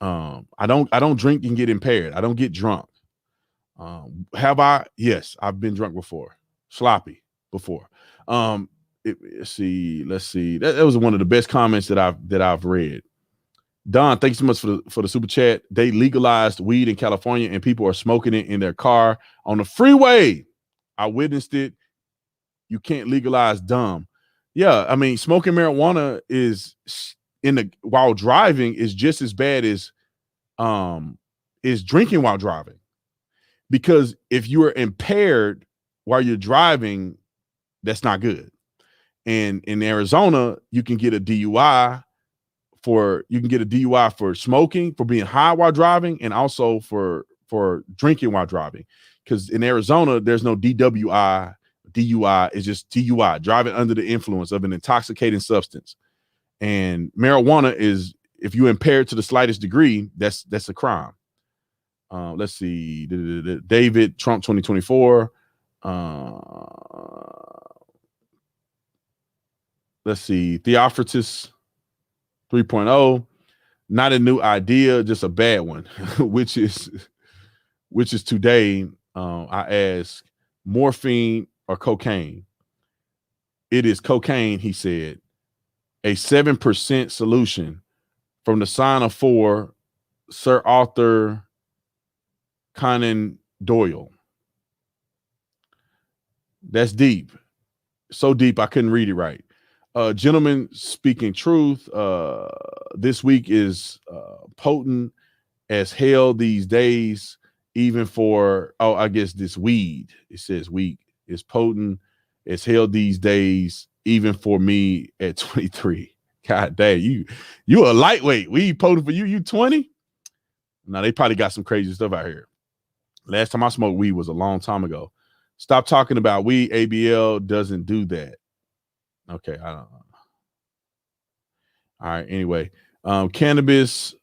I don't drink and get impaired. I don't get drunk. Have I? Yes, I've been drunk before. Sloppy before. Let's see. That was one of the best comments that I've read. Don, thanks so much for the super chat. They legalized weed in California and people are smoking it in their car on the freeway. I witnessed it. You can't legalize dumb. Yeah, I mean, smoking marijuana while driving is just as bad as drinking while driving. Because if you are impaired while you're driving, that's not good. And in Arizona, you can get a DUI for smoking, for being high while driving, and also for drinking while driving. Because in Arizona, there's no DWI, DUI, it's just DUI, driving under the influence of an intoxicating substance. And marijuana is, if you're impaired to the slightest degree, that's a crime. Let's see, David Trump 2024. Let's see, Theophrastus 3.0. Not a new idea, just a bad one, which is today. I asked, morphine or cocaine? It is cocaine, he said. A 7% solution from the Sign of Four, Sir Arthur Conan Doyle. That's deep. So deep I couldn't read it right. Gentlemen speaking truth. This week is potent as hell these days, even for, I guess this weed, it says weed is potent as hell these days, even for me at 23. God dang, you a lightweight. Weed potent for you. You 20? Now they probably got some crazy stuff out here. Last time I smoked weed was a long time ago. Stop talking about weed. ABL doesn't do that. Okay, I don't know. All right, anyway. Cannabis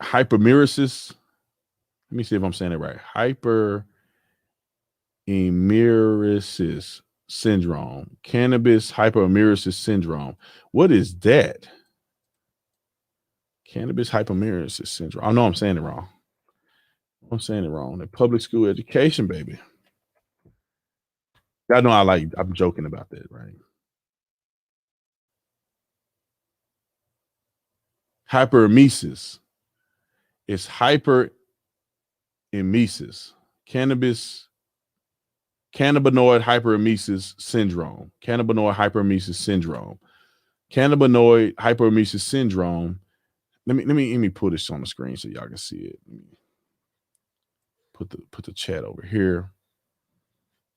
hyperemesis. Let me see if I'm saying it right. Hyperemesis syndrome. Cannabis hyperemesis syndrome. What is that? Cannabis hyperemesis syndrome. I know I'm saying it wrong. I'm saying it wrong. The public school education, baby. I know I'm joking about that, right? Hyperemesis. It's hyperemesis. Cannabinoid hyperemesis syndrome. Cannabinoid hyperemesis syndrome. Cannabinoid hyperemesis syndrome. Let me put this on the screen so y'all can see it. Put the chat over here.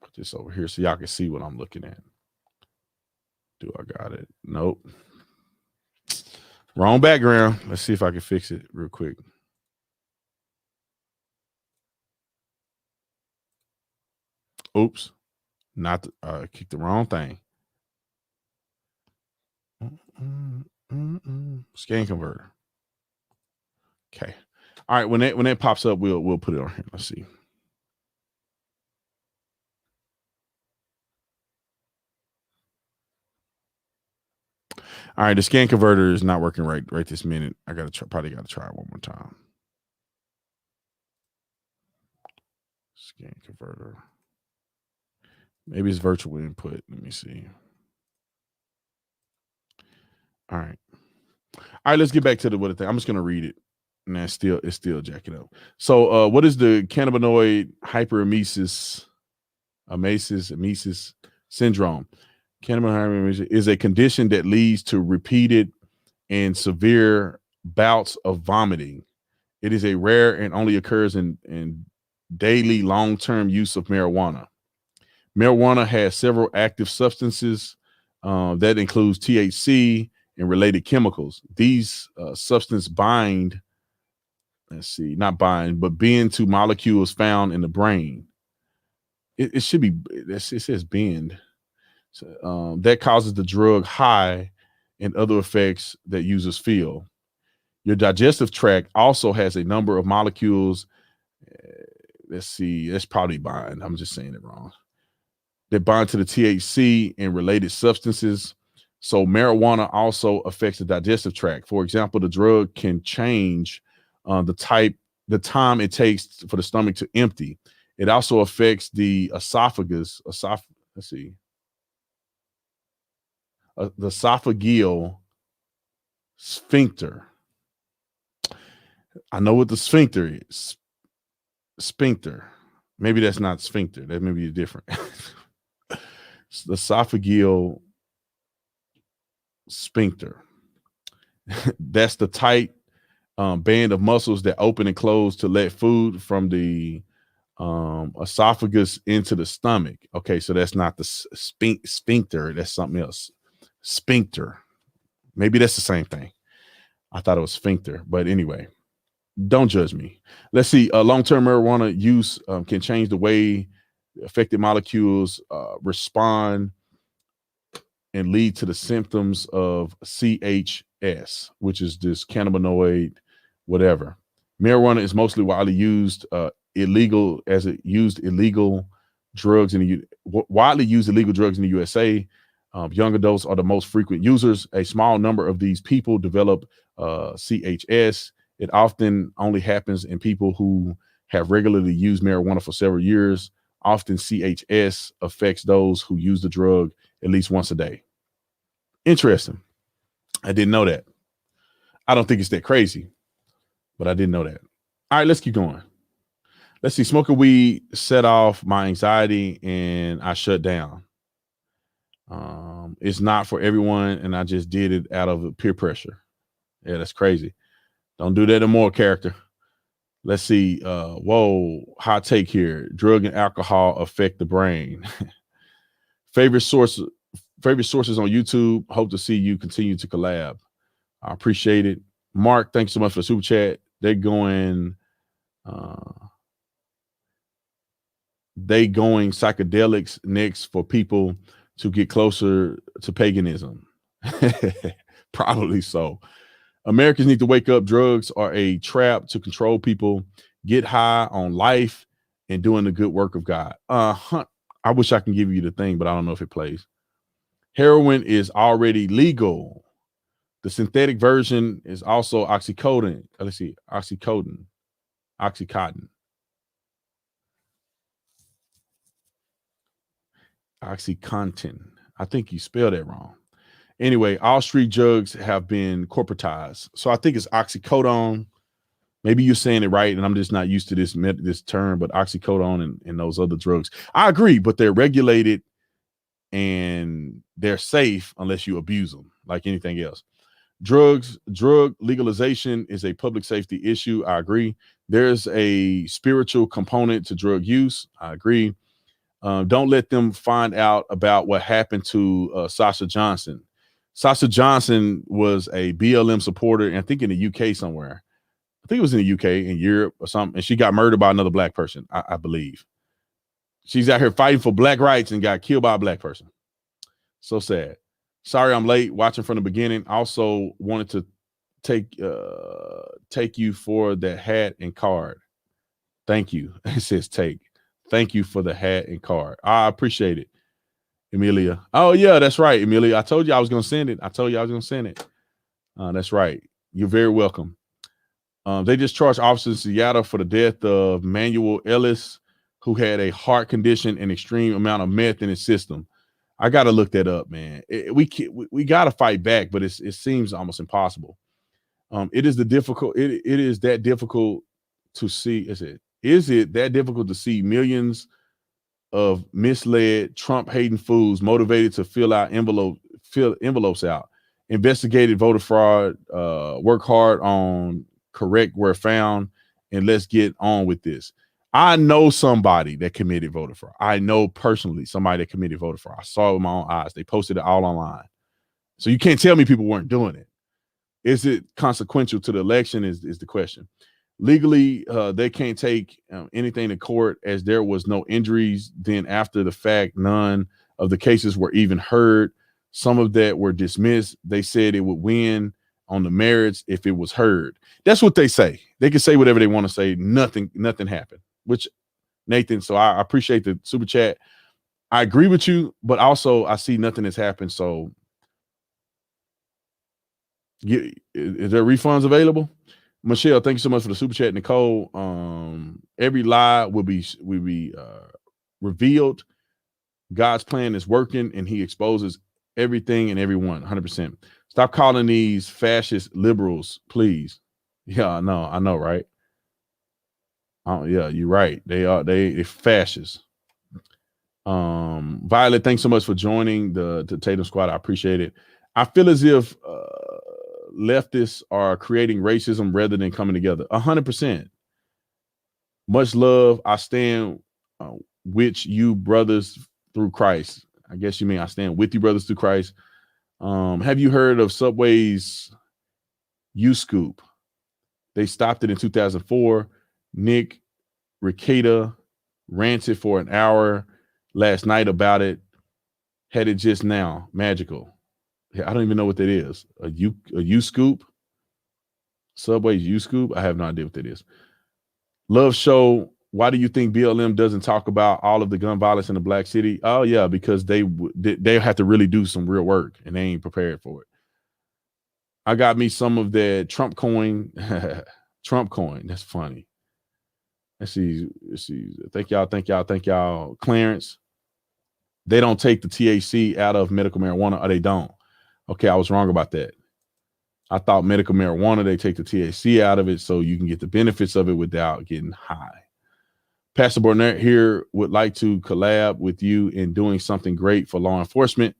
Put this over here so y'all can see what I'm looking at. Do I got it? Nope. Wrong background. Let's see if I can fix it real quick. Oops. Not kicked the wrong thing. Scan converter. Okay. All right. When that pops up, we'll put it on here. Let's see. All right. The scan converter is not working right this minute. I probably gotta try it one more time. Scan converter. Maybe it's virtual input. Let me see. All right. All right. Let's get back to the thing. I'm just gonna read it. Nah, it's still jacking up. So what is the cannabinoid hyperemesis syndrome? Cannabinoid hyperemesis is a condition that leads to repeated and severe bouts of vomiting. It is a rare and only occurs in daily long-term use of marijuana. Marijuana has several active substances that includes THC and related chemicals. These substances bind, not bind, but bend to molecules found in the brain. It should be, it says bend. So, that causes the drug high and other effects that users feel. Your digestive tract also has a number of molecules. Let's see, that's probably bind. I'm just saying it wrong. That bind to the THC and related substances. So marijuana also affects the digestive tract. For example, the drug can change the time it takes for the stomach to empty. It also affects the esophagus. Let's see. The esophageal sphincter. I know what the sphincter is. Sphincter. Maybe that's not sphincter. That may be different. The esophageal sphincter. That's the tight band of muscles that open and close to let food from the esophagus into the stomach. Okay, so that's not the sphincter. That's something else. Sphincter. Maybe that's the same thing. I thought it was sphincter, but anyway, don't judge me. Let's see. Long-term marijuana use can change the way affected molecules respond and lead to the symptoms of CHS, which is this cannabinoid, whatever. Marijuana is mostly widely used illegal drugs in the widely used illegal drugs in the USA. Young adults are the most frequent users. A small number of these people develop CHS. It often only happens in people who have regularly used marijuana for several years. Often CHS affects those who use the drug at least once a day. Interesting. I didn't know that. I don't think it's that crazy, but I didn't know that. All right, let's keep going. Let's see. Smoking weed set off my anxiety and I shut down. It's not for everyone, and I just did it out of peer pressure. Yeah, that's crazy. Don't do that anymore, character. Let's see. Whoa, hot take here. Drug and alcohol affect the brain. Favorite sources on YouTube. Hope to see you continue to collab. I appreciate it. Mark, thanks so much for the super chat. They're going psychedelics next for people to get closer to paganism. Probably so. Americans need to wake up. Drugs are a trap to control people. Get high on life and doing the good work of God. I wish I can give you the thing, but I don't know if it plays. Heroin is already legal. The synthetic version is also oxycodone. Let's see, oxycodone. Oxycontin. I think you spelled that wrong. Anyway, all street drugs have been corporatized. So I think it's oxycodone. Maybe you're saying it right, and I'm just not used to this term, but oxycodone and those other drugs. I agree, but they're regulated and they're safe unless you abuse them, like anything else. Drug legalization is a public safety issue. I agree. There's a spiritual component to drug use. I agree. Don't let them find out about what happened to Sasha Johnson. Sasha Johnson was a BLM supporter, and I think in the UK somewhere. I think it was in the UK, in Europe or something, and she got murdered by another black person, I believe. She's out here fighting for black rights and got killed by a black person. So sad. Sorry I'm late, watching from the beginning. Also wanted to take you for the hat and card. Thank you. It says take. Thank you for the hat and card. I appreciate it, Emilia. Oh, yeah, that's right, Emilia. I told you I was going to send it. That's right. You're very welcome. They just charged officers in Seattle for the death of Manuel Ellis, who had a heart condition and extreme amount of meth in his system. I got to look that up, man. We got to fight back, but it seems almost impossible. It is it is that difficult to see. Is it that difficult to see millions of misled Trump hating fools motivated to fill envelopes out, investigated voter fraud, work hard on correct where found, and let's get on with this. I know somebody that committed voter fraud. I know personally somebody that committed voter fraud. I saw it with my own eyes. They posted it all online. So you can't tell me people weren't doing it. Is it consequential to the election is the question. Legally, they can't take anything to court as there was no injuries. Then after the fact, none of the cases were even heard. Some of that were dismissed. They said it would win on the merits if it was heard. That's what they say. They can say whatever they want to say. Nothing happened, which Nathan, so I appreciate the super chat. I agree with you, but also I see nothing has happened. So is there refunds available? Michelle, thank you so much for the super chat. Nicole, every lie will be revealed. God's plan is working, and He exposes everything and everyone. 100%. Stop calling these fascist liberals, please. Yeah, I know, right? Yeah, you're right. They're fascists. Violet, thanks so much for joining the Tatum squad. I appreciate it. I feel as if leftists are creating racism rather than coming together. 100%. Much love. I stand with you, brothers, through Christ. I guess you mean I stand with you, brothers, through Christ. Have you heard of Subway's U-Scoop? They stopped it in 2004. Nick Ricada ranted for an hour last night about it. Had it just now. Magical. I don't even know what that is. A U-Scoop? Subway's U-Scoop? I have no idea what that is. Love show. Why do you think BLM doesn't talk about all of the gun violence in the Black city? Oh yeah, because they have to really do some real work and they ain't prepared for it. I got me some of that Trump coin. Trump coin. That's funny. Let's see. Thank y'all. Clarence. They don't take the THC out of medical marijuana, or they don't. Okay, I was wrong about that. I thought medical marijuana, they take the THC out of it so you can get the benefits of it without getting high. Pastor Burnett here would like to collab with you in doing something great for law enforcement,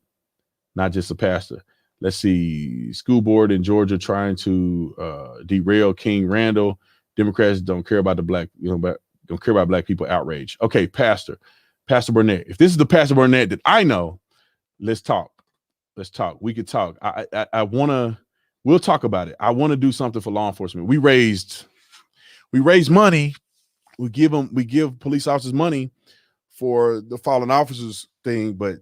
not just a pastor. Let's see. School board in Georgia trying to derail King Randall. Democrats don't care about the black, don't care about black people outrage. Okay, Pastor Burnett. If this is the Pastor Burnett that I know, let's talk. We could talk. I want to. We'll talk about it. I want to do something for law enforcement. We raised money. We give police officers money for the fallen officers thing, but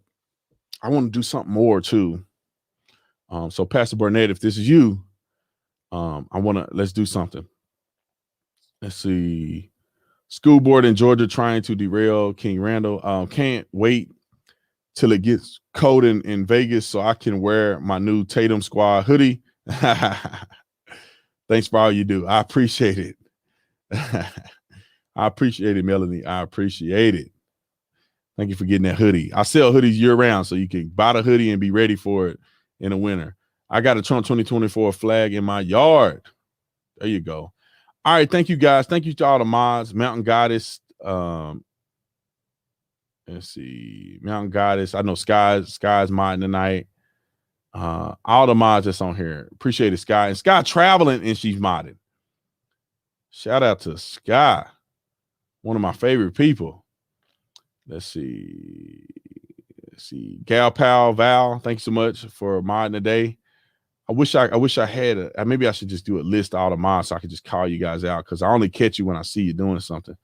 I want to do something more too. So Pastor Burnett, if this is you, let's do something. Let's see. School board in Georgia trying to derail King Randall. Can't wait till it gets cold in Vegas so I can wear my new Tatum Squad hoodie. Thanks for all you do. I appreciate it. I appreciate it, Melanie. I appreciate it. Thank you for getting that hoodie. I sell hoodies year round, so you can buy the hoodie and be ready for it in the winter. I got a Trump 2024 flag in my yard. There you go. All right. Thank you, guys. Thank you to all the mods. Mountain Goddess. Let's see. Mountain Goddess. I know Sky's modding tonight. All the mods that's on here. Appreciate it, Sky. And Sky traveling and she's modding. Shout out to Sky. One of my favorite people. Let's see. Gal Pal Val, thanks so much for modding today. I wish I had maybe I should just do a list of all the mods so I could just call you guys out because I only catch you when I see you doing something.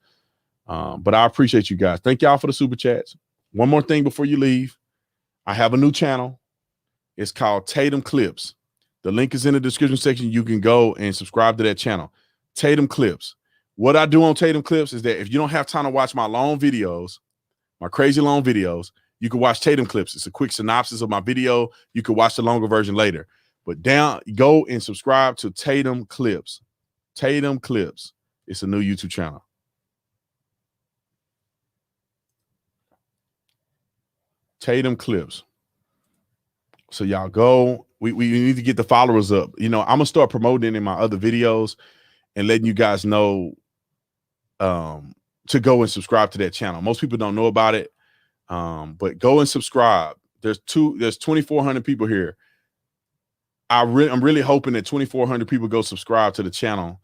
But I appreciate you guys. Thank y'all for the super chats. One more thing before you leave. I have a new channel. It's called Tatum Clips. The link is in the description section. You can go and subscribe to that channel. Tatum Clips. What I do on Tatum Clips is that if you don't have time to watch my long videos, my crazy long videos, you can watch Tatum Clips. It's a quick synopsis of my video. You can watch the longer version later. But go and subscribe to Tatum Clips. Tatum Clips. It's a new YouTube channel. Tatum Clips. So y'all go. We need to get the followers up. You know, I'm gonna start promoting in my other videos and letting you guys know to go and subscribe to that channel. Most people don't know about it, but go and subscribe. There's 2,400 people here. I'm really hoping that 2,400 people go subscribe to the channel.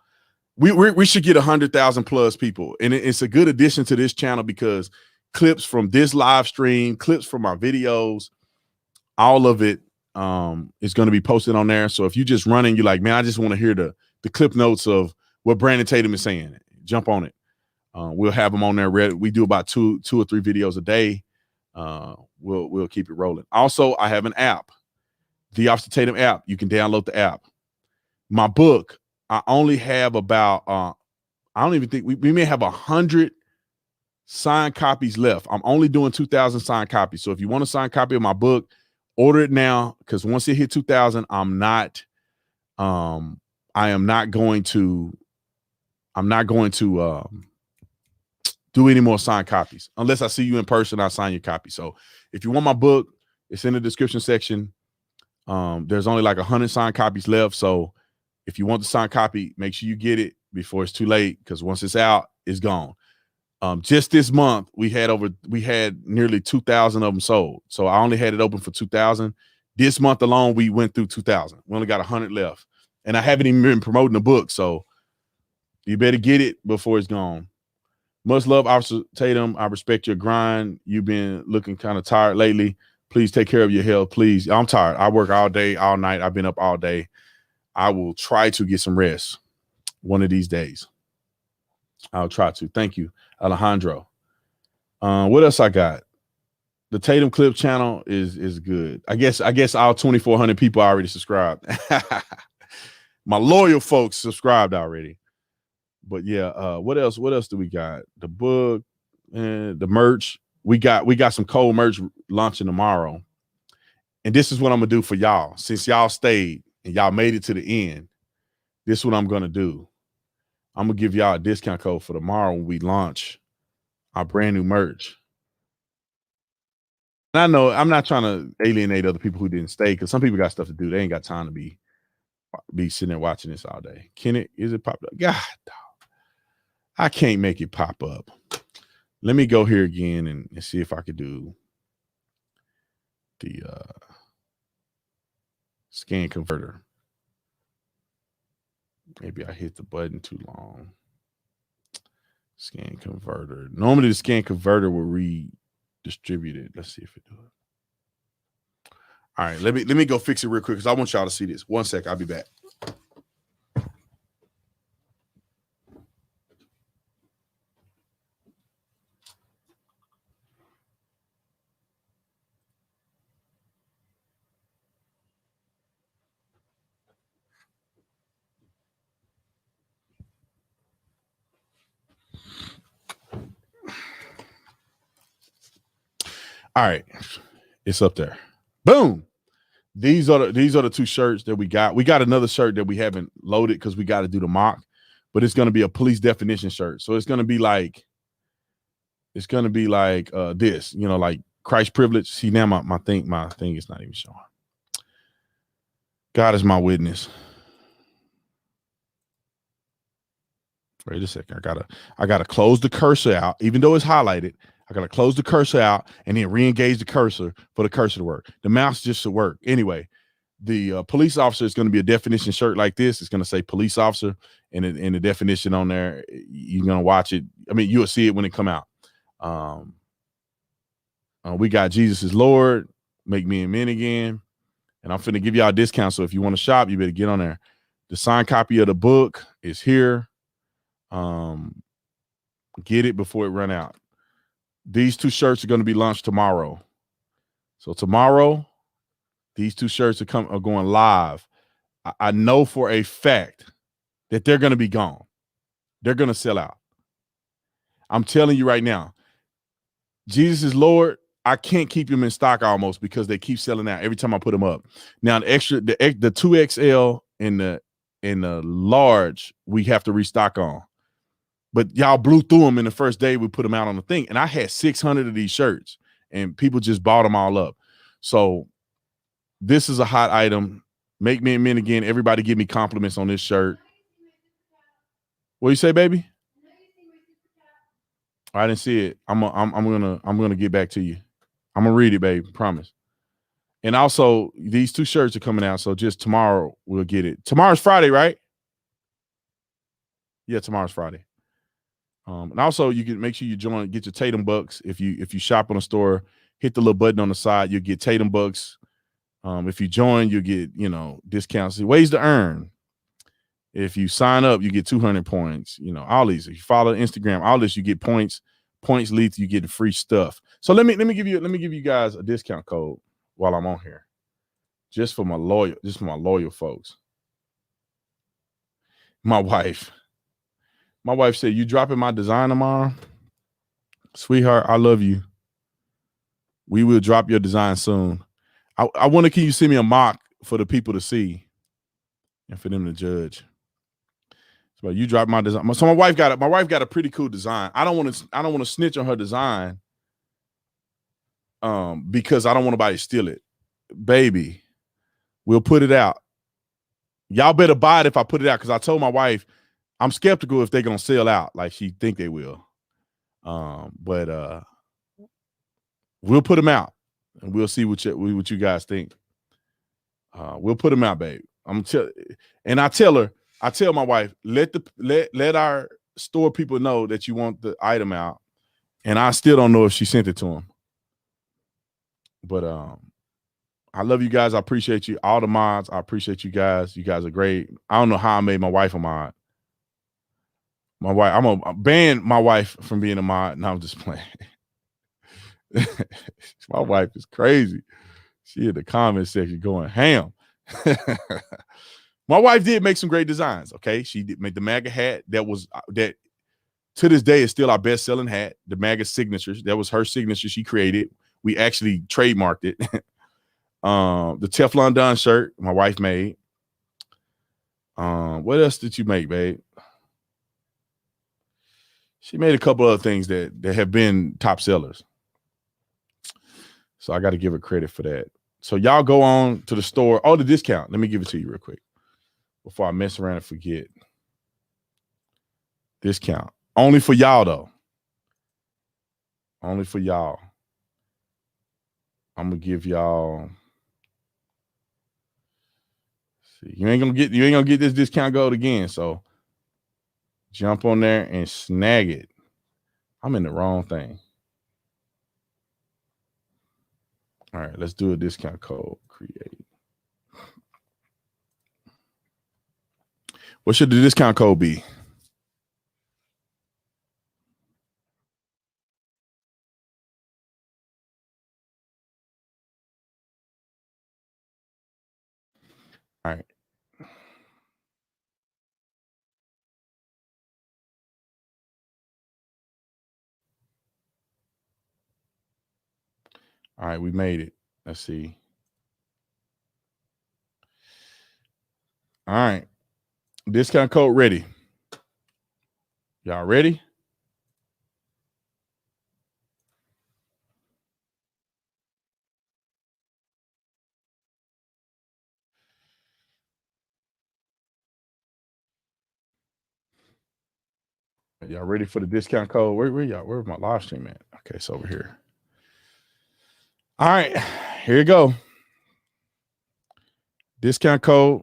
We should get 100,000 plus people, and it's a good addition to this channel because clips from this live stream, clips from our videos, all of it is going to be posted on there. So if you just running, you're like, man, I just want to hear the clip notes of what Brandon Tatum is saying. Jump on it. We'll have them on there ready. We do about two or three videos a day. We'll keep it rolling. Also, I have an app, the Officer Tatum app. You can download the app. My book, I only have about I don't even think we may have 100 signed copies left. I'm only doing 2,000 signed copies. So if you want a signed copy of my book, order it now, because once it hit 2,000, I am not going to do any more signed copies unless I see you in person. I'll sign your copy. So if you want my book, it's in the description section. There's only like 100 signed copies left. So if you want the signed copy, make sure you get it before it's too late, because once it's out, it's gone. Just this month, we had nearly 2,000 of them sold. So I only had it open for 2,000. This month alone, we went through 2,000. We only got 100 left, and I haven't even been promoting the book. So you better get it before it's gone. Much love, Officer Tatum. I respect your grind. You've been looking kind of tired lately. Please take care of your health. Please. I'm tired. I work all day, all night. I've been up all day. I will try to get some rest one of these days. I'll try to. Thank you, Alejandro. What else I got? The Tatum Clip channel is good. I guess all 2,400 people already subscribed. My loyal folks subscribed already. But yeah, what else do we got? The book and the merch. We got some cold merch launching tomorrow. And this is what I'm gonna do for y'all. Since y'all stayed and y'all made it to the end, this is what I'm gonna do. I'm gonna give y'all a discount code for tomorrow when we launch our brand new merch. And I know I'm not trying to alienate other people who didn't stay, because some people got stuff to do. They ain't got time to be sitting there watching this all day. Is it popped up? God, dog. I can't make it pop up. Let me go here again and see if I could do the scan converter. Maybe I hit the button too long. Scan converter. Normally the scan converter will redistribute it. Let's see if it does. All right, let me go fix it real quick, because I want y'all to see this. 1 sec, I'll be back. All right, it's up there. Boom. These are the two shirts that we got. We got another shirt that we haven't loaded because we got to do the mock, but it's going to be a police definition shirt. So it's going to be like this, you know, like Christ privilege. See, now my thing is not even showing. God is my witness. Wait a second. I gotta close the cursor out, even though it's highlighted. I gotta close the cursor out and then re-engage the cursor for the cursor to work. The mouse just should work. Anyway, the police officer is going to be a definition shirt like this. It's going to say police officer, and the definition on there. You're going to watch it. I mean, you'll see it when it come out. We got Jesus is Lord, make me and men again. And I'm finna give y'all a discount. So if you want to shop, you better get on there. The signed copy of the book is here. Get it before it run out. These two shirts are going to be launched tomorrow. So tomorrow, these two shirts are going live. I know for a fact that they're going to be gone. They're going to sell out. I'm telling you right now, Jesus is Lord. I can't keep them in stock almost, because they keep selling out every time I put them up. Now the 2XL and the large we have to restock on. But y'all blew through them in the first day we put them out on the thing. And I had 600 of these shirts, and people just bought them all up. So This is a hot item. Make me a men again. Everybody give me compliments on this shirt. What you say, baby? I didn't see it. I'm gonna get back to you. I'm gonna read it, babe. Promise. And also, these 2 shirts are coming out, so just tomorrow we'll get it. Tomorrow's Friday, right? Yeah, tomorrow's Friday. And also, you can make sure you join, get your Tatum bucks. If you shop on a store, hit the little button on the side, you'll get Tatum bucks. If you join, you'll get discounts. Ways to earn. If you sign up, you get 200 points. All these. If you follow Instagram, all this, you get points. Points lead to you getting free stuff. So let me give you guys a discount code while I'm on here, just for my loyal folks. My wife said, "You dropping my design tomorrow, sweetheart? I love you. We will drop your design soon. I wonder, can you send me a mock for the people to see and for them to judge?" So you drop my design. So my wife got a pretty cool design. I don't want to snitch on her design, because I don't want nobody to steal it. Baby, we'll put it out. Y'all better buy it if I put it out, because I told my wife I'm skeptical if they're gonna sell out like she think they will. But we'll put them out and we'll see what you guys think. We'll put them out, babe. I tell my wife, let our store people know that you want the item out, and I still don't know if she sent it to them. But I love you guys. I appreciate you, all the mods. I appreciate you guys. You guys are great. I don't know how I made my wife a mod. I'm gonna ban my wife from being a mod. No, I'm just playing. My wife is crazy. She in the comment section going ham. My wife did make some great designs. Okay, she did make the MAGA hat that to this day is still our best-selling hat. The MAGA signatures, that was her signature she created. We actually trademarked it. The Teflon Don shirt my wife made. What else did you make, babe? She made a couple other things that have been top sellers. So I got to give her credit for that. So y'all go on to the store. Oh, the discount. Let me give it to you real quick before I mess around and forget. Discount. Only for y'all, though. Only for y'all. I'm going to give y'all. See, you ain't gonna get this discount code again. So jump on there and snag it. I'm in the wrong thing. All right, let's do a discount code. Create. What should the discount code be? All right. All right, we made it. Let's see. All right. Discount code ready. Y'all ready? Y'all ready for the discount code? Where y'all? Where's my live stream at? Okay, it's over here. All right, here you go. Discount code.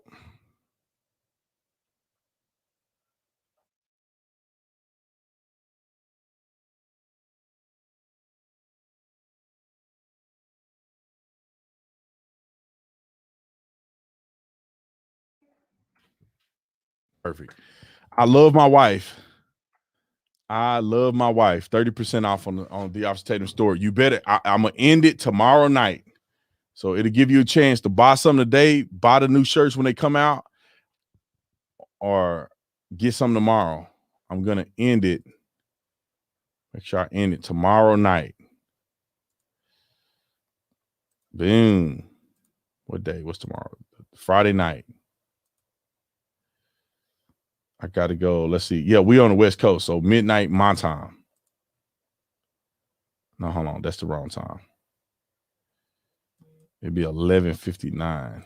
Perfect. I love my wife. 30% off on the Officer Tatum store. You better. I'm gonna end it tomorrow night, so it'll give you a chance to buy something today, buy the new shirts when they come out, or get some tomorrow. I'm gonna end it. Make sure I end it tomorrow night. Boom. What day? What's tomorrow? Friday night. I gotta go. Let's see. Yeah, we on the West Coast, so midnight my time. No, hold on. That's the wrong time. It'd be 11:59.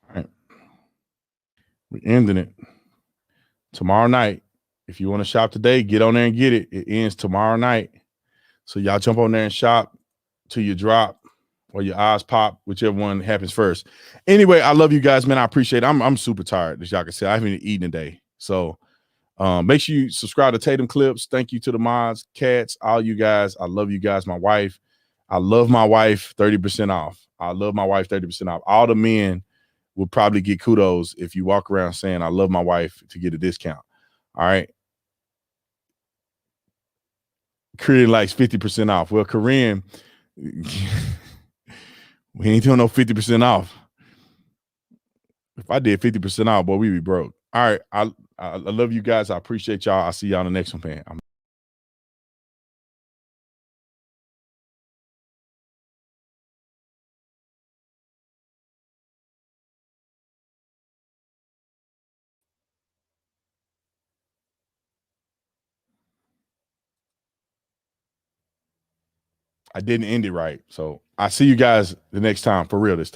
All right. We're ending it. Tomorrow night. If you want to shop today, get on there and get it. It ends tomorrow night. So y'all jump on there and shop till you drop or your eyes pop, whichever one happens first. Anyway, I love you guys, man. I appreciate it. I'm super tired, as y'all can see. I haven't eaten today. So make sure you subscribe to Tatum Clips. Thank you to the mods, cats, all you guys. I love you guys. My wife. I love my wife 30% off. I love my wife 30% off. All the men would probably get kudos if you walk around saying I love my wife to get a discount. All right. Korean likes 50% off. Well, Korean, we ain't doing no 50% off. If I did 50% off, boy, we'd be broke. All right. I love you guys. I appreciate y'all. I'll see y'all in the next one, man. I didn't end it right. So I see you guys the next time, for real this time.